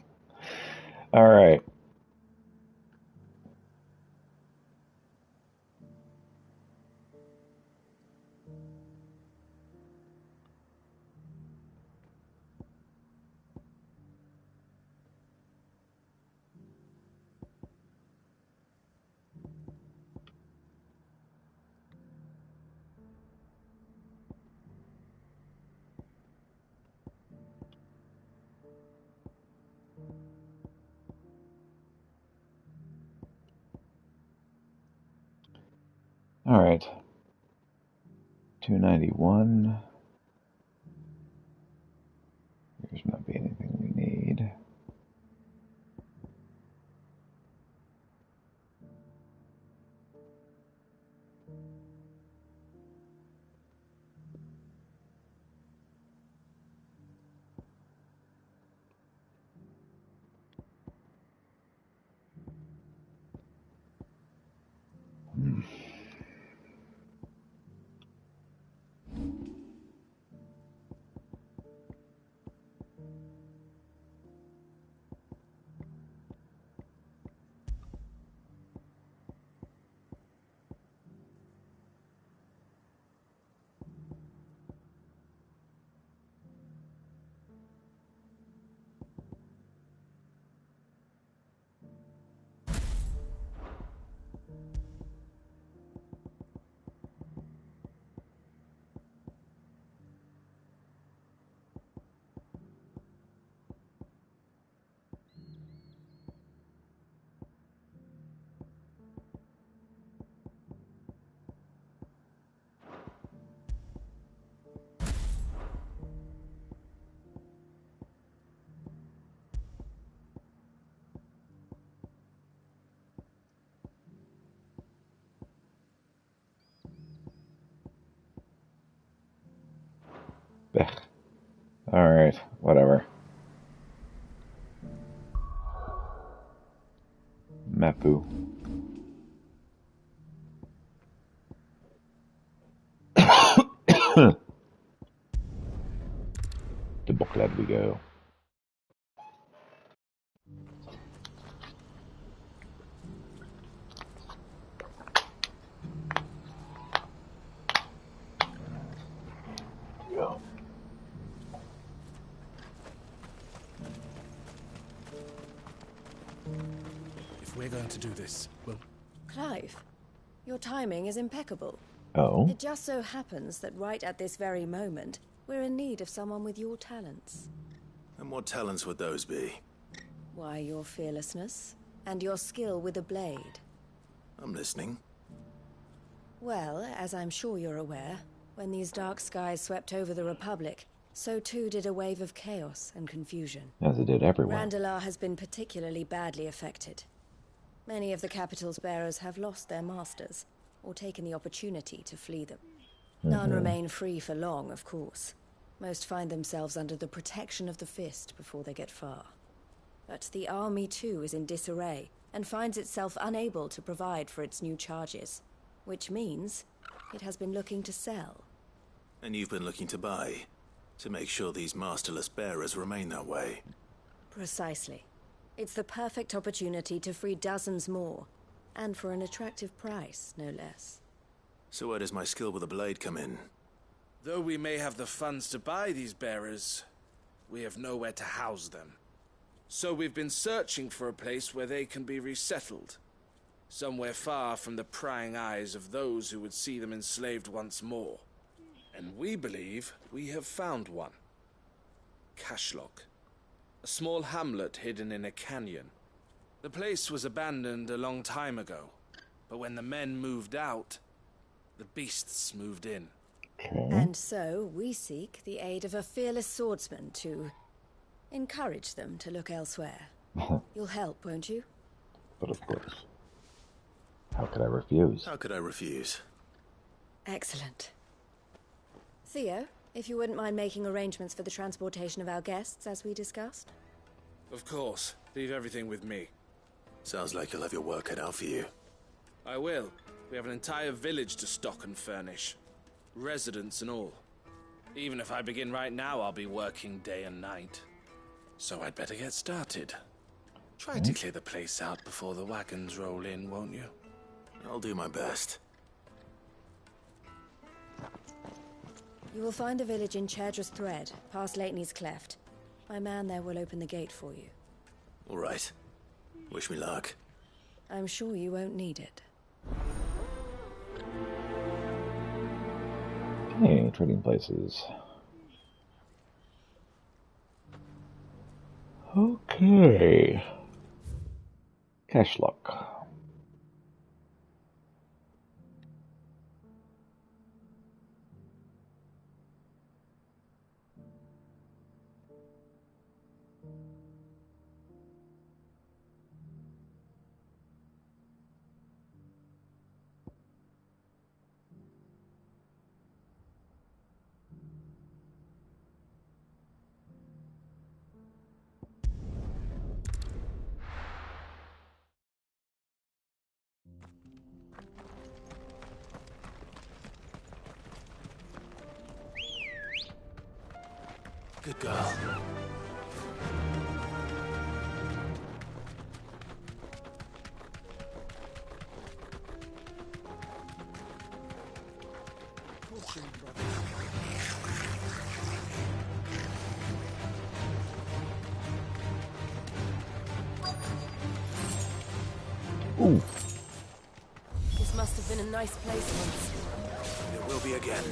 [SPEAKER 1] All right. All right. 291. There's not be anything we need. All right, whatever. Mapu. To Booklet we go.
[SPEAKER 17] If we're going to do this, well...
[SPEAKER 4] Clive, your timing is impeccable.
[SPEAKER 1] Oh?
[SPEAKER 4] It just so happens that right at this very moment, we're in need of someone with your talents.
[SPEAKER 3] And what talents would those be?
[SPEAKER 4] Why, your fearlessness, and your skill with a blade.
[SPEAKER 3] I'm listening.
[SPEAKER 4] Well, as I'm sure you're aware, when these dark skies swept over the Republic, so too did a wave of chaos and confusion.
[SPEAKER 1] As it did everywhere.
[SPEAKER 4] Randalar has been particularly badly affected. Many of the capital's bearers have lost their masters, or taken the opportunity to flee them. None remain free for long, of course. Most find themselves under the protection of the Fist before they get far. But the army too is in disarray, and finds itself unable to provide for its new charges. Which means it has been looking to sell.
[SPEAKER 3] And you've been looking to buy, to make sure these masterless bearers remain that way.
[SPEAKER 4] Precisely. It's the perfect opportunity to free dozens more, and for an attractive price, no less.
[SPEAKER 3] So where does my skill with a blade come in?
[SPEAKER 18] Though we may have the funds to buy these bearers, we have nowhere to house them. So we've been searching for a place where they can be resettled. Somewhere far from the prying eyes of those who would see them enslaved once more. And we believe we have found one. Cashlock. A small hamlet hidden in a canyon. The place was abandoned a long time ago, but when the men moved out, the beasts moved in.
[SPEAKER 4] And so we seek the aid of a fearless swordsman to encourage them to look elsewhere. You'll help, won't you?
[SPEAKER 1] But of course. How could I refuse?
[SPEAKER 3] How could I refuse?
[SPEAKER 4] Excellent. Theo,
[SPEAKER 6] If you wouldn't mind making arrangements for the transportation of our guests, as we discussed.
[SPEAKER 11] Of course. Leave everything with me.
[SPEAKER 3] Sounds like you'll have your work cut out for you.
[SPEAKER 11] I will. We have an entire village to stock and furnish. Residents and all. Even if I begin right now, I'll be working day and night. So I'd better get started. Try to clear the place out before the wagons roll in, won't you?
[SPEAKER 3] I'll do my best.
[SPEAKER 6] You will find a village in Chaedra's Thread, past Lateney's Cleft. My man there will open the gate for you.
[SPEAKER 3] All right. Wish me luck.
[SPEAKER 6] I'm sure you won't need it.
[SPEAKER 1] Okay, trading places. Okay. Cash luck.
[SPEAKER 3] Good girl.
[SPEAKER 1] Ooh.
[SPEAKER 6] This must have been a nice place once.
[SPEAKER 3] It will be again.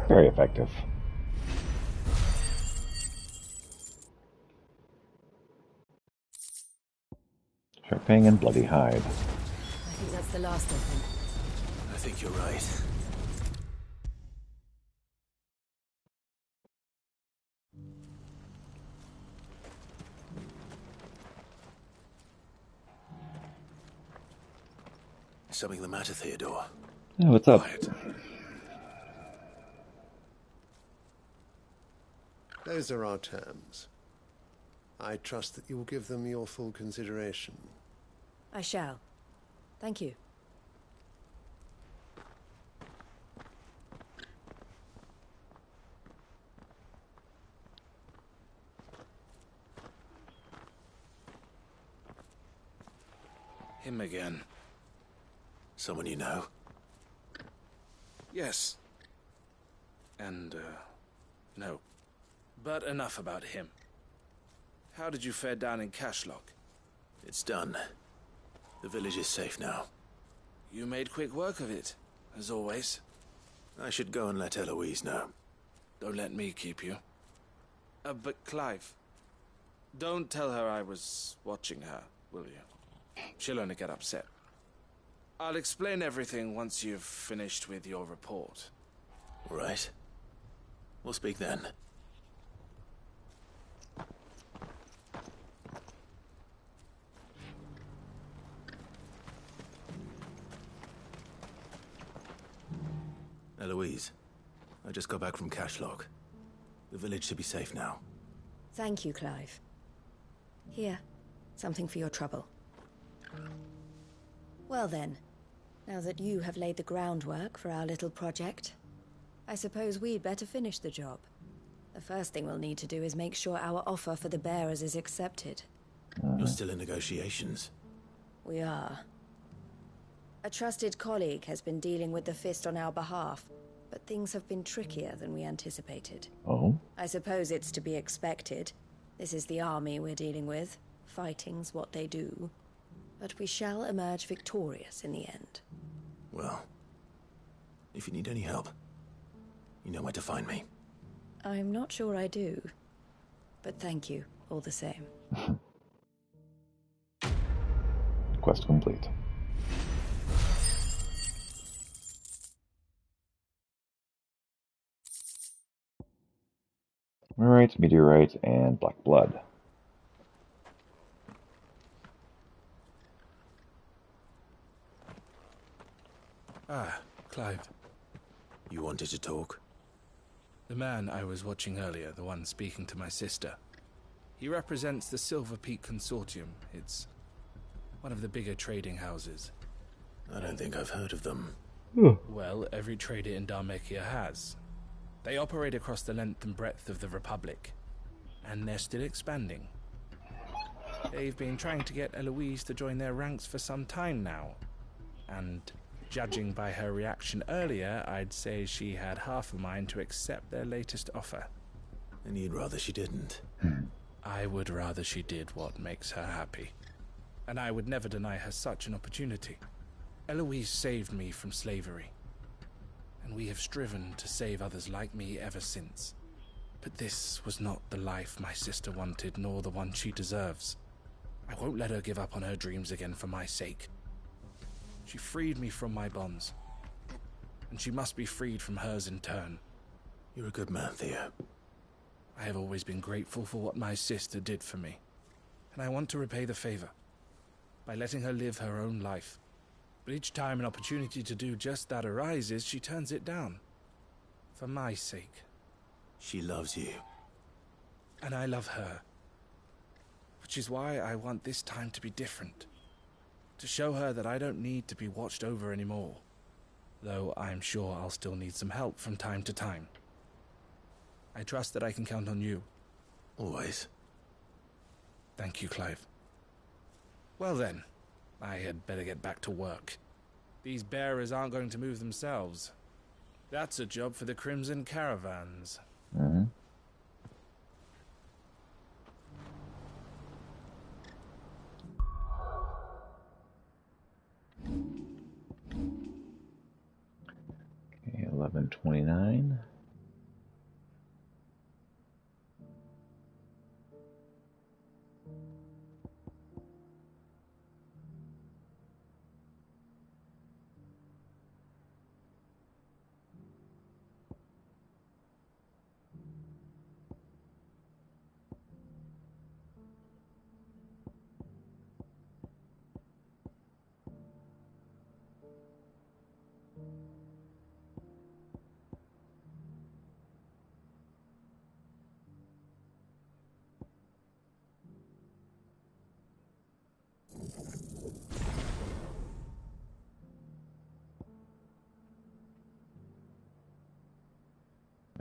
[SPEAKER 1] Very effective. Sharping and Bloody Hide.
[SPEAKER 6] I think that's the last of them.
[SPEAKER 3] I think you're right. Is something the matter, Theodore?
[SPEAKER 1] Yeah, what's up?
[SPEAKER 3] Quiet.
[SPEAKER 21] Those are our terms. I trust that you will give them your full consideration.
[SPEAKER 6] I shall. Thank you.
[SPEAKER 11] Him again.
[SPEAKER 3] Someone you know?
[SPEAKER 11] Yes. And, no. But enough about him. How did you fare down in Cashlock?
[SPEAKER 3] It's done. The village is safe now.
[SPEAKER 11] You made quick work of it, as always.
[SPEAKER 3] I should go and let Eloise know.
[SPEAKER 11] Don't let me keep you. But Clive, don't tell her I was watching her, will you? She'll only get upset. I'll explain everything once you've finished with your report.
[SPEAKER 3] All right. We'll speak then. Eloise, I just got back from Cashlock. The village should be safe now.
[SPEAKER 6] Thank you, Clive. Here, something for your trouble. Well then, now that you have laid the groundwork for our little project, I suppose we'd better finish the job. The first thing we'll need to do is make sure our offer for the bearers is accepted.
[SPEAKER 3] You're still in negotiations?
[SPEAKER 6] We are. A trusted colleague has been dealing with the Fist on our behalf, but things have been trickier than we anticipated.
[SPEAKER 1] Oh?
[SPEAKER 6] I suppose it's to be expected. This is the army we're dealing with. Fighting's what they do. But we shall emerge victorious in the end.
[SPEAKER 3] Well, if you need any help, you know where to find me.
[SPEAKER 6] I'm not sure I do. But thank you, all the same.
[SPEAKER 1] Quest complete. Alright, meteorite and black blood.
[SPEAKER 11] Ah, Clive.
[SPEAKER 3] You wanted to talk?
[SPEAKER 11] The man I was watching earlier, the one speaking to my sister. He represents the Silver Peak Consortium. It's one of the bigger trading houses.
[SPEAKER 3] I don't think I've heard of them.
[SPEAKER 11] Well, every trader in Dharmekia has. They operate across the length and breadth of the Republic, and they're still expanding. They've been trying to get Eloise to join their ranks for some time now, and judging by her reaction earlier, I'd say she had half a mind to accept their latest offer.
[SPEAKER 3] And you'd rather she didn't?
[SPEAKER 11] I would rather she did what makes her happy. And I would never deny her such an opportunity. Eloise saved me from slavery. And we have striven to save others like me ever since. But this was not the life my sister wanted, nor the one she deserves. I won't let her give up on her dreams again for my sake. She freed me from my bonds, and she must be freed from hers in turn.
[SPEAKER 3] You're a good man, Theo.
[SPEAKER 11] I have always been grateful for what my sister did for me, and I want to repay the favor by letting her live her own life. But each time an opportunity to do just that arises, she turns it down. For my sake.
[SPEAKER 3] She loves you.
[SPEAKER 11] And I love her. Which is why I want this time to be different. To show her that I don't need to be watched over anymore. Though I'm sure I'll still need some help from time to time. I trust that I can count on you.
[SPEAKER 3] Always.
[SPEAKER 11] Thank you, Clive. Well then, I had better get back to work. These bearers aren't going to move themselves. That's a job for the Crimson Caravans.
[SPEAKER 1] Mm-hmm. Okay, 11:29.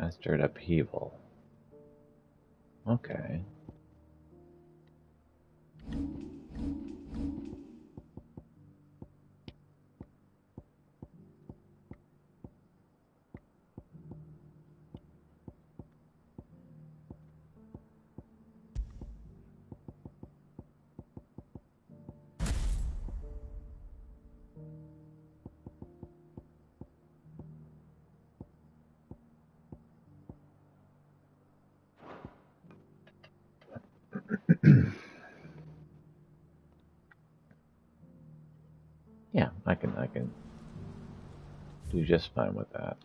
[SPEAKER 1] Mastered upheaval. Okay. Yeah, I can do just fine with that.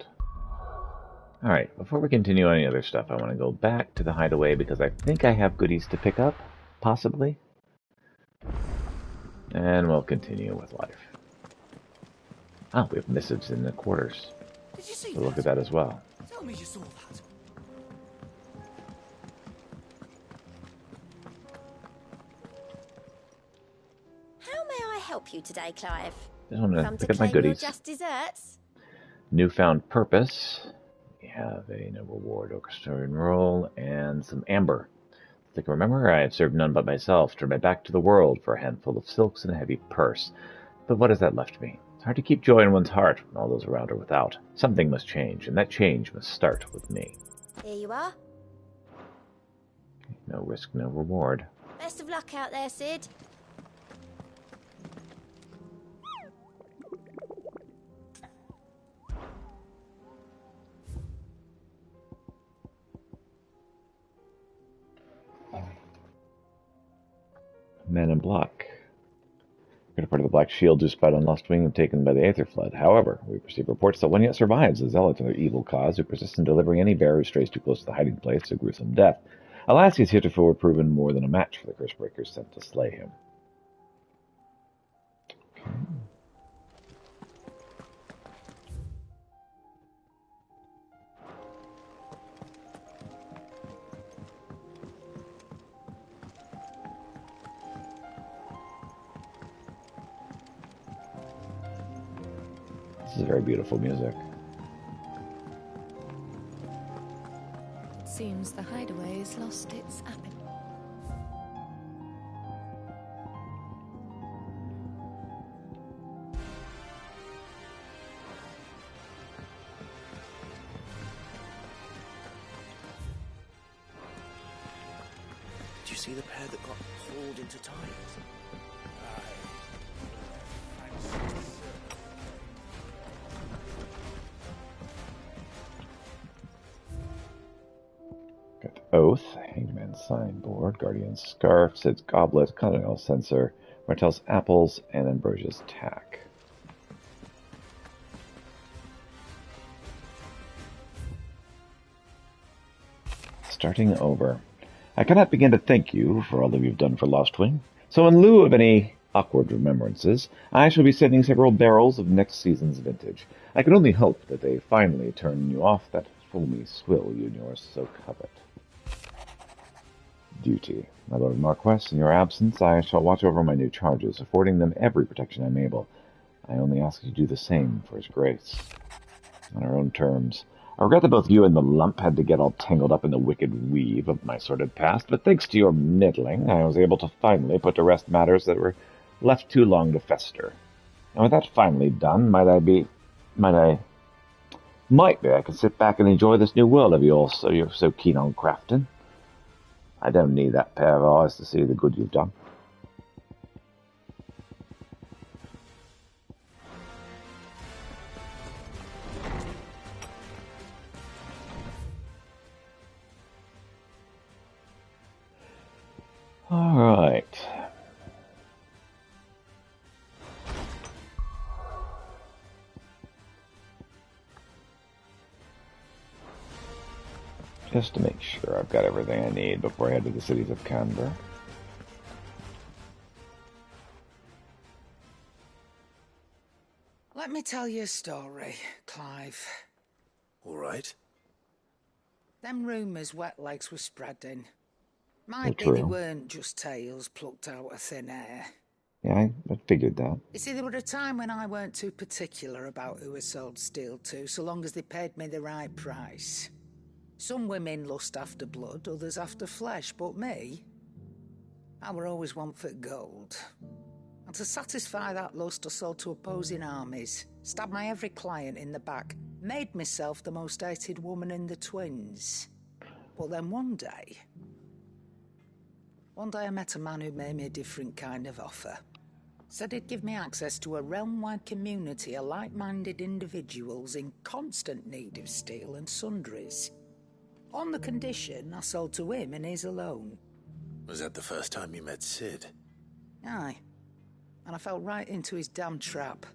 [SPEAKER 1] Alright, before we continue any other stuff, I want to go back to the hideaway because I think I have goodies to pick up, possibly. And we'll continue with life. Ah, we have missives in the quarters.
[SPEAKER 13] Did you see
[SPEAKER 1] So look at that as well.
[SPEAKER 13] Tell me you saw that.
[SPEAKER 19] How may I help you today, Clive?
[SPEAKER 1] Just want to
[SPEAKER 19] Come
[SPEAKER 1] pick
[SPEAKER 19] to
[SPEAKER 1] up my
[SPEAKER 19] claim your
[SPEAKER 1] goodies.
[SPEAKER 19] just desserts?
[SPEAKER 1] Newfound purpose. We have a no reward orchestrating role and some amber. Like, remember, I have served none but myself, turned my back to the world for a handful of silks and a heavy purse. But what has that left me? It's hard to keep joy in one's heart when all those around are without. Something must change, and that change must start with me.
[SPEAKER 19] Here you are.
[SPEAKER 1] No risk, no reward.
[SPEAKER 19] Best of luck out there, Sid.
[SPEAKER 1] Men in Black. Greater part of the Black Shield who spied on Lost Wing and taken by the Aether Flood. However, we receive reports that one yet survives, a zealot of their evil cause who persists in delivering any bearer who strays too close to the hiding place to gruesome death. Alas, he has heretofore proven more than a match for the curse breakers sent to slay him. Okay. This is very beautiful music.
[SPEAKER 6] It seems the hideaway has lost its appetite.
[SPEAKER 13] Did you see the pair that got hauled into ties?
[SPEAKER 1] Got Oath, Hangman's Signboard, Guardian's Scarf, Sid's Goblet, Continental Censer, Martell's Apples, and Ambrosia's Tack. Starting over. I cannot begin to thank you for all that you've done for Lost Wing. So in lieu of any awkward remembrances, I shall be sending several barrels of next season's vintage. I can only hope that they finally turn you off that foamy swill you and yours so covet. Duty. My Lord Marquess, in your absence, I shall watch over my new charges, affording them every protection I'm able. I only ask you to do the same for His Grace. On our own terms. I regret that both you and the lump had to get all tangled up in the wicked weave of my sordid past, but thanks to your meddling, I was able to finally put to rest matters that were left too long to fester. And with that finally done, might be I could sit back and enjoy this new world of yours so you're so keen on crafting. I don't need that pair of eyes to see the good you've done. All right. Just to make sure I've got everything I need before I head to the cities of Canberra.
[SPEAKER 13] Let me tell you a story, Clive.
[SPEAKER 3] All right.
[SPEAKER 13] Them rumours wet legs were spreading.
[SPEAKER 1] They're
[SPEAKER 13] Might be they
[SPEAKER 1] true.
[SPEAKER 13] weren't just tales plucked out of thin air.
[SPEAKER 1] Yeah, I figured that.
[SPEAKER 13] You see, there was a time when I weren't too particular about who I sold steel to, so long as they paid me the right price.
[SPEAKER 20] Some women lust after blood, others after flesh, but me, I were always one for gold. And to satisfy that lust, I sold to opposing armies, stabbed my every client in the back, made myself the most hated woman in the Twins. But then one day I met a man who made me a different kind of offer. Said he'd give me access to a realm-wide community of like-minded individuals in constant need of steel and sundries. On the condition I sold to him and his alone.
[SPEAKER 3] Was that the first time you met Sid?
[SPEAKER 20] Aye. And I fell right into his damn trap.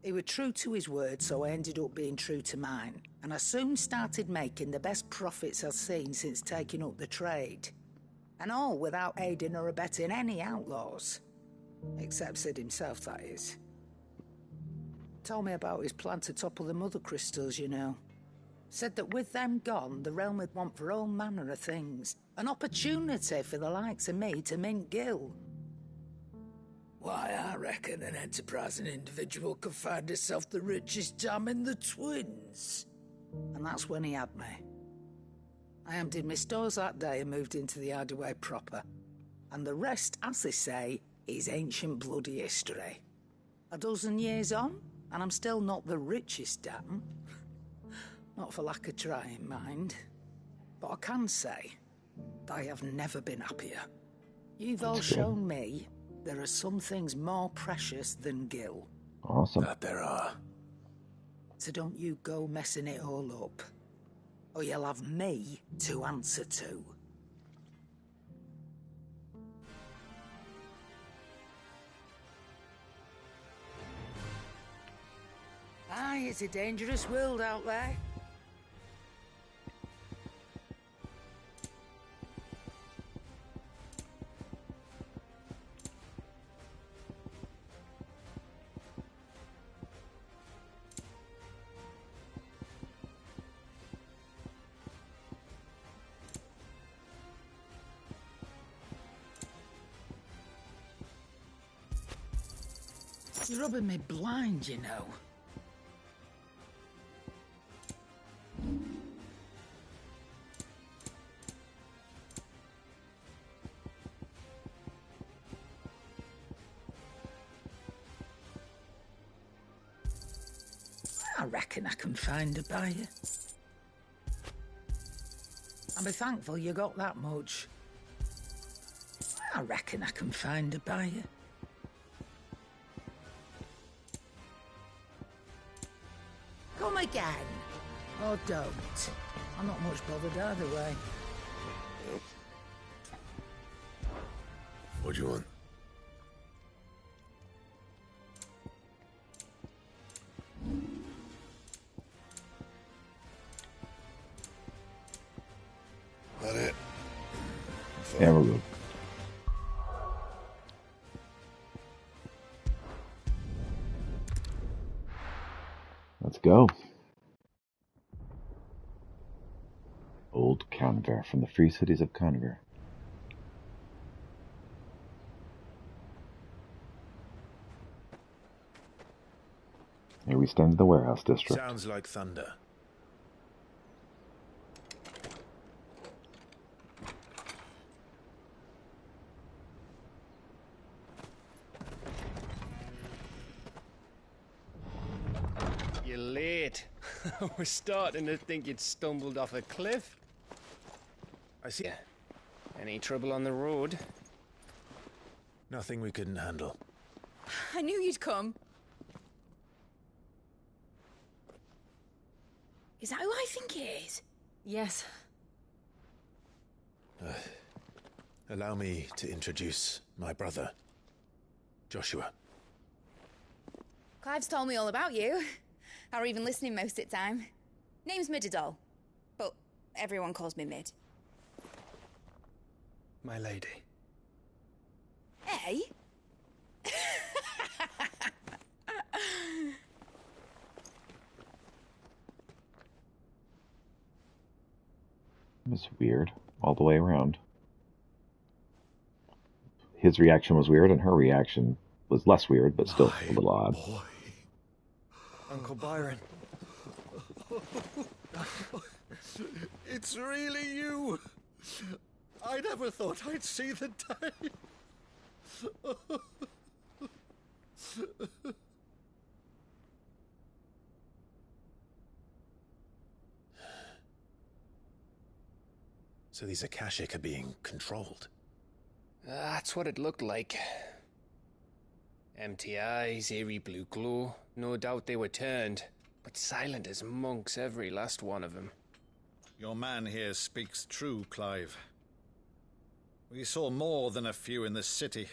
[SPEAKER 20] He was true to his word, so I ended up being true to mine. And I soon started making the best profits I've seen since taking up the trade. And all without aiding or abetting any outlaws. Except Sid himself, that is. Told me about his plan to topple the Mother Crystals, you know. Said that with them gone, the realm would want for all manner of things. An opportunity for the likes of me to mint Gil. Why, I reckon an enterprising individual could find himself the richest dam in the Twins. And that's when he had me. I emptied my stores that day and moved into the Hideaway proper. And the rest, as they say, is ancient bloody history. A dozen years on, and I'm still not the richest dam. Not for lack of trying, mind. But I can say, I have never been happier. You've all shown me there are some things more precious than Gil.
[SPEAKER 1] Awesome.
[SPEAKER 3] That there are.
[SPEAKER 20] So don't you go messing it all up. Or you'll have me to answer to. Aye, it's a dangerous world out there. It's rubbing me blind, you know. I reckon I can find a buyer. I'll be thankful you got that much. I reckon I can find a buyer. Come again. Or don't. I'm not much bothered either way.
[SPEAKER 3] What do you want? That it?
[SPEAKER 1] Yeah, we're good. Let's go. Old Conver from the Free Cities of Conver. Here we stand in the warehouse district.
[SPEAKER 3] Sounds like thunder.
[SPEAKER 22] You're late. We're starting to think you'd stumbled off a cliff.
[SPEAKER 3] I see.
[SPEAKER 22] Any trouble on the road?
[SPEAKER 3] Nothing we couldn't handle.
[SPEAKER 5] I knew you'd come. Is that who I think it is?
[SPEAKER 4] Yes.
[SPEAKER 3] Allow me to introduce my brother, Joshua.
[SPEAKER 5] Clive's told me all about you. Or even listening most of the time. Name's Midadol, but everyone calls me Mid.
[SPEAKER 12] My lady.
[SPEAKER 5] Hey?
[SPEAKER 1] It was weird all the way around. His reaction was weird, and her reaction was less weird, but still a little odd.
[SPEAKER 12] Uncle Byron.
[SPEAKER 8] It's really you. I never thought I'd see the day.
[SPEAKER 3] So these Akashic are being controlled?
[SPEAKER 22] That's what it looked like. Empty eyes, eerie blue glow. No doubt they were turned, but silent as monks, every last one of them.
[SPEAKER 8] Your man here speaks true, Clive. We saw more than a few in this city.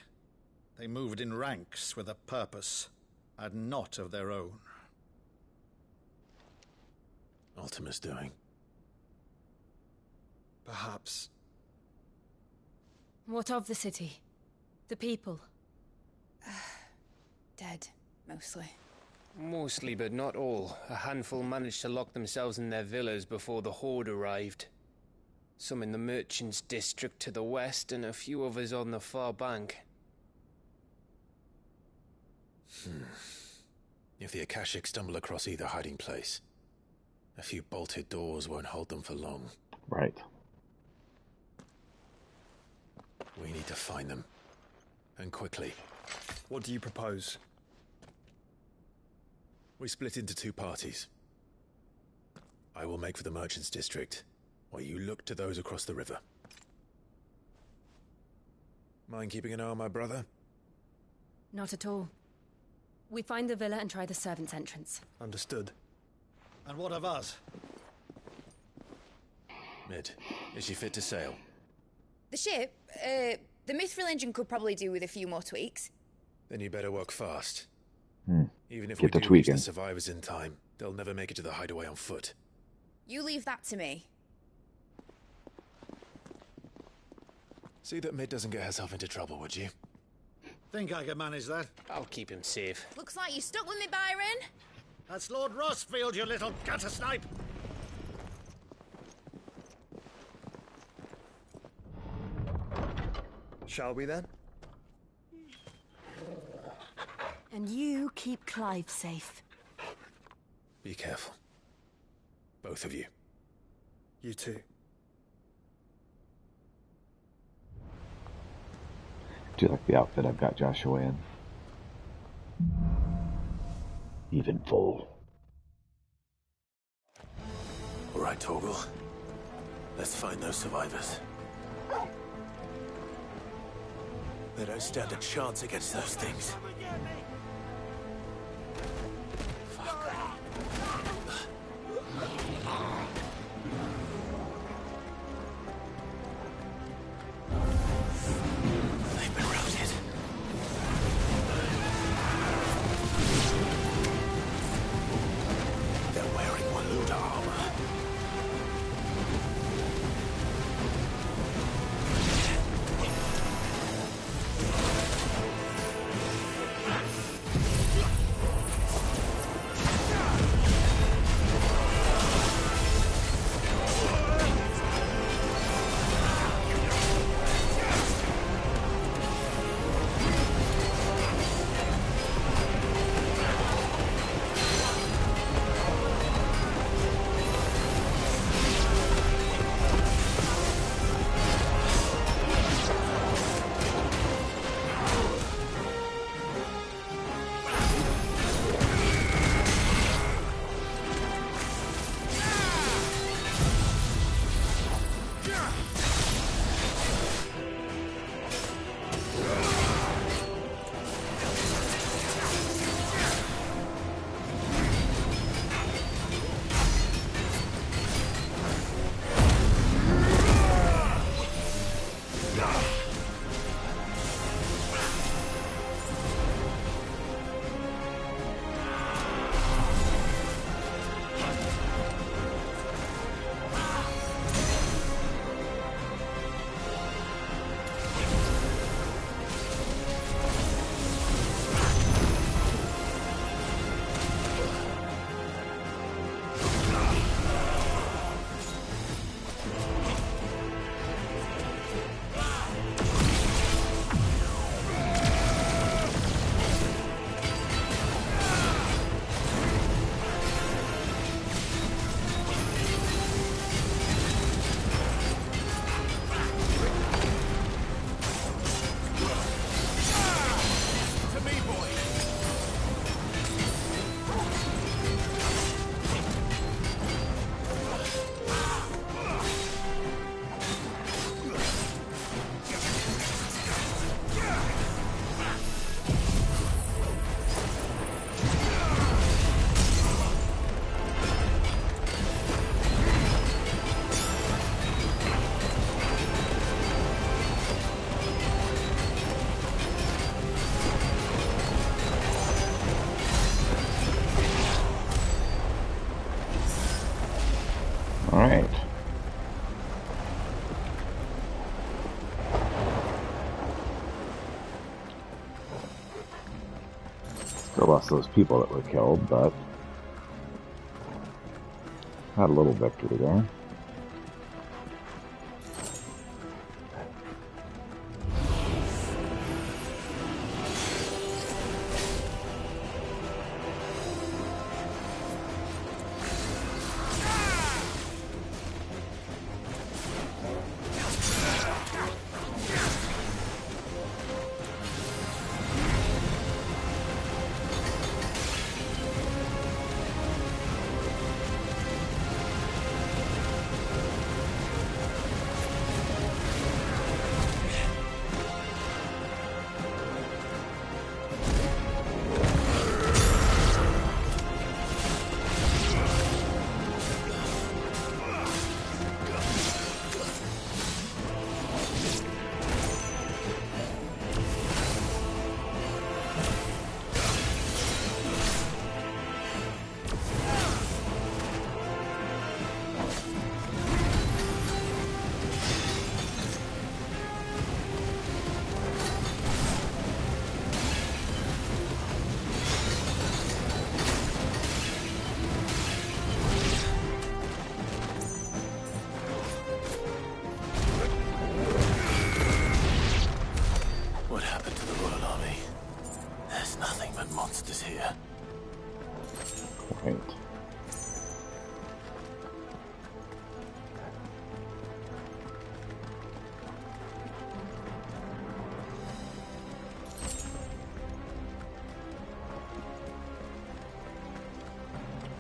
[SPEAKER 8] They moved in ranks with a purpose, and not of their own.
[SPEAKER 3] Ultima's doing.
[SPEAKER 12] Perhaps.
[SPEAKER 6] What of the city? The people?
[SPEAKER 5] Dead, mostly.
[SPEAKER 22] Mostly, but not all. A handful managed to lock themselves in their villas before the Horde arrived. Some in the Merchants' District to the west, and a few others on the far bank.
[SPEAKER 3] If the Akashic stumble across either hiding place, a few bolted doors won't hold them for long.
[SPEAKER 1] Right.
[SPEAKER 3] We need to find them. And quickly.
[SPEAKER 12] What do you propose?
[SPEAKER 3] We split into two parties. I will make for the Merchants' District, while you look to those across the river. Mind keeping an eye on my brother?
[SPEAKER 6] Not at all. We find the villa and try the servants' entrance.
[SPEAKER 12] Understood.
[SPEAKER 8] And what of us?
[SPEAKER 3] Mid, is she fit to sail?
[SPEAKER 5] The ship, the Mithril engine could probably do with a few more tweaks.
[SPEAKER 3] Then you better work fast. Even if
[SPEAKER 1] Get
[SPEAKER 3] we
[SPEAKER 1] the
[SPEAKER 3] do reach the
[SPEAKER 1] tweaking.
[SPEAKER 3] survivors in time, they'll never make it to the hideaway on foot.
[SPEAKER 5] You leave that to me.
[SPEAKER 3] See that Mid doesn't get herself into trouble, would you?
[SPEAKER 8] Think I can manage that?
[SPEAKER 22] I'll keep him safe.
[SPEAKER 5] Looks like you stuck with me, Byron.
[SPEAKER 8] That's Lord Rossfield, you little gutter snipe!
[SPEAKER 12] Shall we then?
[SPEAKER 6] And you keep Clive safe.
[SPEAKER 3] Be careful. Both of you.
[SPEAKER 12] You too.
[SPEAKER 1] Do you like the outfit I've got Joshua in? Even full.
[SPEAKER 3] All right, Torgal. Let's find those survivors. They don't stand a chance against those things. They've been routed. They're wearing Waluda armor.
[SPEAKER 1] lost those people that were killed, but had a little victory there.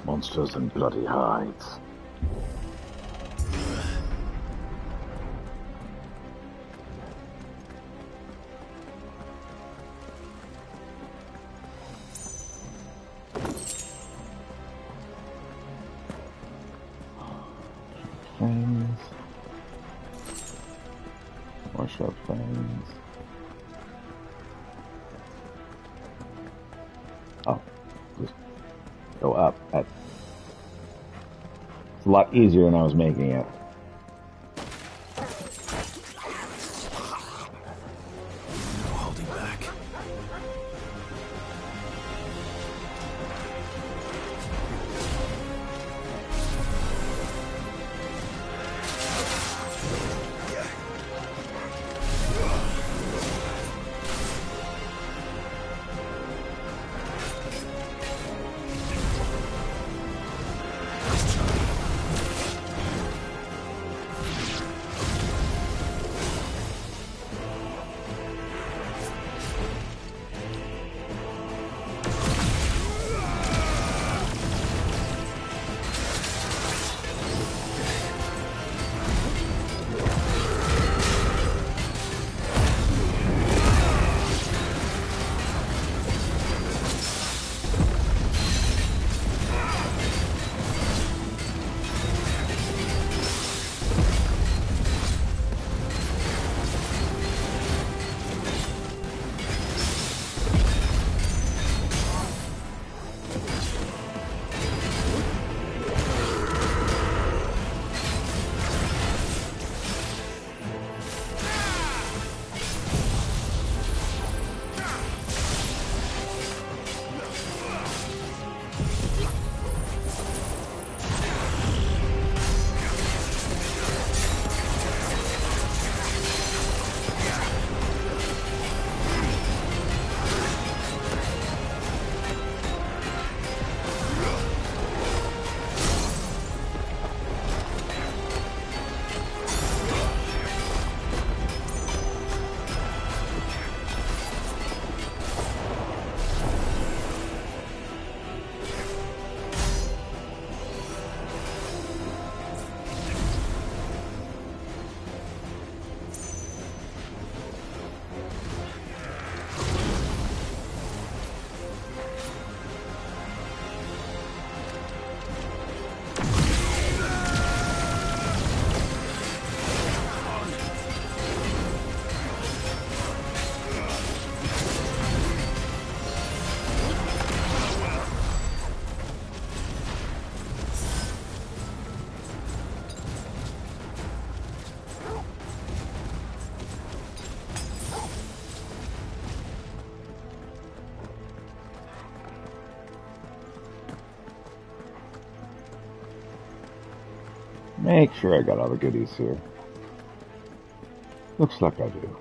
[SPEAKER 1] Monsters and bloody hides. Fangs. More sharp fangs. Oh, just go up. It's a lot easier than I was making it.
[SPEAKER 3] Holding back.
[SPEAKER 1] Make sure I got all the goodies here. Looks like I do.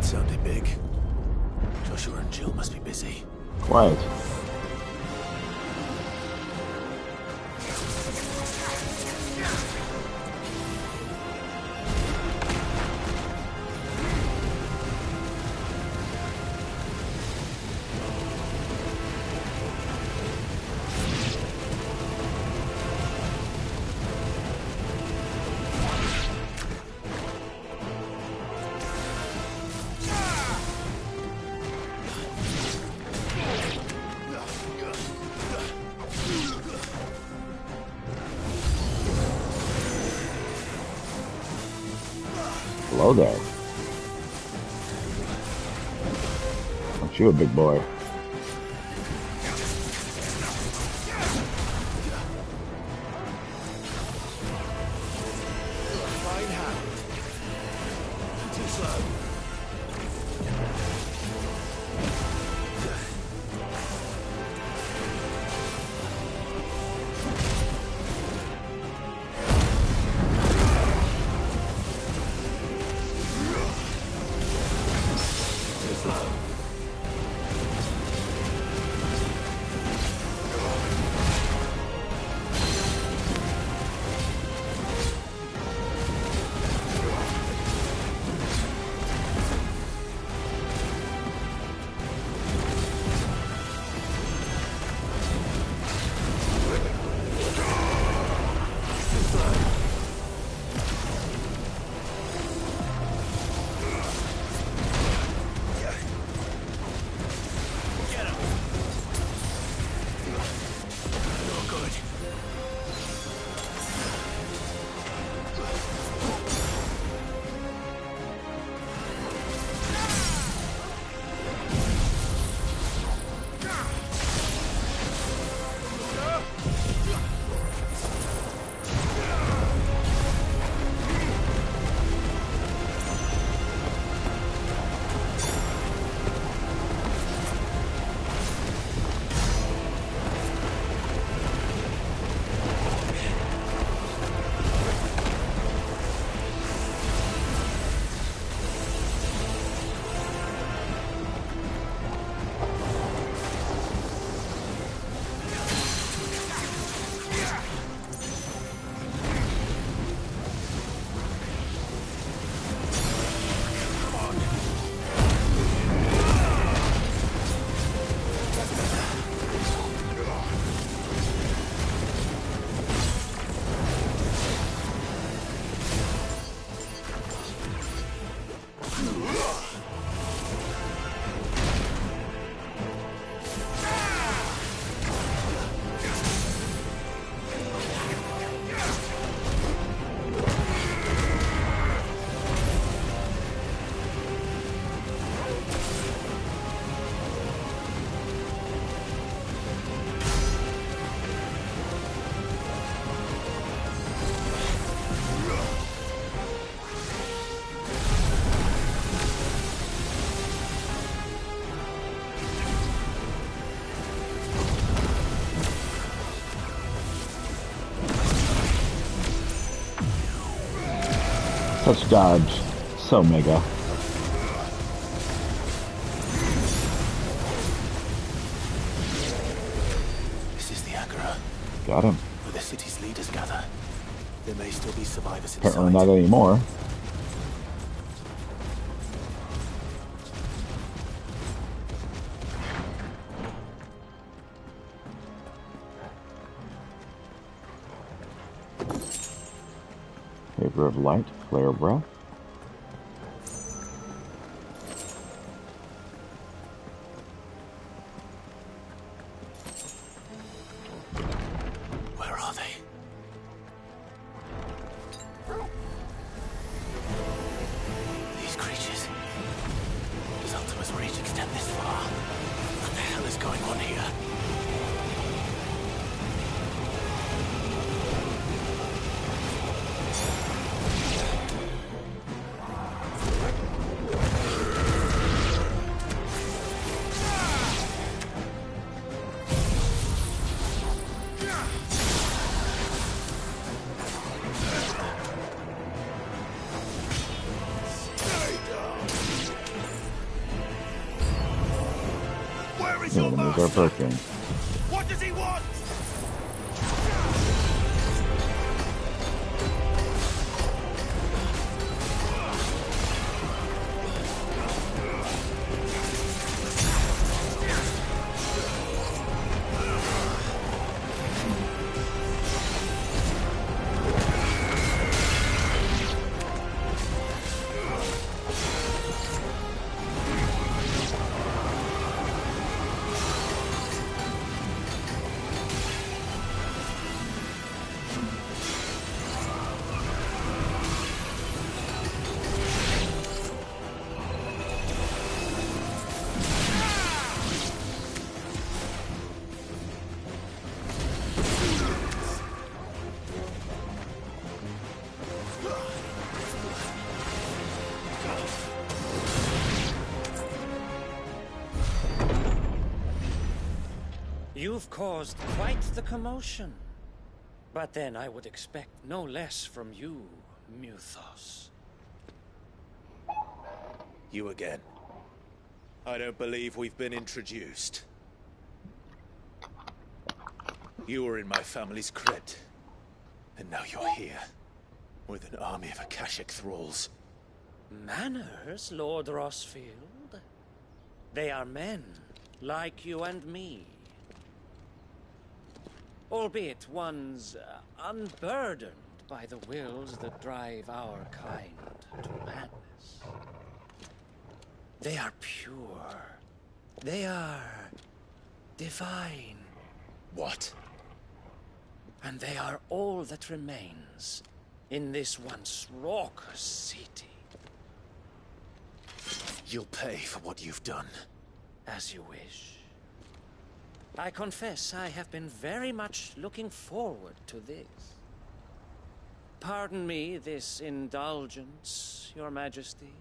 [SPEAKER 3] Sounded big. Joshua and Jill must be busy.
[SPEAKER 1] Quiet. Hello there. Aren't you a big boy? Such dodge. So mega.
[SPEAKER 3] This is the Agora.
[SPEAKER 1] Got him.
[SPEAKER 3] Where the city's leaders gather. There may still be survivors inside.
[SPEAKER 1] Apparently not anymore. Favor of light, flare breath.
[SPEAKER 3] Where are they? These creatures. Does Ultima's reach extend this far? What the hell is going on here?
[SPEAKER 1] Enemies are broken.
[SPEAKER 18] What does he want? You've caused quite the commotion. But then I would expect no less from you, Muthos.
[SPEAKER 3] You again. I don't believe we've been introduced. You were in my family's crypt. And now you're here. With an army of Akashic thralls.
[SPEAKER 18] Manners, Lord Rossfield? They are men, like you and me. Albeit one's unburdened by the wills that drive our kind to madness. They are pure. They are divine.
[SPEAKER 3] What?
[SPEAKER 18] And they are all that remains in this once raucous city.
[SPEAKER 3] You'll pay for what you've done.
[SPEAKER 18] As you wish. I confess I have been very much looking forward to this. Pardon me this indulgence, Your Majesty.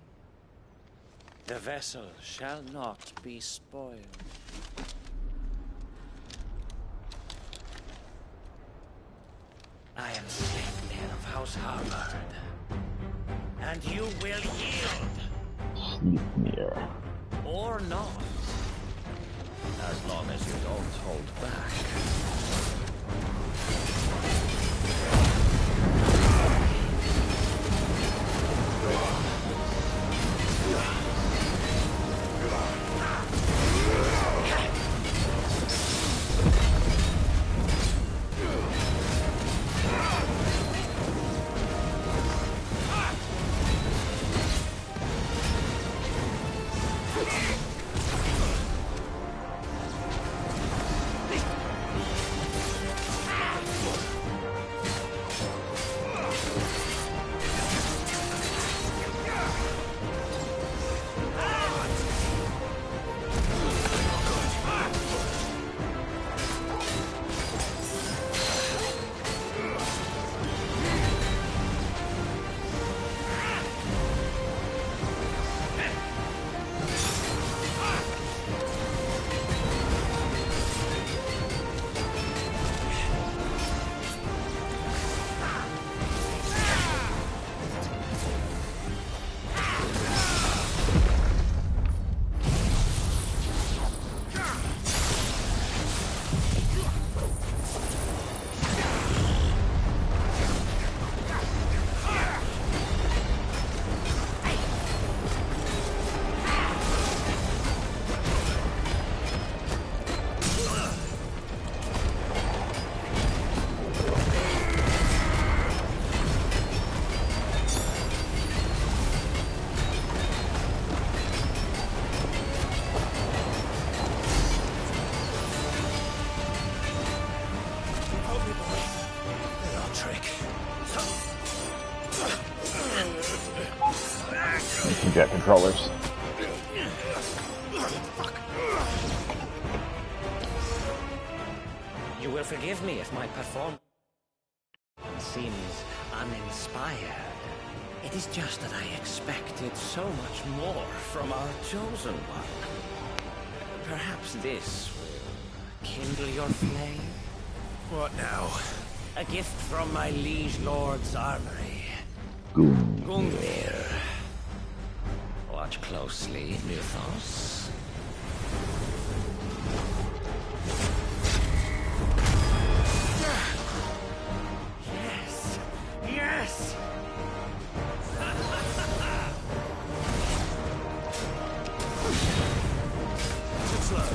[SPEAKER 18] The vessel shall not be spoiled. I am Sleipnir of House Harvard. And you will yield.
[SPEAKER 1] Sleipnir.
[SPEAKER 18] Or not. As long as you don't hold back. your trick.
[SPEAKER 1] Some jet controllers.
[SPEAKER 18] You will forgive me if my performance seems uninspired. It is just that I expected so much more from our chosen one. Perhaps this will kindle your flame?
[SPEAKER 3] What now?
[SPEAKER 18] A gift from my liege lord's armory.
[SPEAKER 1] Gungnir.
[SPEAKER 18] Gungnir. Watch closely, Mythos. Yes! Yes! Too slow.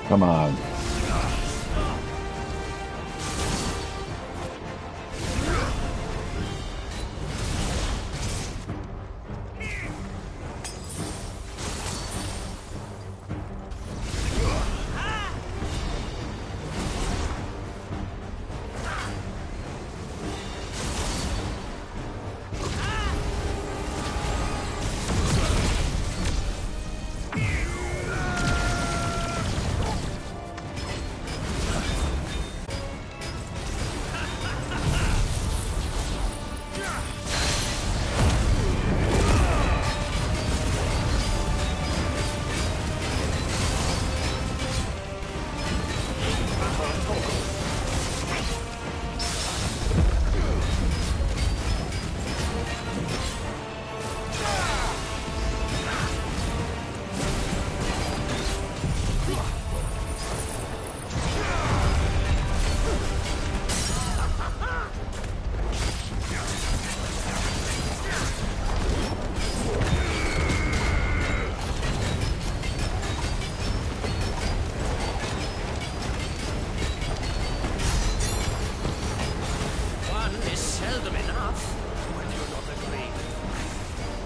[SPEAKER 1] Come on.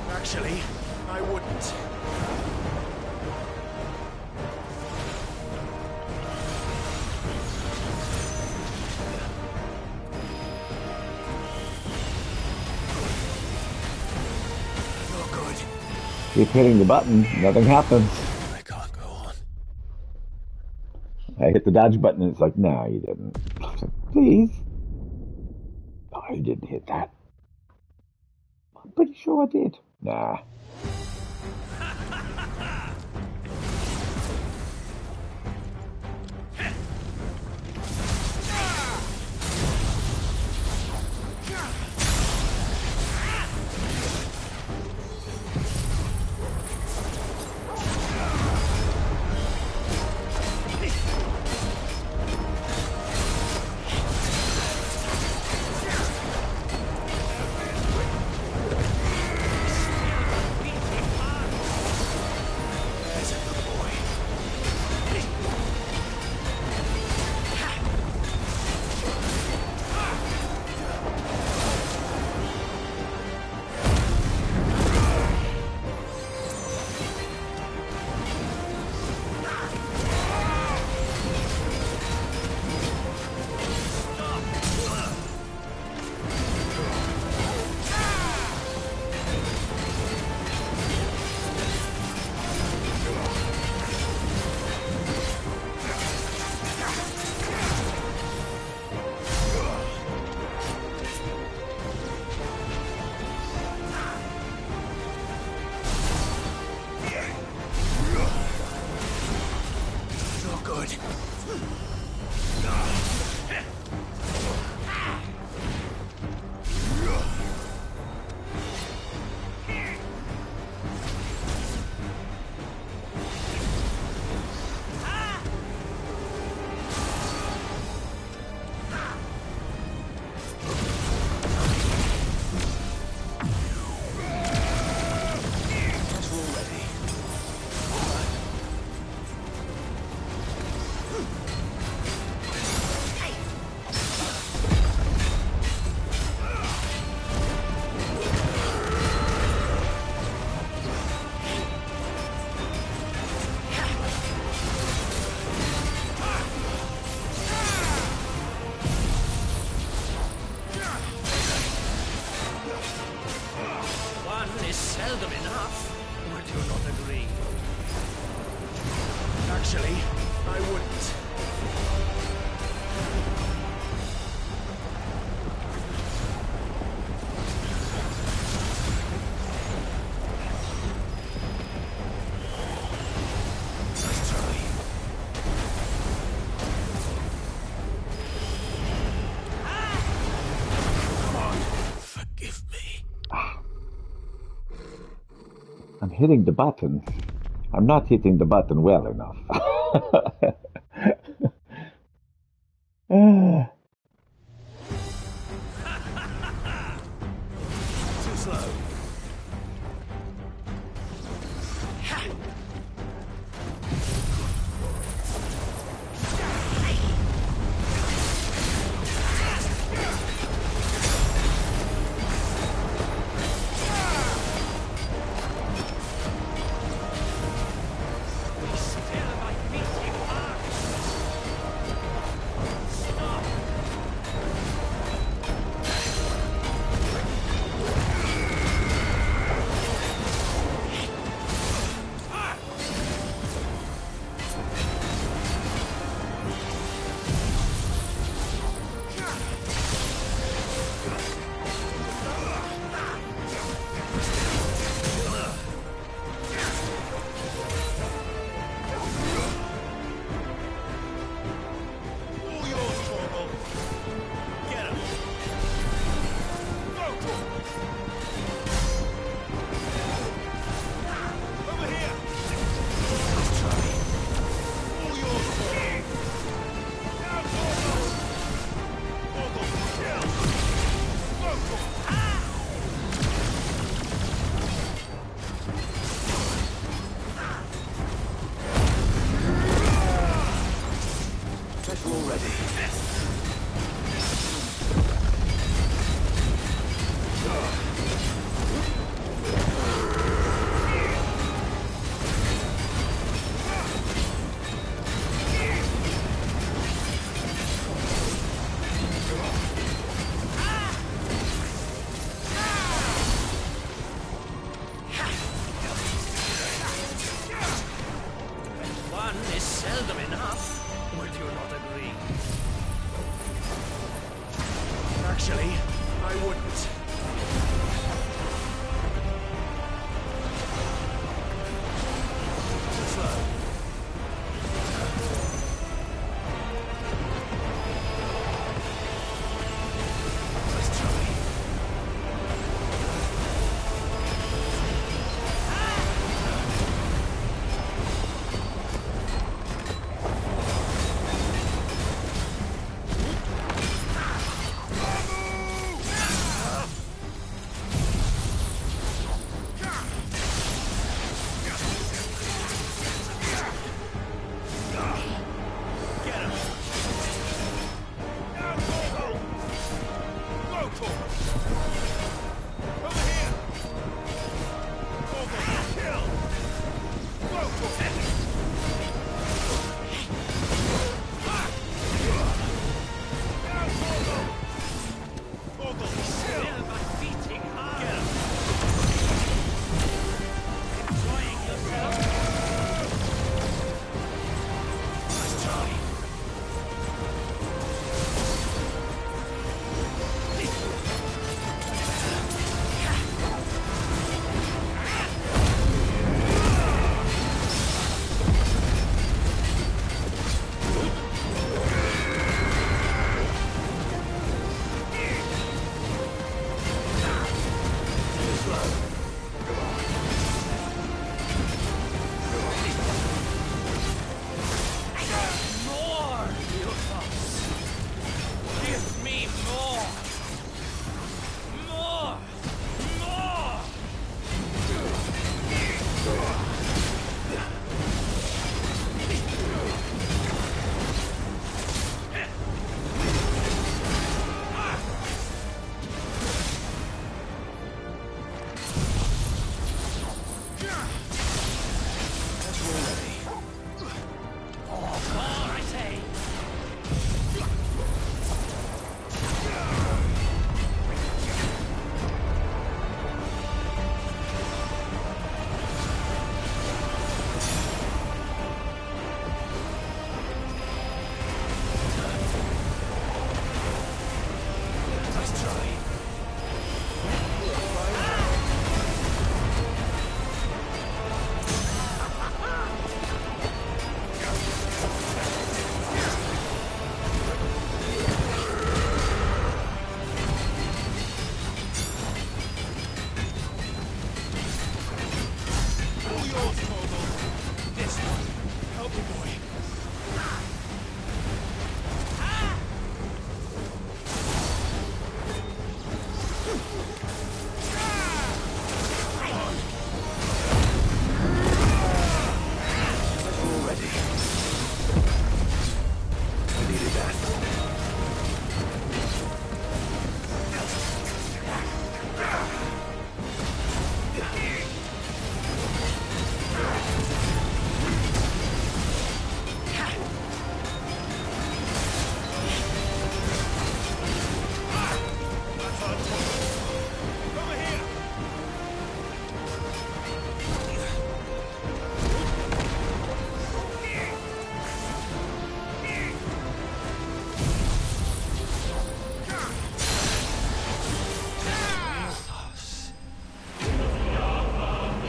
[SPEAKER 18] Actually, I wouldn't.
[SPEAKER 3] Not good.
[SPEAKER 1] Keep hitting the button, nothing happens.
[SPEAKER 3] I can't go on.
[SPEAKER 1] I hit the dodge button and it's like, no, you didn't. Please. No, you didn't hit that. I'm pretty sure I did. Nah.
[SPEAKER 18] seldom enough. Or do you not agree? Actually, I wouldn't.
[SPEAKER 1] I'm hitting the button. I'm not hitting the button well enough.
[SPEAKER 18] Too slow.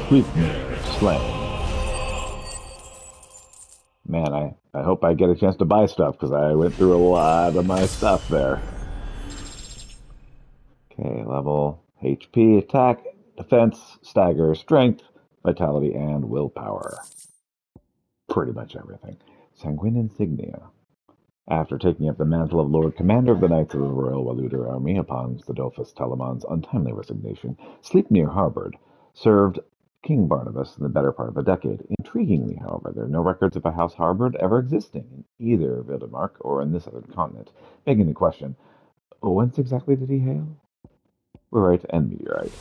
[SPEAKER 1] Sleipnir slain. Man, I hope I get a chance to buy stuff, because I went through a lot of my stuff there. Okay, level, HP, attack, defense, stagger, strength, vitality, and willpower. Pretty much everything. Sanguine Insignia. After taking up the mantle of Lord Commander of the Knights of the Royal Waluder Army upon Spadolphus Telemon's untimely resignation, Sleipnir harbored, served King Barnabas in the better part of a decade. Intriguingly, however, there are no records of a house harbored ever existing in either Vildemark or in this other continent, begging the question, whence exactly did he hail? Rurite and Meteorite.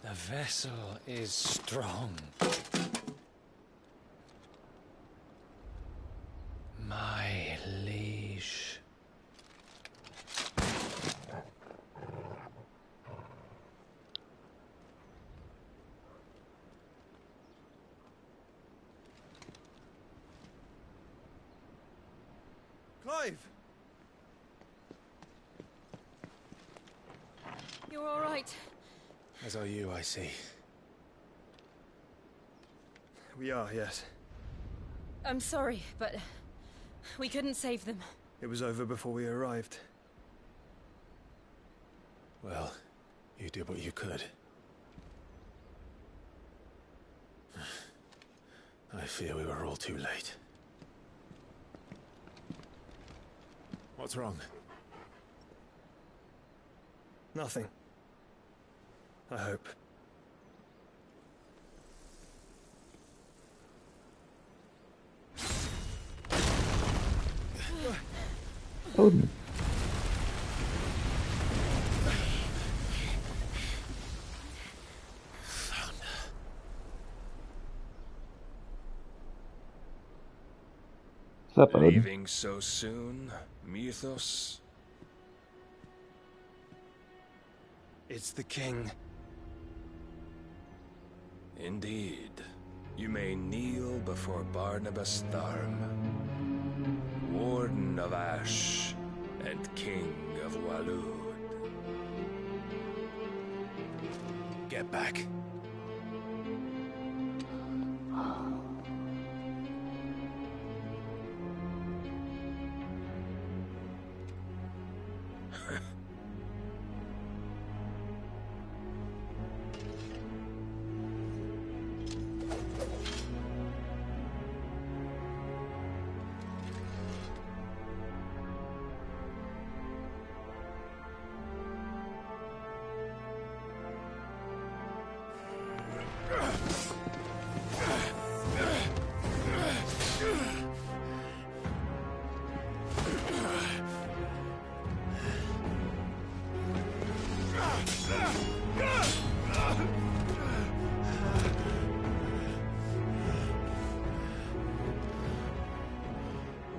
[SPEAKER 22] The vessel is strong. My liege.
[SPEAKER 12] Clive!
[SPEAKER 4] You're all right.
[SPEAKER 8] As are you, I see.
[SPEAKER 12] We are, yes.
[SPEAKER 4] I'm sorry, but we couldn't save them.
[SPEAKER 12] It was over before we arrived.
[SPEAKER 3] Well, you did what you could. I fear we were all too late. What's wrong?
[SPEAKER 12] Nothing. I hope.
[SPEAKER 1] Odin. What's up, Odin?
[SPEAKER 10] Leaving so soon, Mythos?
[SPEAKER 12] It's the king.
[SPEAKER 10] Indeed. You may kneel before Barnabas Tharm, Warden of Ash and King of Waloed.
[SPEAKER 3] Get back.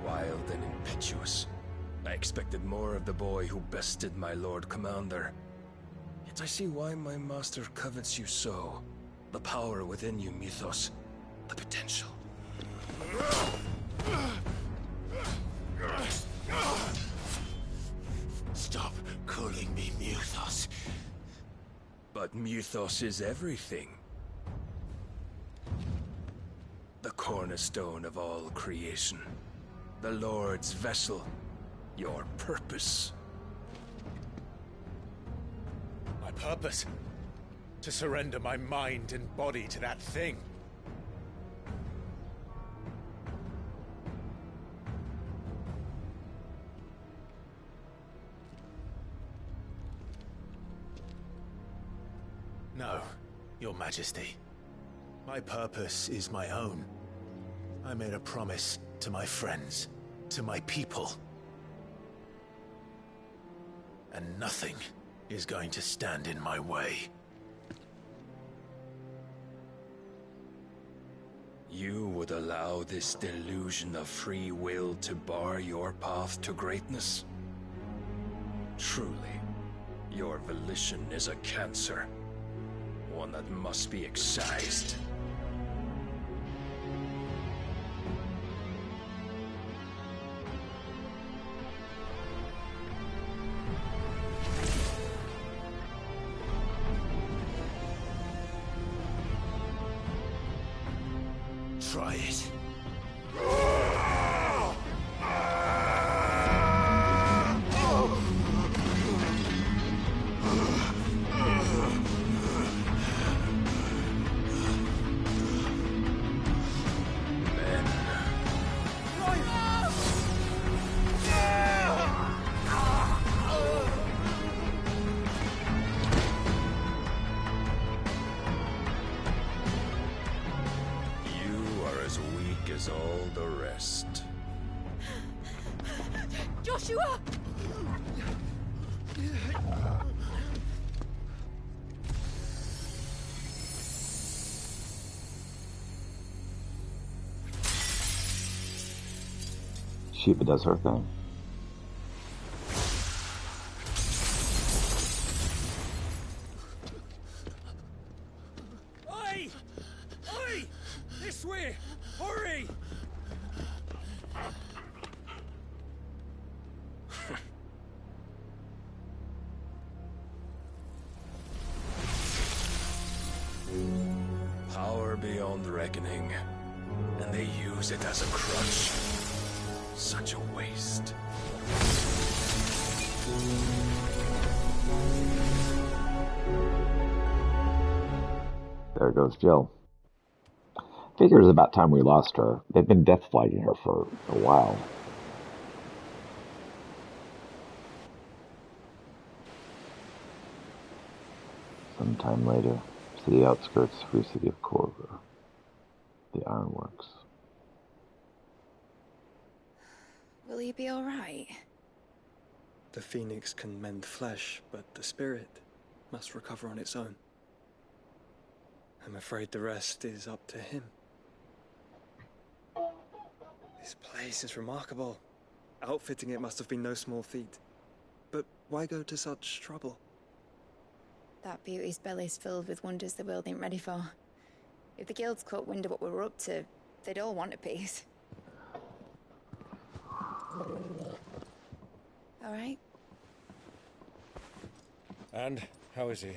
[SPEAKER 10] Wild and impetuous. I expected more of the boy who bested my Lord Commander. Yet I see why my master covets you so. The power within you, Mythos. The potential.
[SPEAKER 3] Stop calling me Mythos.
[SPEAKER 10] But Mythos is everything. The cornerstone of all creation. The Lord's vessel. Your purpose.
[SPEAKER 3] My purpose? To surrender my mind and body to that thing. No, Your Majesty. My purpose is my own. I made a promise to my friends, to my people. And nothing is going to stand in my way.
[SPEAKER 10] You would allow this delusion of free will to bar your path to greatness? Truly, your volition is a cancer. One that must be excised. Try it. All the rest.
[SPEAKER 5] Joshua!
[SPEAKER 1] Sheba does her thing.
[SPEAKER 18] Oi! Oi! This way! Hurry!
[SPEAKER 10] Power beyond reckoning, and they use it as a crutch. Such a waste.
[SPEAKER 1] There goes Jill. Figure it's about time we lost her. They've been death flagging her for a while. Sometime later, city outskirts, free city of Corvor. The Ironworks.
[SPEAKER 5] Will he be alright?
[SPEAKER 12] The phoenix can mend flesh, but the spirit must recover on its own. I'm afraid the rest is up to him. This place is remarkable. Outfitting it must have been no small feat. But why go to such trouble?
[SPEAKER 5] That beauty's belly's filled with wonders the world ain't ready for. If the guilds caught wind of what we were up to, they'd all want a piece. All right?
[SPEAKER 17] And how is he?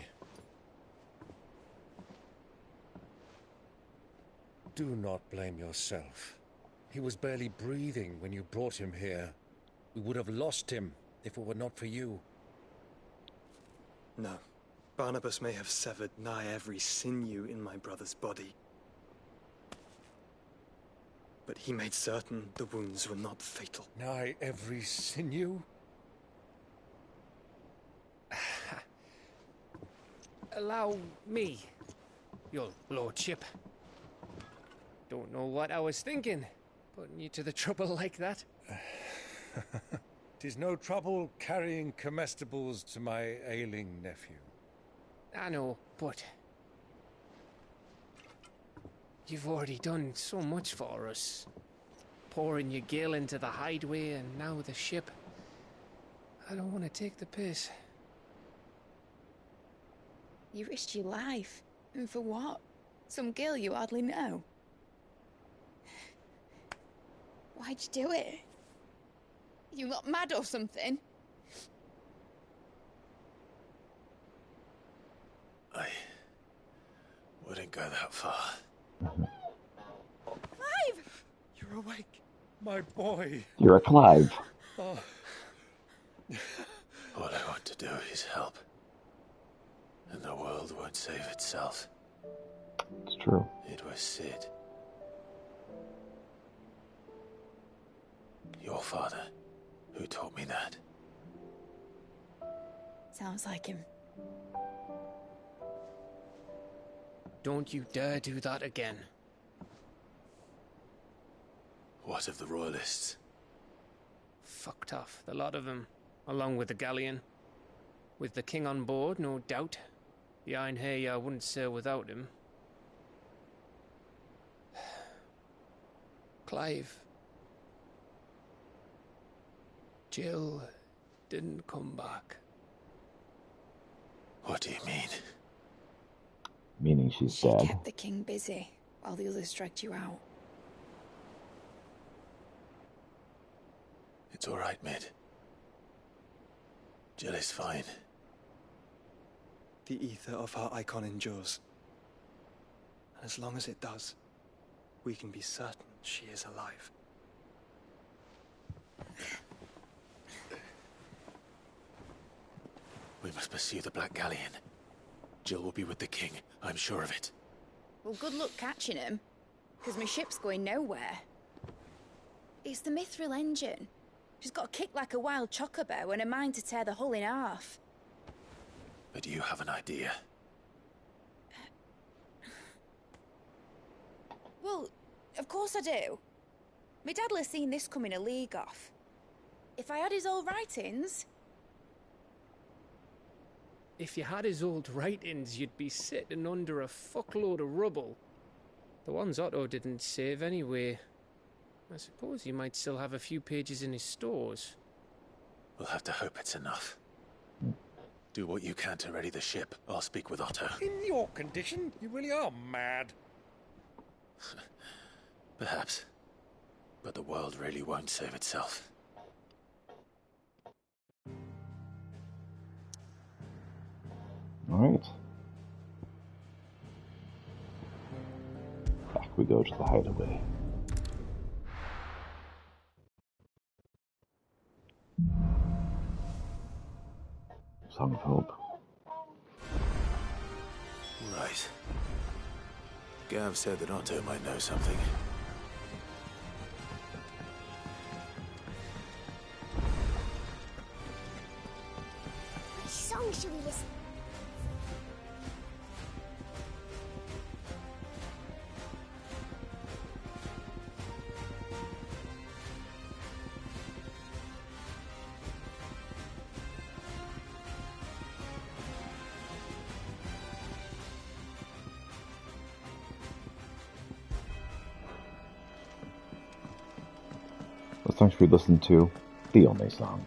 [SPEAKER 17] Do not blame yourself. He was barely breathing when you brought him here. We would have lost him if it were not for you.
[SPEAKER 12] No. Barnabas may have severed nigh every sinew in my brother's body. But he made certain the wounds were not fatal.
[SPEAKER 17] Nigh every sinew?
[SPEAKER 22] Allow me, your lordship. Don't know what I was thinking, putting you to the trouble like that.
[SPEAKER 17] 'Tis no trouble carrying comestibles to my ailing nephew.
[SPEAKER 22] I know, but you've already done so much for us. Pouring your gil into the hideaway and now the ship. I don't want to take the piss.
[SPEAKER 5] You risked your life. And for what? Some girl you hardly know. Why'd you do it? You got mad or something?
[SPEAKER 3] I wouldn't go that far.
[SPEAKER 5] Clive!
[SPEAKER 12] You're awake.
[SPEAKER 17] My boy.
[SPEAKER 1] You're a Clive.
[SPEAKER 17] Oh.
[SPEAKER 3] All I want to do is help. And the world won't save itself.
[SPEAKER 1] It's true.
[SPEAKER 3] It was Sid. Your father, who taught me that.
[SPEAKER 5] Sounds like him.
[SPEAKER 22] Don't you dare do that again.
[SPEAKER 3] What of the Royalists?
[SPEAKER 22] Fucked off, the lot of them, along with the galleon. With the king on board, no doubt. The Einherjar wouldn't sail without him. Clive. Jill didn't come back.
[SPEAKER 3] What do you mean?
[SPEAKER 1] Meaning she's
[SPEAKER 5] She
[SPEAKER 1] dead.
[SPEAKER 5] kept the king busy while the others dragged you out.
[SPEAKER 3] It's all right, Mid. Jill is fine.
[SPEAKER 12] The ether of her icon endures. And as long as it does, we can be certain she is alive.
[SPEAKER 3] We must pursue the Black Galleon. Jill will be with the king, I'm sure of it.
[SPEAKER 5] Well, good luck catching him, because my ship's going nowhere. It's the Mithril engine. She's got a kick like a wild chocobo and a mind to tear the hull in half.
[SPEAKER 3] But you have an idea.
[SPEAKER 5] Well, of course I do. My dad'll have seen this coming a league off. If I had his old writings...
[SPEAKER 14] If you had his old writings, you'd be sitting under a fuckload of rubble. The ones Otto didn't save anyway. I suppose you might still have a few pages in his stores.
[SPEAKER 3] We'll have to hope it's enough. Do what you can to ready the ship. I'll speak with Otto.
[SPEAKER 17] In your condition, you really are mad.
[SPEAKER 3] Perhaps. But the world really won't save itself.
[SPEAKER 1] Alright. Back we go to the hideaway. Song of Hope.
[SPEAKER 3] Right. Gav said that Otto might know something.
[SPEAKER 2] Which song should we listen?
[SPEAKER 1] What song should we listen to? The only song.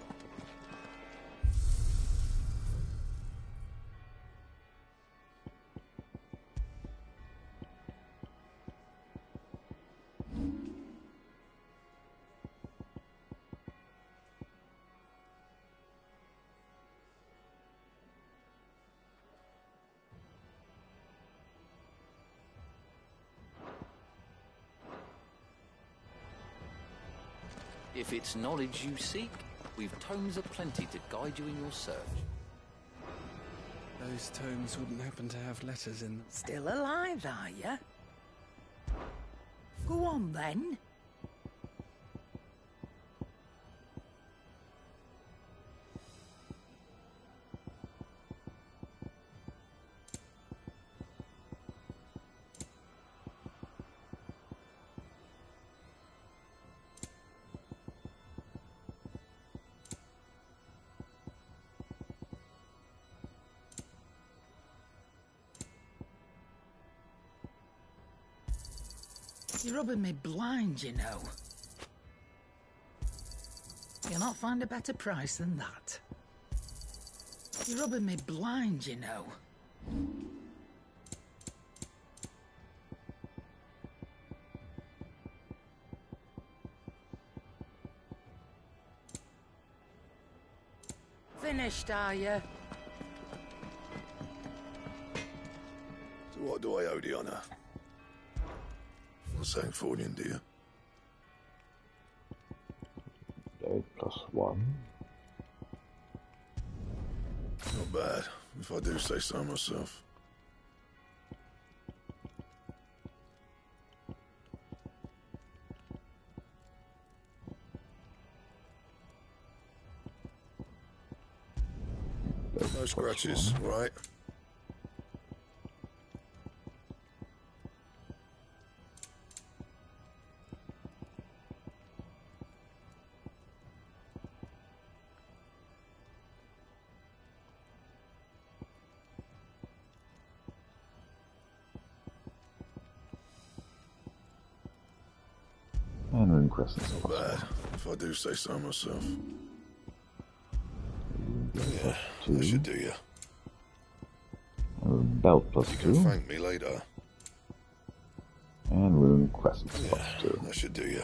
[SPEAKER 16] If it's knowledge you seek, we've tomes aplenty to guide you in your search.
[SPEAKER 13] Those tomes wouldn't happen to have letters in them.
[SPEAKER 20] Still alive, are you? Go on, then. You're rubbing me blind, you know. You'll not find a better price than that. You're rubbing me blind, you know. Finished, are you?
[SPEAKER 23] So what do I owe the honour? Sanktfordian, do you?
[SPEAKER 1] 8+1.
[SPEAKER 23] Not bad, if I do say so myself. No scratches, right?
[SPEAKER 1] And Rune Crescent's
[SPEAKER 23] Not bad, if I do say so myself. Yeah, that should do you.
[SPEAKER 1] Rune Belt +2.
[SPEAKER 23] You can thank me later.
[SPEAKER 1] And Rune Crescent's
[SPEAKER 23] Yeah,
[SPEAKER 1] +2.
[SPEAKER 23] that should do you.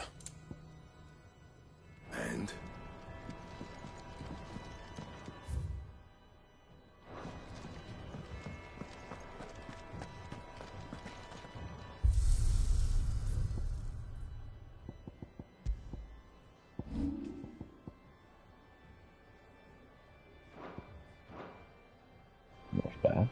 [SPEAKER 23] And?
[SPEAKER 1] bad.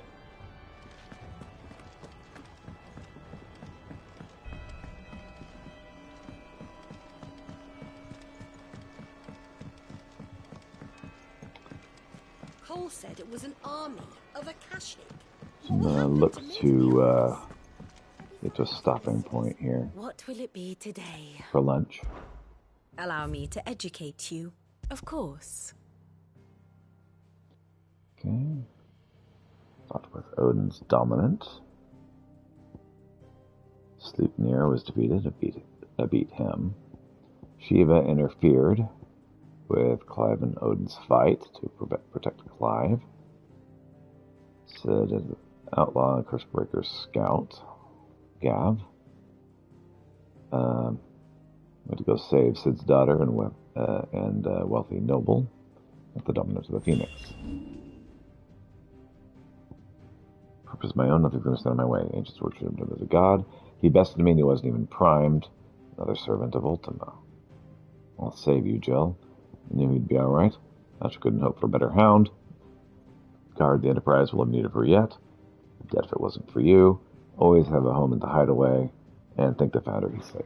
[SPEAKER 7] Cole said it was an army of Akashic.
[SPEAKER 1] I'm gonna look to get to a stopping point here
[SPEAKER 6] What will it be today?
[SPEAKER 1] for lunch.
[SPEAKER 6] Allow me to educate you. Of course.
[SPEAKER 1] Okay. Start with Odin's dominant. Sleipnir was defeated. I beat him. Shiva interfered with Clive and Odin's fight to protect Clive. Sid is outlaw and Cursebreaker scout. Gav. Went to go save Sid's daughter and wealthy noble with the dominance of the Phoenix. Purpose of my own, nothing's going to stand in my way. Ancients worshipped him as a god. He bested me and he wasn't even primed. Another servant of Ultima. I'll save you, Jill. I knew he'd be alright. Thought you couldn't hope for a better hound. Guard the Enterprise will have need of her yet. Dead if it wasn't for you. Always have a home in the hideaway. And think the founder he's safe.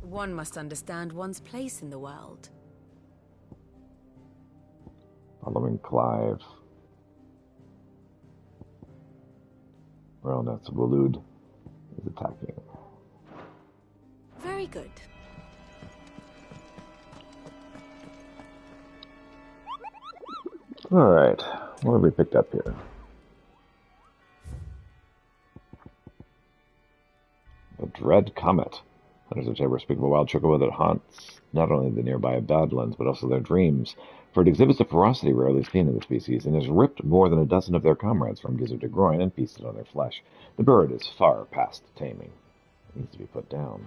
[SPEAKER 6] One must understand one's place in the world.
[SPEAKER 1] Following Clive. Relnet's Walud is attacking.
[SPEAKER 6] Very good.
[SPEAKER 1] Alright, what have we picked up here? A dread comet. Hunters of Tabor speak of a wild chocobo that haunts not only the nearby Badlands, but also their dreams, for it exhibits a ferocity rarely seen in the species, and has ripped more than a dozen of their comrades from gizzard to groin and feasted on their flesh. The bird is far past taming. It needs to be put down.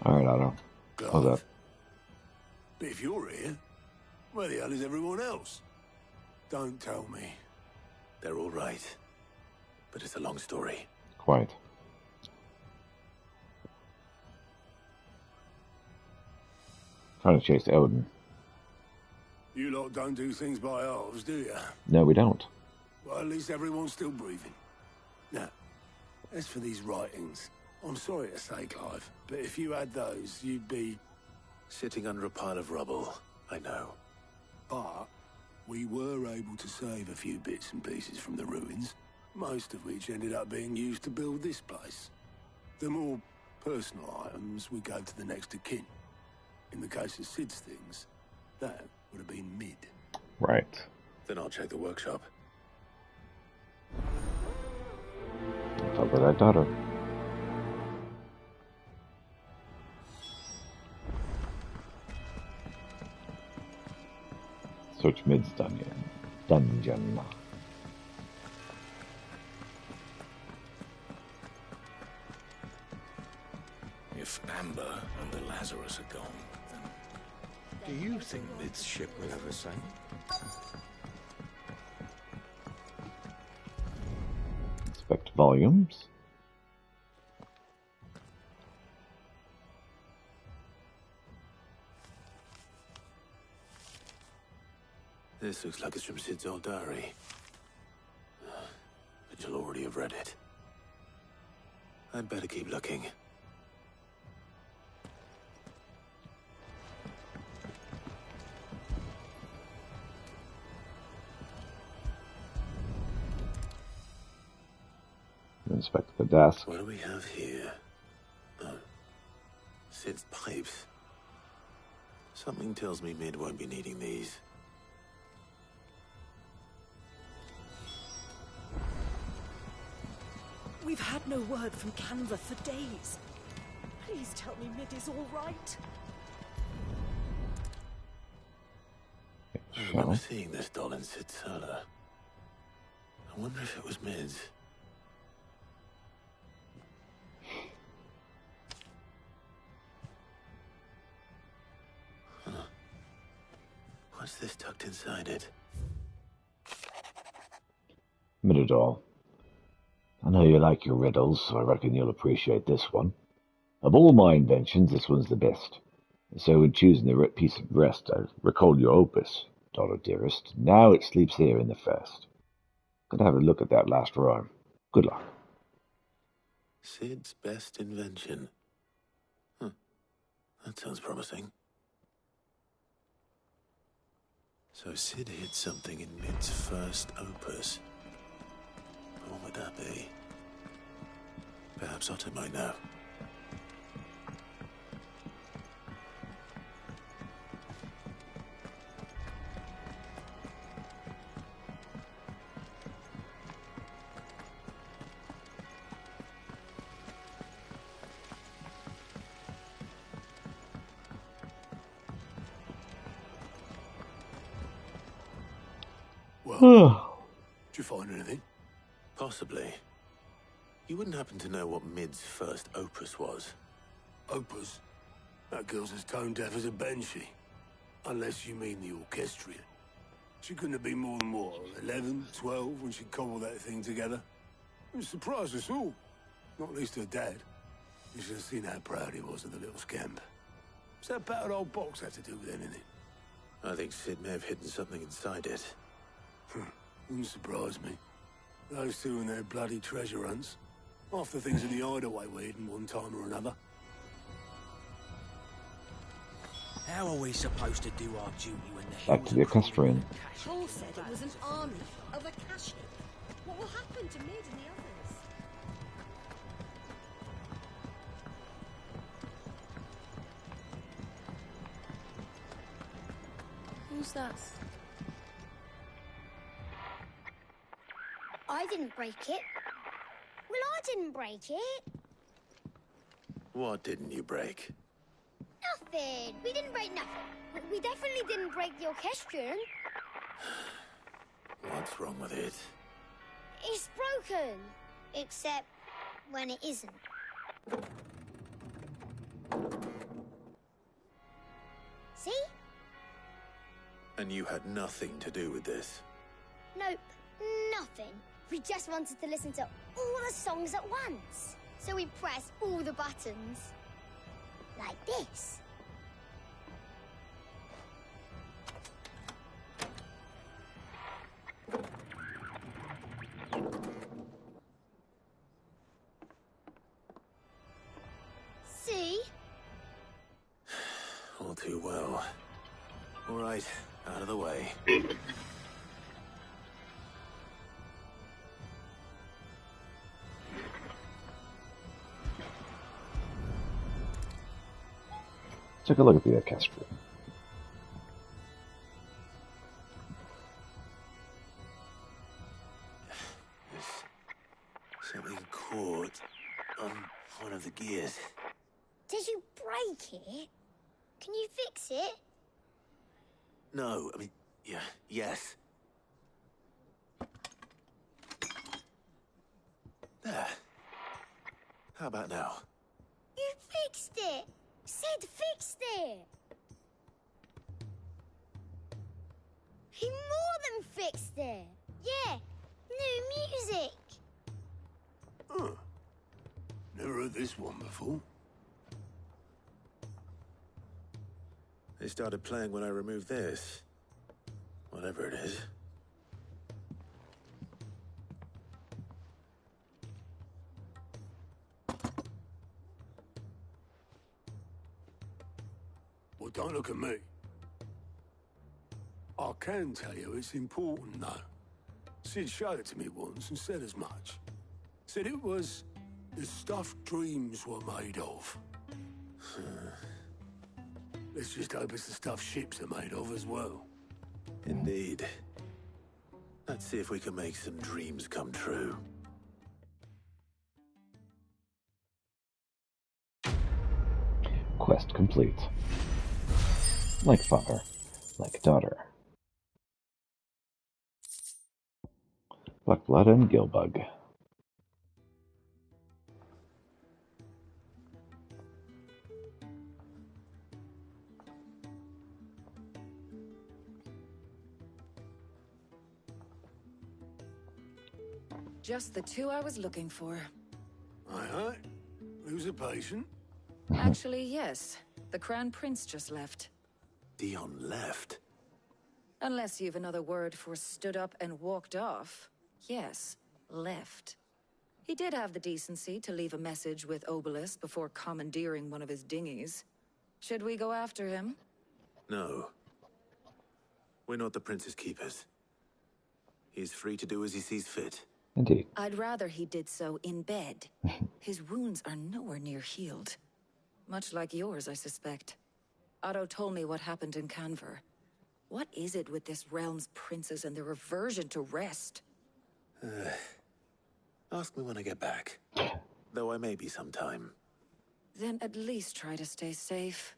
[SPEAKER 1] Alright, Otto. How's that?
[SPEAKER 9] But if you're here, where the hell is everyone else? Don't tell me.
[SPEAKER 3] They're all right. But it's a long story.
[SPEAKER 1] Quite. Trying to chase Odin.
[SPEAKER 9] You lot don't do things by halves, do you?
[SPEAKER 1] No, we don't.
[SPEAKER 9] Well, at least everyone's still breathing. Now, as for these writings, I'm sorry to say, Clive, but if you had those, you'd be...
[SPEAKER 3] Sitting under a pile of rubble, I know.
[SPEAKER 9] But we were able to save a few bits and pieces from the ruins, most of which ended up being used to build this place. The more personal items would go to the next of kin. In the case of Sid's things, that would have been mid.
[SPEAKER 1] Right.
[SPEAKER 3] Then I'll check the workshop.
[SPEAKER 1] Talk about that daughter. Search Mid's dungeon.
[SPEAKER 3] If Amber and the Lazarus are gone, then... Do you think Mid's ship will ever sink?
[SPEAKER 1] Inspect volumes.
[SPEAKER 3] This looks like it's from Sid's old diary. But you'll already have read it. I'd better keep looking.
[SPEAKER 1] Inspect the desk.
[SPEAKER 3] What do we have here? Oh, Sid's pipes. Something tells me Mid won't be needing these.
[SPEAKER 7] We've had no word from Canva for days. Please tell me Mid is all right.
[SPEAKER 3] I remember seeing this doll in Sid's cellar. I wonder if it was Mid's. Huh. What's this tucked inside it?
[SPEAKER 1] Midodol. I know you like your riddles, so I reckon you'll appreciate this one. Of all my inventions, this one's the best. So in choosing the piece of rest, I recall your opus, daughter dearest. Now it sleeps here in the first. Gonna have a look at that last rhyme. Good luck.
[SPEAKER 9] Sid's best invention. Huh. That sounds promising. So Sid hid something in Mid's first opus. What would that be? Perhaps Otto might know. Well, did you find anything? Possibly. You wouldn't happen to know what Mid's first opus was? Opus? That girl's as tone deaf as a banshee. Unless you mean the orchestrion. She couldn't have been more than, what, 11, 12 when she cobbled that thing together? It surprised us all. Not least her dad. You should have seen how proud he was of the little scamp. What's that battered old box had to do with anything? I think Sid may have hidden something inside it. Wouldn't surprise me. Those two and their bloody treasure hunts. Half the things in the hideaway were hidden one time or another.
[SPEAKER 18] How are we supposed to do our duty when the
[SPEAKER 1] Back to the equestrian.
[SPEAKER 7] Paul said it was an army of Akashi. What will happen to Mid and the others?
[SPEAKER 4] Who's that?
[SPEAKER 2] I didn't break it. Well, I didn't break it.
[SPEAKER 9] What didn't you break?
[SPEAKER 2] Nothing. We didn't break nothing. We definitely didn't break the orchestrion.
[SPEAKER 9] What's wrong with it?
[SPEAKER 2] It's broken. Except when it isn't. See?
[SPEAKER 9] And you had nothing to do with this?
[SPEAKER 2] Nope. Nothing. We just wanted to listen to all the songs at once. So we pressed all the buttons. Like this. See?
[SPEAKER 9] All too well. All right, out of the way.
[SPEAKER 1] Take a look at the orchestra.
[SPEAKER 9] There's something caught on one of the gears.
[SPEAKER 2] Did you break it? Can you fix it?
[SPEAKER 9] No, I mean, yeah, yes. There. How about now?
[SPEAKER 2] You fixed it! Sid fixed it! He more than fixed it! Yeah, new music!
[SPEAKER 9] Huh. Never heard this one before. They started playing when I removed this. Whatever it is. Well, don't look at me. I can tell you it's important, though. Sid showed it to me once and said as much. Said it was the stuff dreams were made of. Let's just hope it's the stuff ships are made of as well. Indeed. Let's see if we can make some dreams come true.
[SPEAKER 1] Quest complete. Like father, like daughter. Blackblood and Gilbug.
[SPEAKER 6] Just the two I was looking for.
[SPEAKER 9] Aye, aye. Who's a patient?
[SPEAKER 6] Actually, yes. The Crown Prince just left.
[SPEAKER 9] Dion left?
[SPEAKER 6] Unless you've another word for stood up and walked off. Yes, left. He did have the decency to leave a message with Obelisk before commandeering one of his dinghies. Should we go after him?
[SPEAKER 9] No. We're not the Prince's keepers. He's free to do as he sees fit.
[SPEAKER 1] Indeed.
[SPEAKER 6] I'd rather he did so in bed. His wounds are nowhere near healed. Much like yours, I suspect. Otto told me what happened in Canver. What is it with this realm's princes and their aversion to rest?
[SPEAKER 9] Ask me when I get back. Though I may be sometime.
[SPEAKER 6] Then at least try to stay safe.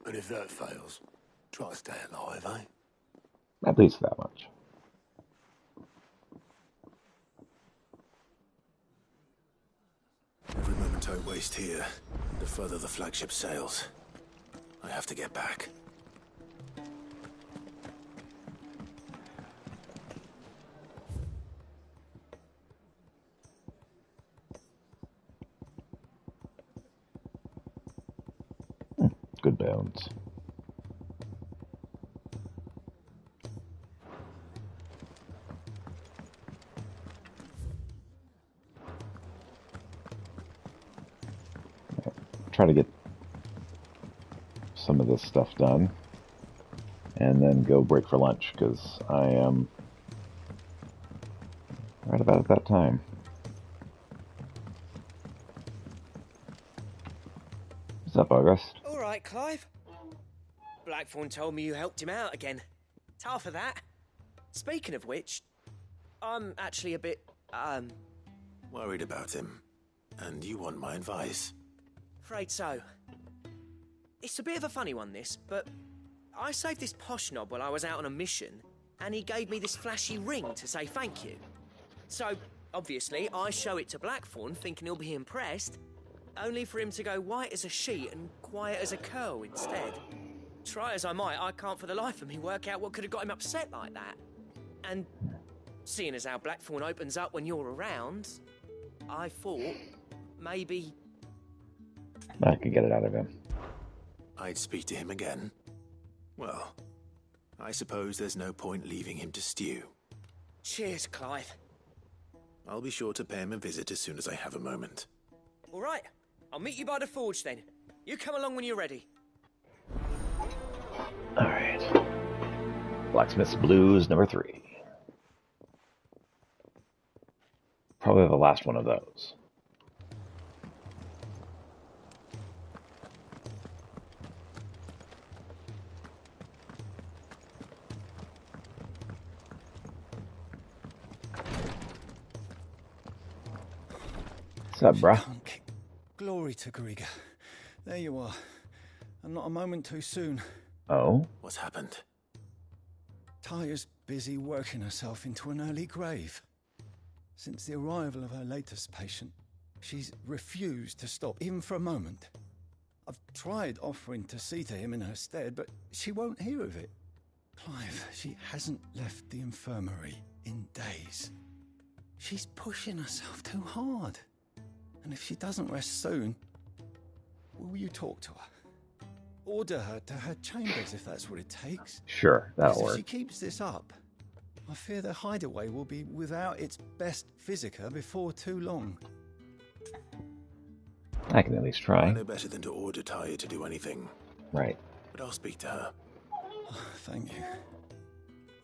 [SPEAKER 9] And if that fails, try to stay alive, eh?
[SPEAKER 1] At least that much.
[SPEAKER 9] Every moment I waste here, the further the flagship sails. I have to get back.
[SPEAKER 1] Good bones. Try to get some of this stuff done and then go break for lunch because I am right about at that time. What's up, August?
[SPEAKER 13] All right, Clive. Blackthorn told me you helped him out again. Tough for that. Speaking of which, I'm actually a bit,
[SPEAKER 9] worried about him. And you want my advice?
[SPEAKER 13] Afraid so. It's a bit of a funny one, this, but I saved this posh knob while I was out on a mission, and he gave me this flashy ring to say thank you. So, obviously, I show it to Blackthorn, thinking he'll be impressed, only for him to go white as a sheet and quiet as a curl instead. Try as I might, I can't for the life of me work out what could have got him upset like that. And seeing as how Blackthorn opens up when you're around, I thought maybe
[SPEAKER 1] I could get it out of him.
[SPEAKER 9] I'd speak to him again. Well, I suppose there's no point leaving him to stew.
[SPEAKER 13] Cheers, Clive.
[SPEAKER 9] I'll be sure to pay him a visit as soon as I have a moment.
[SPEAKER 13] All right, I'll meet you by the forge then. You come along when you're ready.
[SPEAKER 1] Alright. Blacksmith's Blues number 3. Probably the last one of those. What's up, bruh?
[SPEAKER 11] Glory to Griga. There you are. And not a moment too soon.
[SPEAKER 1] Oh?
[SPEAKER 9] What's happened?
[SPEAKER 11] Tyre's busy working herself into an early grave. Since the arrival of her latest patient, she's refused to stop, even for a moment. I've tried offering to see to him in her stead, but she won't hear of it. Clive, she hasn't left the infirmary in days. She's pushing herself too hard. And if she doesn't rest soon, will you talk to her? Order her to her chambers if that's what it takes.
[SPEAKER 1] Sure, that'll
[SPEAKER 11] If
[SPEAKER 1] work.
[SPEAKER 11] she keeps this up, I fear the hideaway will be without its best physica before too long.
[SPEAKER 1] I can at least
[SPEAKER 9] I
[SPEAKER 1] try.
[SPEAKER 9] know better than to order Tyre to do anything.
[SPEAKER 1] Right.
[SPEAKER 9] But I'll speak to her.
[SPEAKER 11] Thank you.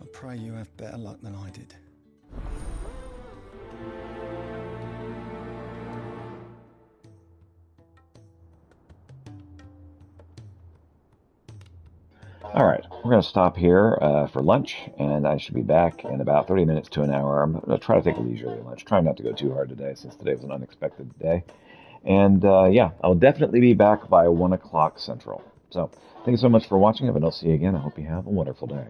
[SPEAKER 11] I pray you have better luck than I did.
[SPEAKER 1] Alright, we're going to stop here for lunch, and I should be back in about 30 minutes to an hour. I'm going to try to take a leisurely lunch. Try not to go too hard today, since today was an unexpected day. And yeah, I'll definitely be back by 1 o'clock Central. So, thank you so much for watching. If I don't see you again, I hope you have a wonderful day.